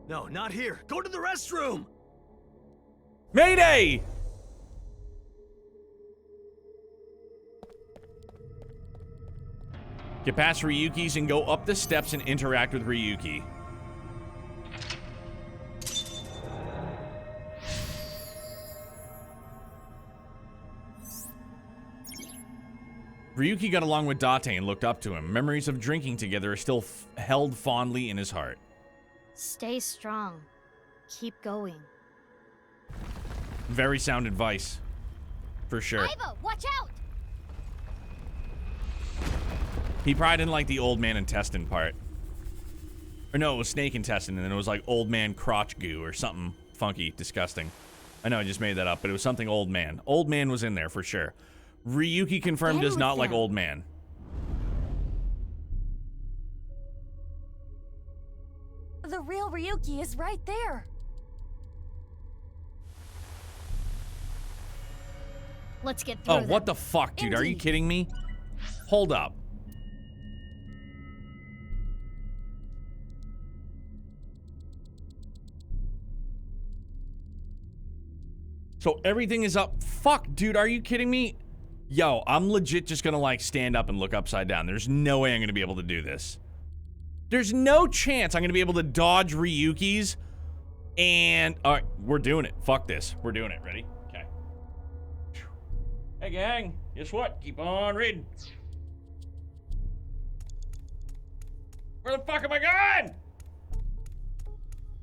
No, not here! Go to the restroom! Mayday! Get past Ryuki's and go up the steps and interact with Ryuki. Ryuki got along with Date and looked up to him. Memories of drinking together are still held fondly in his heart. Stay strong. Keep going. Very sound advice. For sure. Iva, watch out! He probably didn't like the old man intestine part. Or no, it was snake intestine, and then it was like old man crotch goo or something funky, disgusting. I know I just made that up, but it was something old man. Old man was in there for sure. Ryuki confirmed does not like old man. The real Ryuki is right there. Let's get through Oh, them. what the fuck, dude? Are you kidding me? Hold up. So everything is up. Fuck, dude, are you kidding me? Yo, I'm legit just gonna like stand up and look upside down. There's no way I'm gonna be able to do this. There's no chance I'm gonna be able to dodge Ryuki's. And, all right, we're doing it. Fuck this. We're doing it. Ready? Okay. Hey, gang. Guess what? Keep on reading. Where the fuck am I going?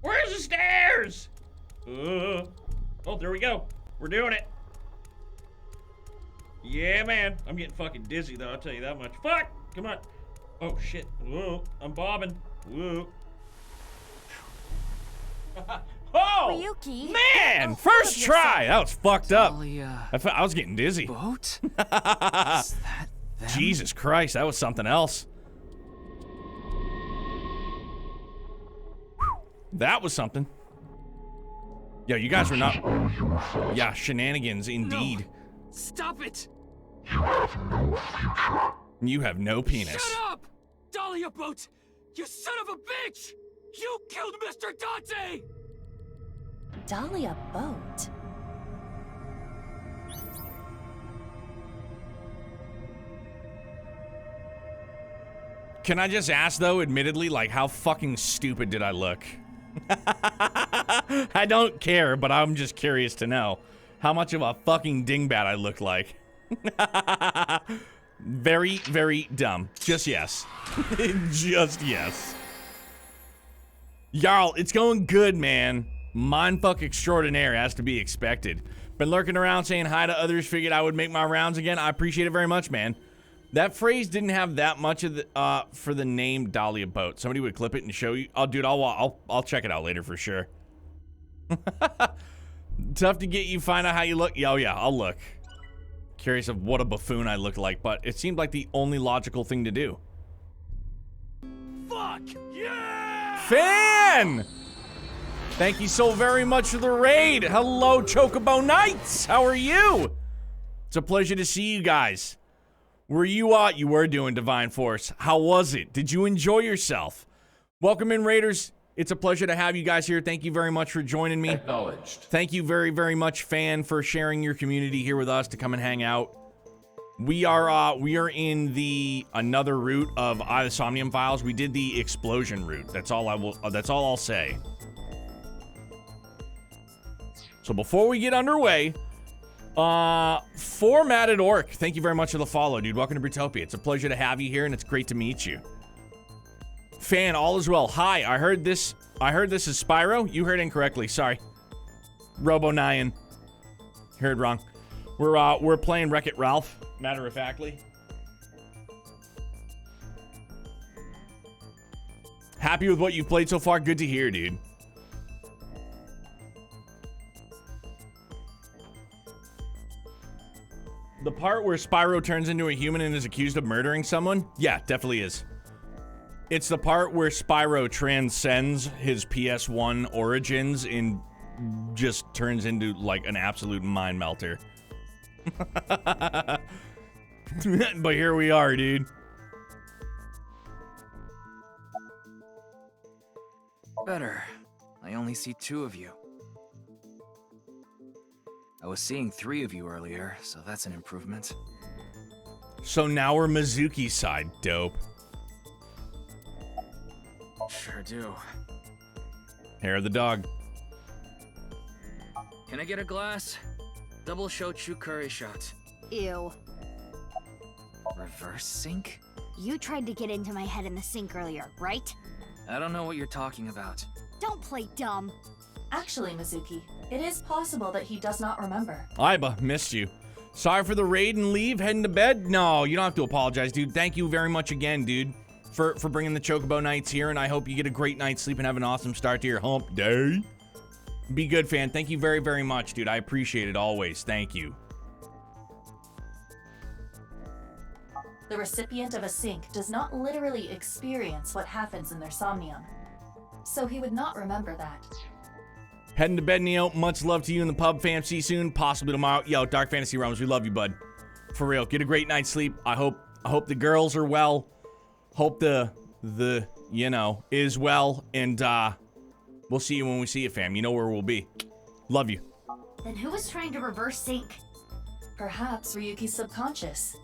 Where's the stairs? Oh, there we go. We're doing it. Yeah, man. I'm getting fucking dizzy, though. I'll tell you that much. Fuck! Come on. Oh, shit. Whoa. I'm bobbing. Whoa. Oh! Ryuki, Man! First try! That was fucked up. Dahlia. I was getting dizzy. Boat? Is that them? Jesus Christ, that was something else. That was something. Yo, you guys were not... Yeah, shenanigans indeed. No. Stop it! You have no future. You have no penis. Shut up! Dahlia Boat! You son of a bitch! You killed Mr. Dante! Dahlia Boat? Can I just ask, though, admittedly, like, how fucking stupid did I look? I don't care, but I'm just curious to know how much of a fucking dingbat I look like. Very, very dumb. Just yes. Just yes. Jarl, it's going good, man. Mindfuck extraordinaire, as to be expected. Been lurking around saying hi to others, figured I would make my rounds again. I appreciate it very much, man. That phrase didn't have that much of the, for the name Dahlia Boat. Somebody would clip it and show you. Oh, dude, I'll check it out later for sure. Tough to get you, find out how you look. Oh, yeah, I'll look. Curious of what a buffoon I look like, but it seemed like the only logical thing to do. Fuck! Yeah! Fan! Thank you so very much for the raid. Hello, Chocobo Knights. How are you? It's a pleasure to see you guys. Were you you were doing Divine Force. How was it? Did you enjoy yourself? Welcome in, Raiders. It's a pleasure to have you guys here. Thank you very much for joining me. Acknowledged. Thank you very, very much, Fan, for sharing your community here with us to come and hang out. We are in the another route of the Somnium Files. We did the explosion route. That's all I'll say. So before we get underway, Formatted Orc, thank you very much for the follow, dude. Welcome to Brutopia. It's a pleasure to have you here, and it's great to meet you. Fan, all is well. Hi, I heard this is Spyro. You heard incorrectly. Sorry. Robo9. Heard wrong. We're playing Wreck-It Ralph, matter of factly. Happy with what you've played so far? Good to hear, dude. The part where Spyro turns into a human and is accused of murdering someone? Yeah, definitely is. It's the part where Spyro transcends his PS1 origins and just turns into, like, an absolute mind melter. But here we are, dude. Better. I only see 2 of you. I was seeing 3 of you earlier, so that's an improvement. So now we're Mizuki's side. Dope. Sure do. Hair of the dog. Can I get a glass? Double shochu curry shot. Ew. Reverse sync? You tried to get into my head in the sink earlier, right? I don't know what you're talking about. Don't play dumb. Actually, Mizuki, it is possible that he does not remember. Aiba, missed you. Sorry for the raid and leave, heading to bed? No, you don't have to apologize, dude. Thank you very much again, dude, for bringing the Chocobo Nights here, and I hope you get a great night's sleep and have an awesome start to your hump day. Be good, fan. Thank you very, very much, dude. I appreciate it always. Thank you. The recipient of a sync does not literally experience what happens in their somnium, so he would not remember that. Heading to bed, Neo. Much love to you and the pub, fam. See you soon, possibly tomorrow. Yo, Dark Fantasy Realms, we love you, bud. For real. Get a great night's sleep. I hope the girls are well. Hope the is well, and we'll see you when we see you, fam. You know where we'll be. Love you. Then who was trying to reverse sync? Perhaps Ryuki's subconscious.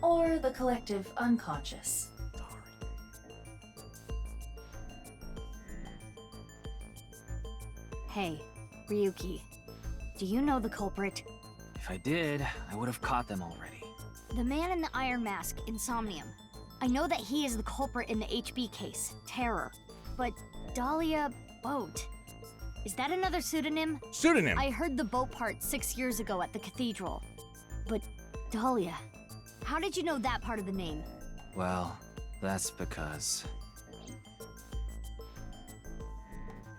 Or the collective unconscious. Hey, Ryuki. Do you know the culprit? If I did, I would have caught them already. The man in the iron mask, Insomnium. I know that he is the culprit in the HB case, Terror. But Dahlia Boat. Is that another pseudonym? Pseudonym? I heard the boat part 6 years ago at the cathedral. But Dahlia, how did you know that part of the name? Well, that's because...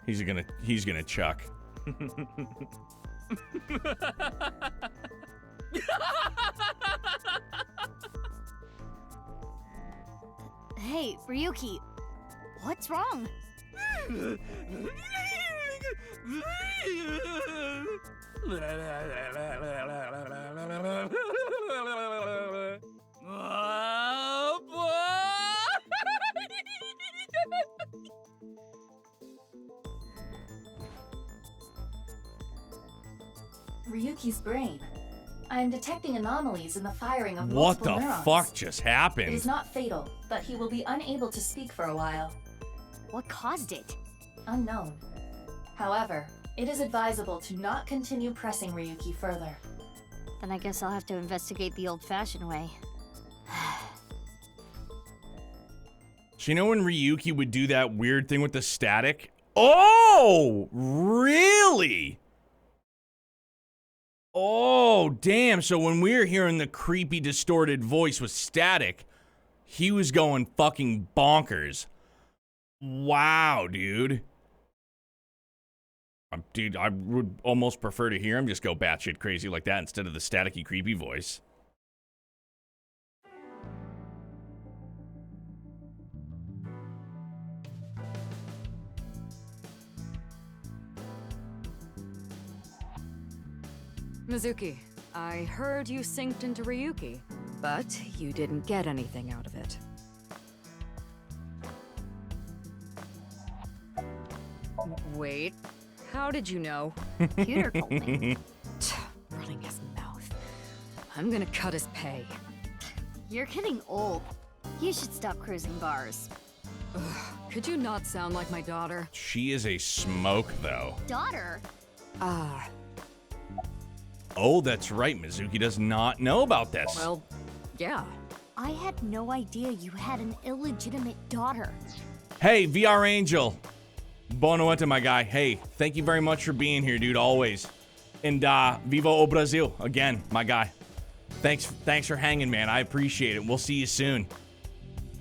He's gonna chuck. Hey, Ryuki, what's wrong? Oh, boy! Ryuki's brain. I am detecting anomalies in the firing of What multiple the neurons. fuck just happened? It is not fatal, but he will be unable to speak for a while. What caused it? Unknown. However, it is advisable to not continue pressing Ryuki further. Then I guess I'll have to investigate the old-fashioned way. So you know when Ryuki would do that weird thing with the static? Oh, really? Oh, damn. So when we were hearing the creepy, distorted voice with static, he was going fucking bonkers. Wow, dude. Dude, I would almost prefer to hear him just go batshit crazy like that instead of the staticky, creepy voice. Mizuki, I heard you synced into Ryuki, but you didn't get anything out of it. Wait, how did you know? Computer told me. Running his mouth. I'm gonna cut his pay. You're getting old. You should stop cruising bars. Ugh, could you not sound like my daughter? She is a smoke, though. Daughter? Oh, that's right. Mizuki does not know about this. Well, yeah. I had no idea you had an illegitimate daughter. Hey, VR Angel. Boa noite, my guy. Hey, thank you very much for being here, dude, always. And Viva o Brasil, again, my guy. Thanks for hanging, man. I appreciate it. We'll see you soon.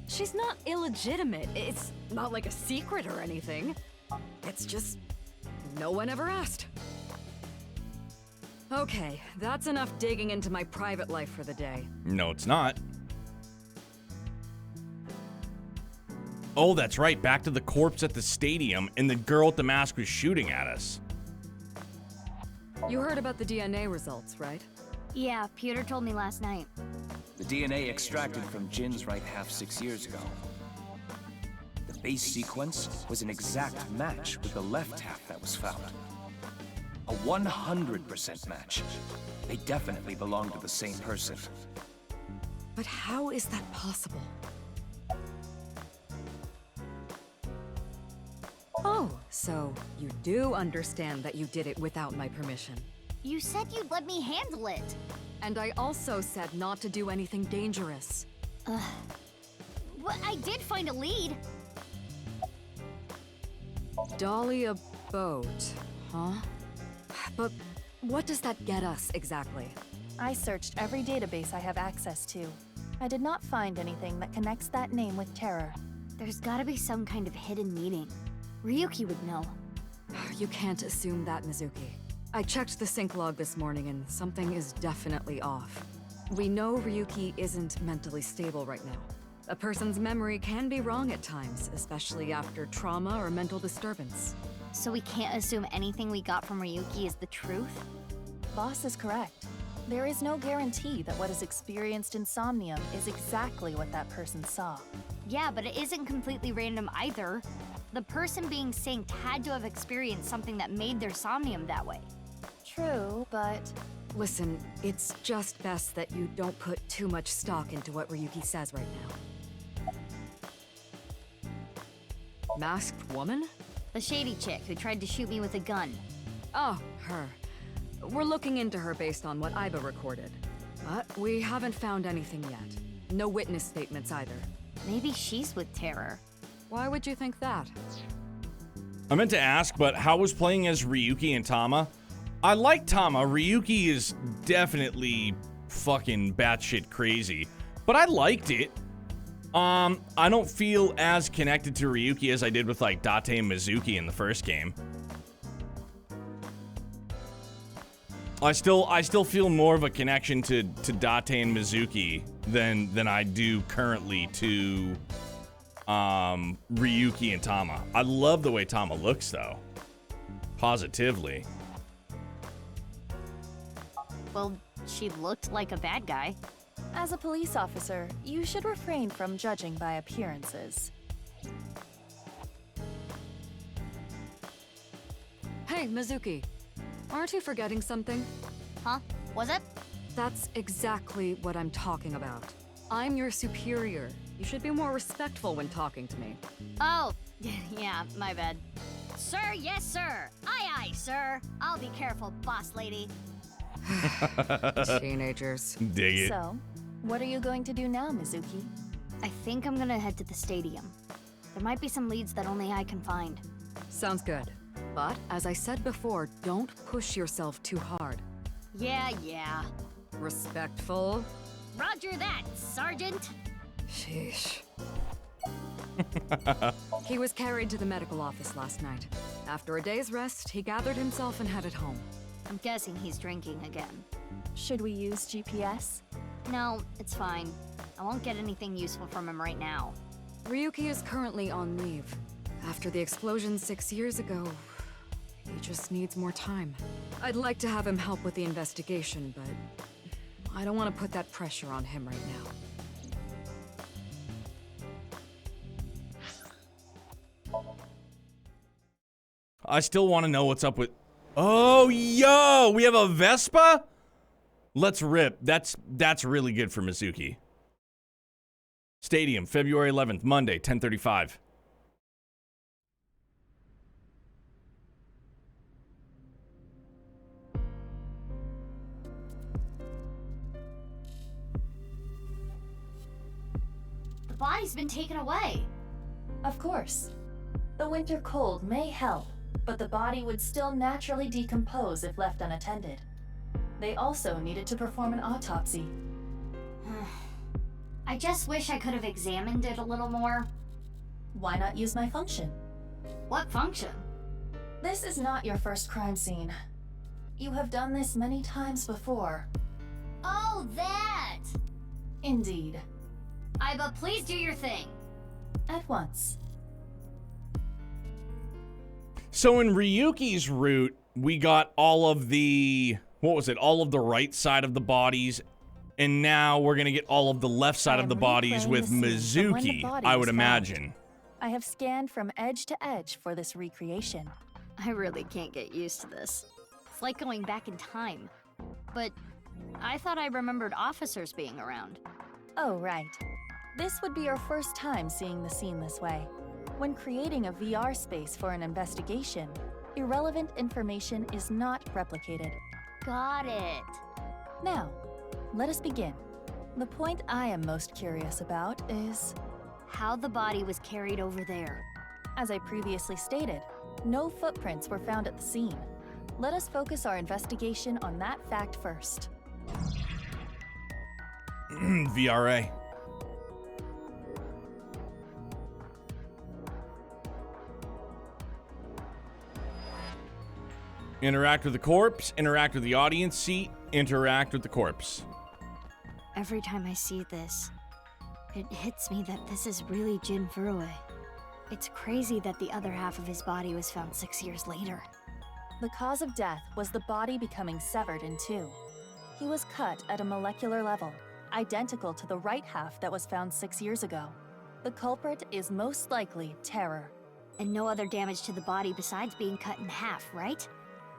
She's not illegitimate. It's not like a secret or anything. It's just no one ever asked. Okay, that's enough digging into my private life for the day. No, it's not. Oh, that's right. Back to the corpse at the stadium, and the girl with the mask was shooting at us. You heard about the DNA results, right? Yeah, Peter told me last night. The DNA extracted from Jin's right half 6 years ago. The base sequence was an exact match with the left half that was found. A 100% match. They definitely belong to the same person. But how is that possible? Oh, so you do understand that you did it without my permission. You said you'd let me handle it. And I also said not to do anything dangerous. But I did find a lead. Dahlia boat, huh? But what does that get us exactly? I searched every database I have access to. I did not find anything that connects that name with terror. There's gotta be some kind of hidden meaning. Ryuki would know. You can't assume that, Mizuki. I checked the sync log this morning and something is definitely off. We know Ryuki isn't mentally stable right now. A person's memory can be wrong at times, especially after trauma or mental disturbance. So we can't assume anything we got from Ryuki is the truth? Boss is correct. There is no guarantee that what is experienced in Somnium is exactly what that person saw. Yeah, but it isn't completely random either. The person being synced had to have experienced something that made their Somnium that way. True, but... Listen, it's just best that you don't put too much stock into what Ryuki says right now. Masked woman? The shady chick who tried to shoot me with a gun. Oh, her. We're looking into her based on what Iba recorded. But we haven't found anything yet. No witness statements either. Maybe she's with Terror. Why would you think that? I meant to ask, but how was playing as Ryuki and Tama? I like Tama. Ryuki is definitely fucking batshit crazy, but I liked it. I don't feel as connected to Ryuki as I did with like Date and Mizuki in the first game. I still feel more of a connection to Date and Mizuki than I do currently to Ryuki and Tama. I love the way Tama looks though. Positively. Well, she looked like a bad guy. As a police officer, you should refrain from judging by appearances. Hey, Mizuki. Aren't you forgetting something? Huh? Was it? That's exactly what I'm talking about. I'm your superior. You should be more respectful when talking to me. Oh, yeah, my bad. Sir, yes, sir. Aye, aye, sir. I'll be careful, boss lady. Teenagers. Dig it. So, what are you going to do now, Mizuki? I think I'm gonna head to the stadium. There might be some leads that only I can find. Sounds good. But, as I said before, don't push yourself too hard. Yeah. Respectful. Roger that, Sergeant. Sheesh. He was carried to the medical office last night. After a day's rest, he gathered himself and headed home. I'm guessing he's drinking again. Should we use GPS? No, it's fine. I won't get anything useful from him right now. Ryuki is currently on leave. After the explosion 6 years ago, he just needs more time. I'd like to have him help with the investigation, but I don't want to put that pressure on him right now. I still want to know what's up with... Oh, yo! We have a Vespa? Let's rip. That's really good for Mizuki. Stadium, February 11th, Monday, 10:35. The body's been taken away. Of course. The winter cold may help, but the body would still naturally decompose if left unattended. They also needed to perform an autopsy. I just wish I could have examined it a little more. Why not use my function? What function? This is not your first crime scene. You have done this many times before. Oh, that! Indeed. Aiba, please do your thing. At once. So in Ryuki's route, we got all of the, what was it? All of the right side of the bodies. And now we're going to get all of the left side of the bodies with Mizuki, I would imagine. I have scanned from edge to edge for this recreation. I really can't get used to this. It's like going back in time. But I thought I remembered officers being around. Oh, right. This would be your first time seeing the scene this way. When creating a VR space for an investigation, irrelevant information is not replicated. Got it. Now, let us begin. The point I am most curious about is how the body was carried over there. As I previously stated, no footprints were found at the scene. Let us focus our investigation on that fact first. VRA. Interact with the corpse, interact with the audience seat, interact with the corpse. Every time I see this, it hits me that this is really Jin Furue. It's crazy that the other half of his body was found 6 years later. The cause of death was the body becoming severed in two. He was cut at a molecular level, identical to the right half that was found 6 years ago. The culprit is most likely Terror. And no other damage to the body besides being cut in half, right?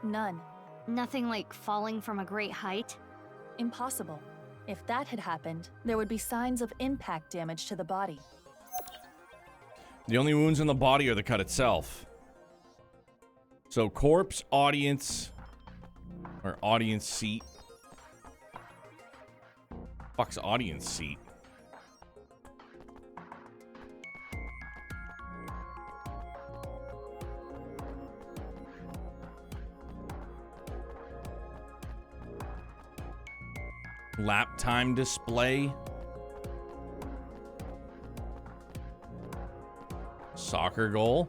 None. Nothing like falling from a great height? Impossible. If that had happened, there would be signs of impact damage to the body. The only wounds in the body are the cut itself. So corpse, audience, or audience seat. Fuck's audience seat. Lap time display. Soccer goal.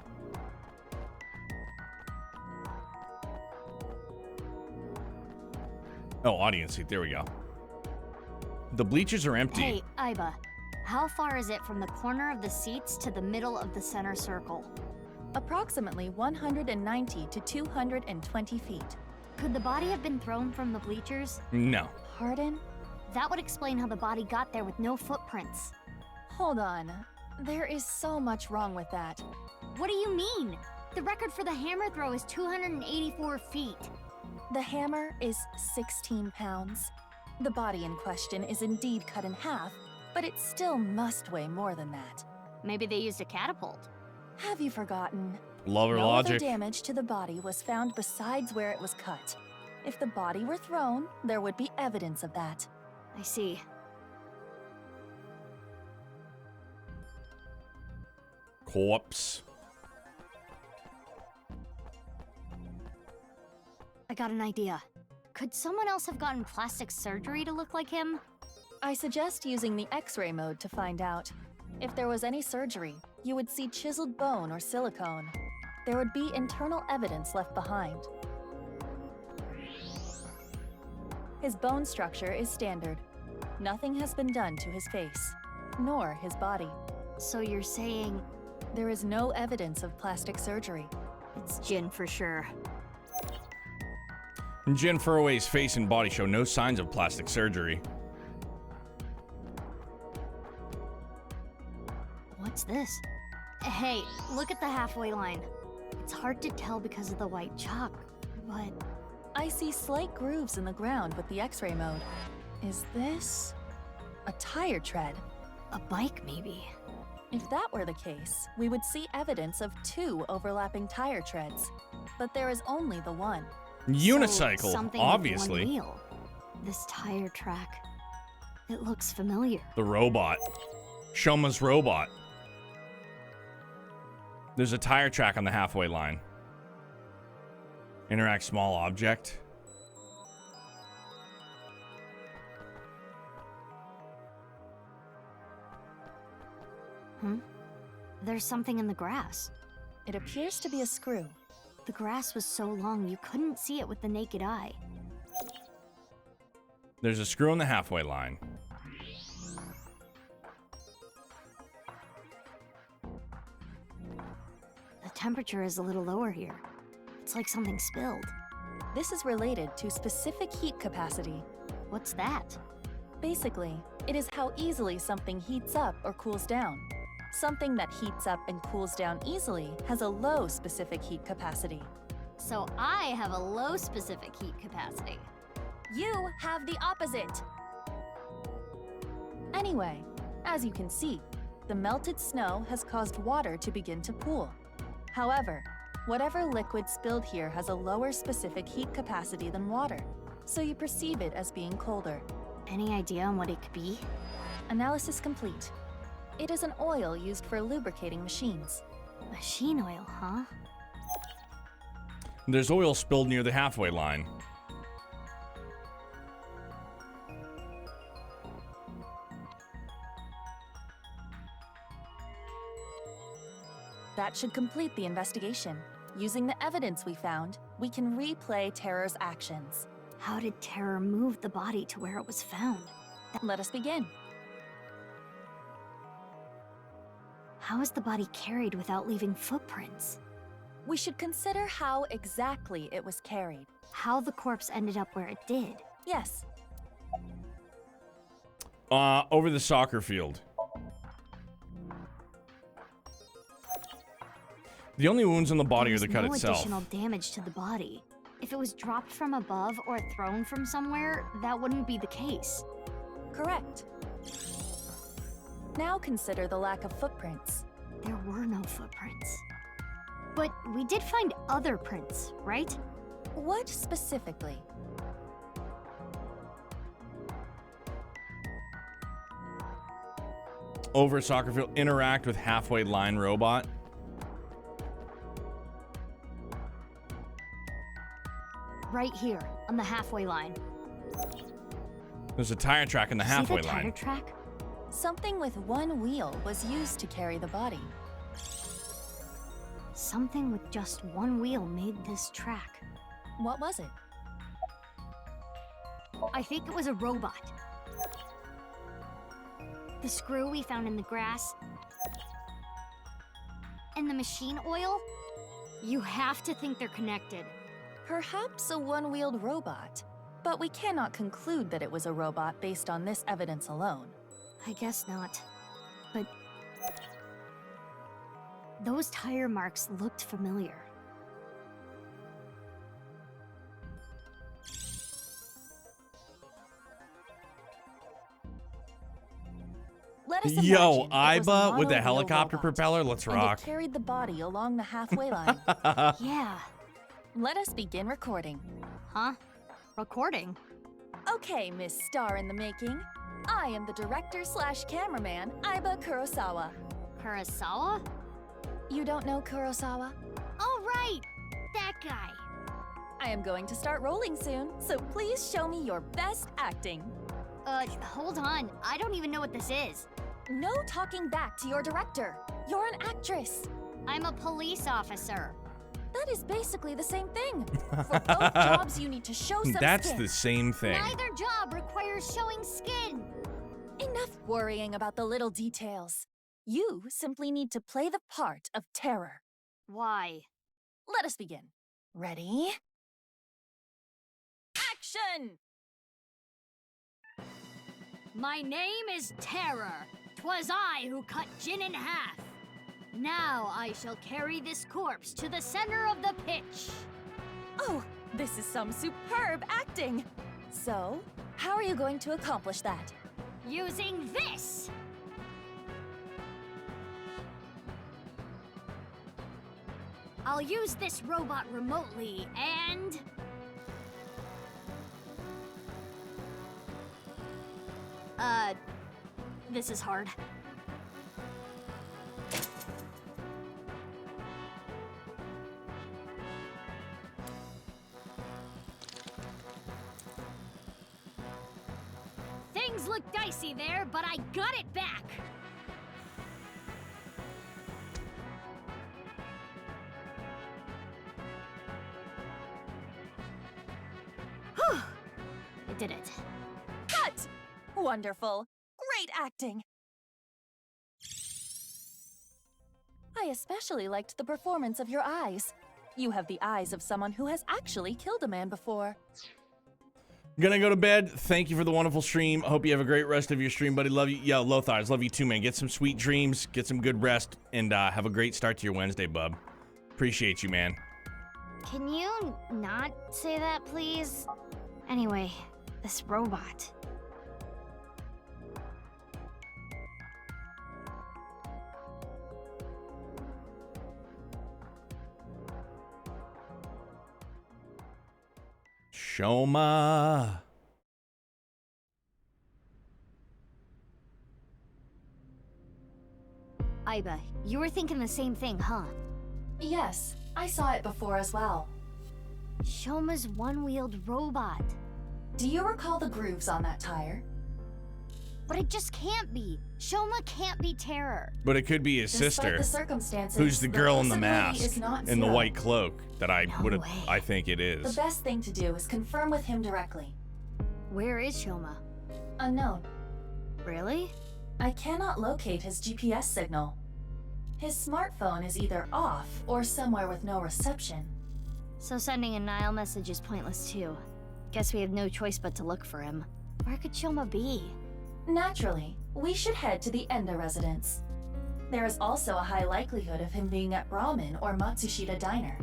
Oh, audience seat. There we go. The bleachers are empty. Hey, Aiba, how far is it from the corner of the seats to the middle of the center circle? Approximately 190 to 220 feet. Could the body have been thrown from the bleachers? No. Pardon? That would explain how the body got there with no footprints. Hold on. There is so much wrong with that. What do you mean? The record for the hammer throw is 284 feet. The hammer is 16 pounds. The body in question is indeed cut in half, but it still must weigh more than that. Maybe they used a catapult. Have you forgotten? Lover no logic. other damage to the body was found besides where it was cut. If the body were thrown, there would be evidence of that. I see. Corpse. I got an idea. Could someone else have gotten plastic surgery to look like him? I suggest using the X-ray mode to find out. If there was any surgery, you would see chiseled bone or silicone. There would be internal evidence left behind. His bone structure is standard. Nothing has been done to his face, nor his body. So you're saying... There is no evidence of plastic surgery. It's Jin for sure. Jin Furue's face and body show no signs of plastic surgery. What's this? Hey, look at the halfway line. It's hard to tell because of the white chalk, but... I see slight grooves in the ground with the X-ray mode. Is this... a tire tread? A bike, maybe. If that were the case, we would see evidence of two overlapping tire treads. But there is only the one. Unicycle, so obviously. With one wheel. This tire track. It looks familiar. The robot. Shoma's robot. There's a tire track on the halfway line. Interact small object. There's something in the grass. It appears to be a screw. The grass was so long you couldn't see it with the naked eye. There's a screw on the halfway line. The temperature is a little lower here. It's like something spilled. This is related to specific heat capacity. What's that? Basically, it is how easily something heats up or cools down. Something that heats up and cools down easily has a low specific heat capacity. So I have a low specific heat capacity. You have the opposite! Anyway, as you can see, the melted snow has caused water to begin to pool. However, whatever liquid spilled here has a lower specific heat capacity than water, so you perceive it as being colder. Any idea on what it could be? Analysis complete. It is an oil used for lubricating machines. Machine oil, huh? There's oil spilled near the halfway line. That should complete the investigation. Using the evidence we found, we can replay Terror's actions. How did Terror move the body to where it was found? Let us begin. How is the body carried without leaving footprints? We should consider how exactly it was carried. How the corpse ended up where it did. Yes. Over the soccer field. The only wounds on the body are the cut itself. There's no additional damage to the body. If it was dropped from above or thrown from somewhere, that wouldn't be the case. Correct. Now consider the lack of footprints. There were no footprints. But we did find other prints, right? What specifically? Over soccer field, interact with halfway line robot. Right here, on the halfway line. There's a tire track in the halfway See the tire line. track? Something with one wheel was used to carry the body. Something with just one wheel made this track. What was it? I think it was a robot. The screw we found in the grass. And the machine oil? You have to think they're connected. Perhaps a one-wheeled robot, but we cannot conclude that it was a robot based on this evidence alone. I guess not. But those tire marks looked familiar. Let us Yo, imagine it was a Iba with the monowheel helicopter robot, propeller. Let's and rock. it carried the body along the halfway line. Yeah. Let us begin recording. Huh? Recording? Okay, Miss Star in the Making. I am the director/cameraman, Iba Kurosawa. Kurosawa? You don't know Kurosawa? Oh, right! That guy. I am going to start rolling soon, so please show me your best acting. Hold on. I don't even know what this is. No talking back to your director. You're an actress. I'm a police officer. That is basically the same thing. For both jobs, you need to show some That's skin. the same thing. Neither job requires showing skin. Enough worrying about the little details. You simply need to play the part of Terror. Why? Let us begin. Ready? Action! My name is Terror. 'Twas I who cut Jin in half. Now I shall carry this corpse to the center of the pitch. Oh, this is some superb acting. So, how are you going to accomplish that? Using this! I'll use this robot remotely and... This is hard. Things look dicey there, but I got it back. Whew. I did it. Cut! Wonderful. Great acting. I especially liked the performance of your eyes. You have the eyes of someone who has actually killed a man before. Gonna go to bed. Thank you for the wonderful stream. I hope you have a great rest of your stream, buddy. Love you. Yo, Lothars, love you too, man. Get some sweet dreams, get some good rest, and have a great start to your Wednesday, bub. Appreciate you, man. Can you not say that, please? Anyway, this robot. Shoma. Aiba, you were thinking the same thing, huh? Yes, I saw it before as well. Shoma's one-wheeled robot. Do you recall the grooves on that tire? But it just can't be. Shoma can't be Terror. But it could be his Despite sister, the circumstances, who's the girl in the possibility mask, is not in the zero. white cloak that I I think it The is. best thing to do is confirm with him directly. Where is Shoma? Unknown. Really? I cannot locate his GPS signal. His smartphone is either off or somewhere with no reception. So sending a Nile message is pointless too. Guess we have no choice but to look for him. Where could Shoma be? Naturally, we should head to the Enda residence. There is also a high likelihood of him being at Ramen or Matsushita Diner.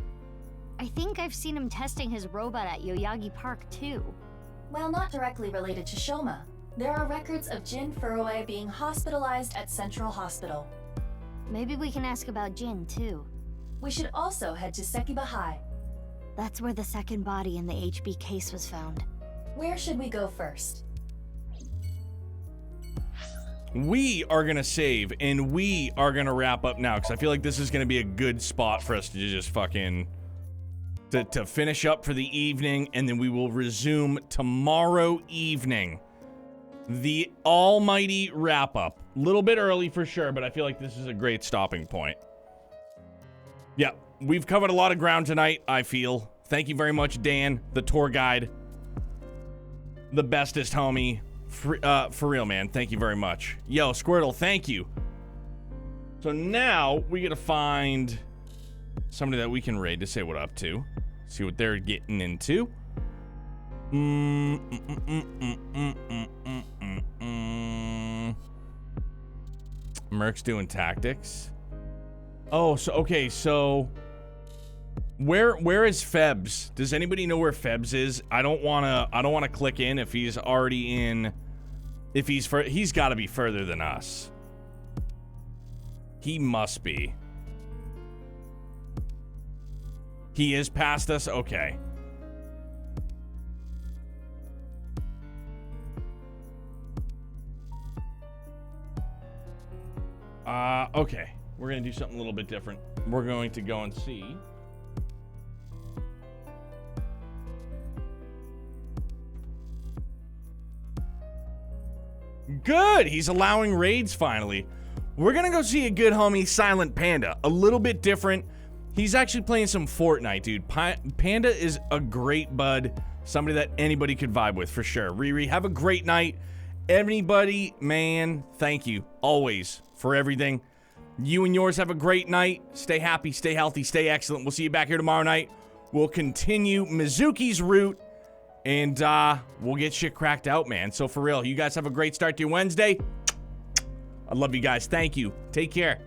I think I've seen him testing his robot at Yoyagi Park too. While not directly related to Shoma, there are records of Jin Furue being hospitalized at Central Hospital. Maybe we can ask about Jin too. We should also head to Sekiba High. That's where the second body in the HB case was found. Where should we go first? We are gonna save, and we are gonna wrap up now, because I feel like this is gonna be a good spot for us to just fucking to finish up for the evening, and then we will resume tomorrow evening. The almighty wrap up. A little bit early for sure, but I feel like this is a great stopping point. Yeah, we've covered a lot of ground tonight, I feel. Thank you very much, Dan, the tour guide. The bestest homie. For real, man. Thank you very much. Yo, Squirtle, thank you. So now we gotta find somebody that we can raid to say what up to. See what they're getting into. Merc's doing tactics. Oh, so okay, so where is Febs? Does anybody know where Febs is? I don't wanna click in if he's already in. If he's got to be further than us. He must be. He is past us? Okay. Okay. We're going to do something a little bit different. We're going to go and see. Good. He's allowing raids finally. We're going to go see a good homie, Silent Panda. A little bit different. He's actually playing some Fortnite, dude. Panda is a great bud. Somebody that anybody could vibe with for sure. Riri, have a great night. Everybody, man, thank you always for everything. You and yours have a great night. Stay happy, stay healthy, stay excellent. We'll see you back here tomorrow night. We'll continue Mizuki's route. And we'll get shit cracked out, man. So for real, you guys have a great start to your Wednesday. I love you guys. Thank you. Take care.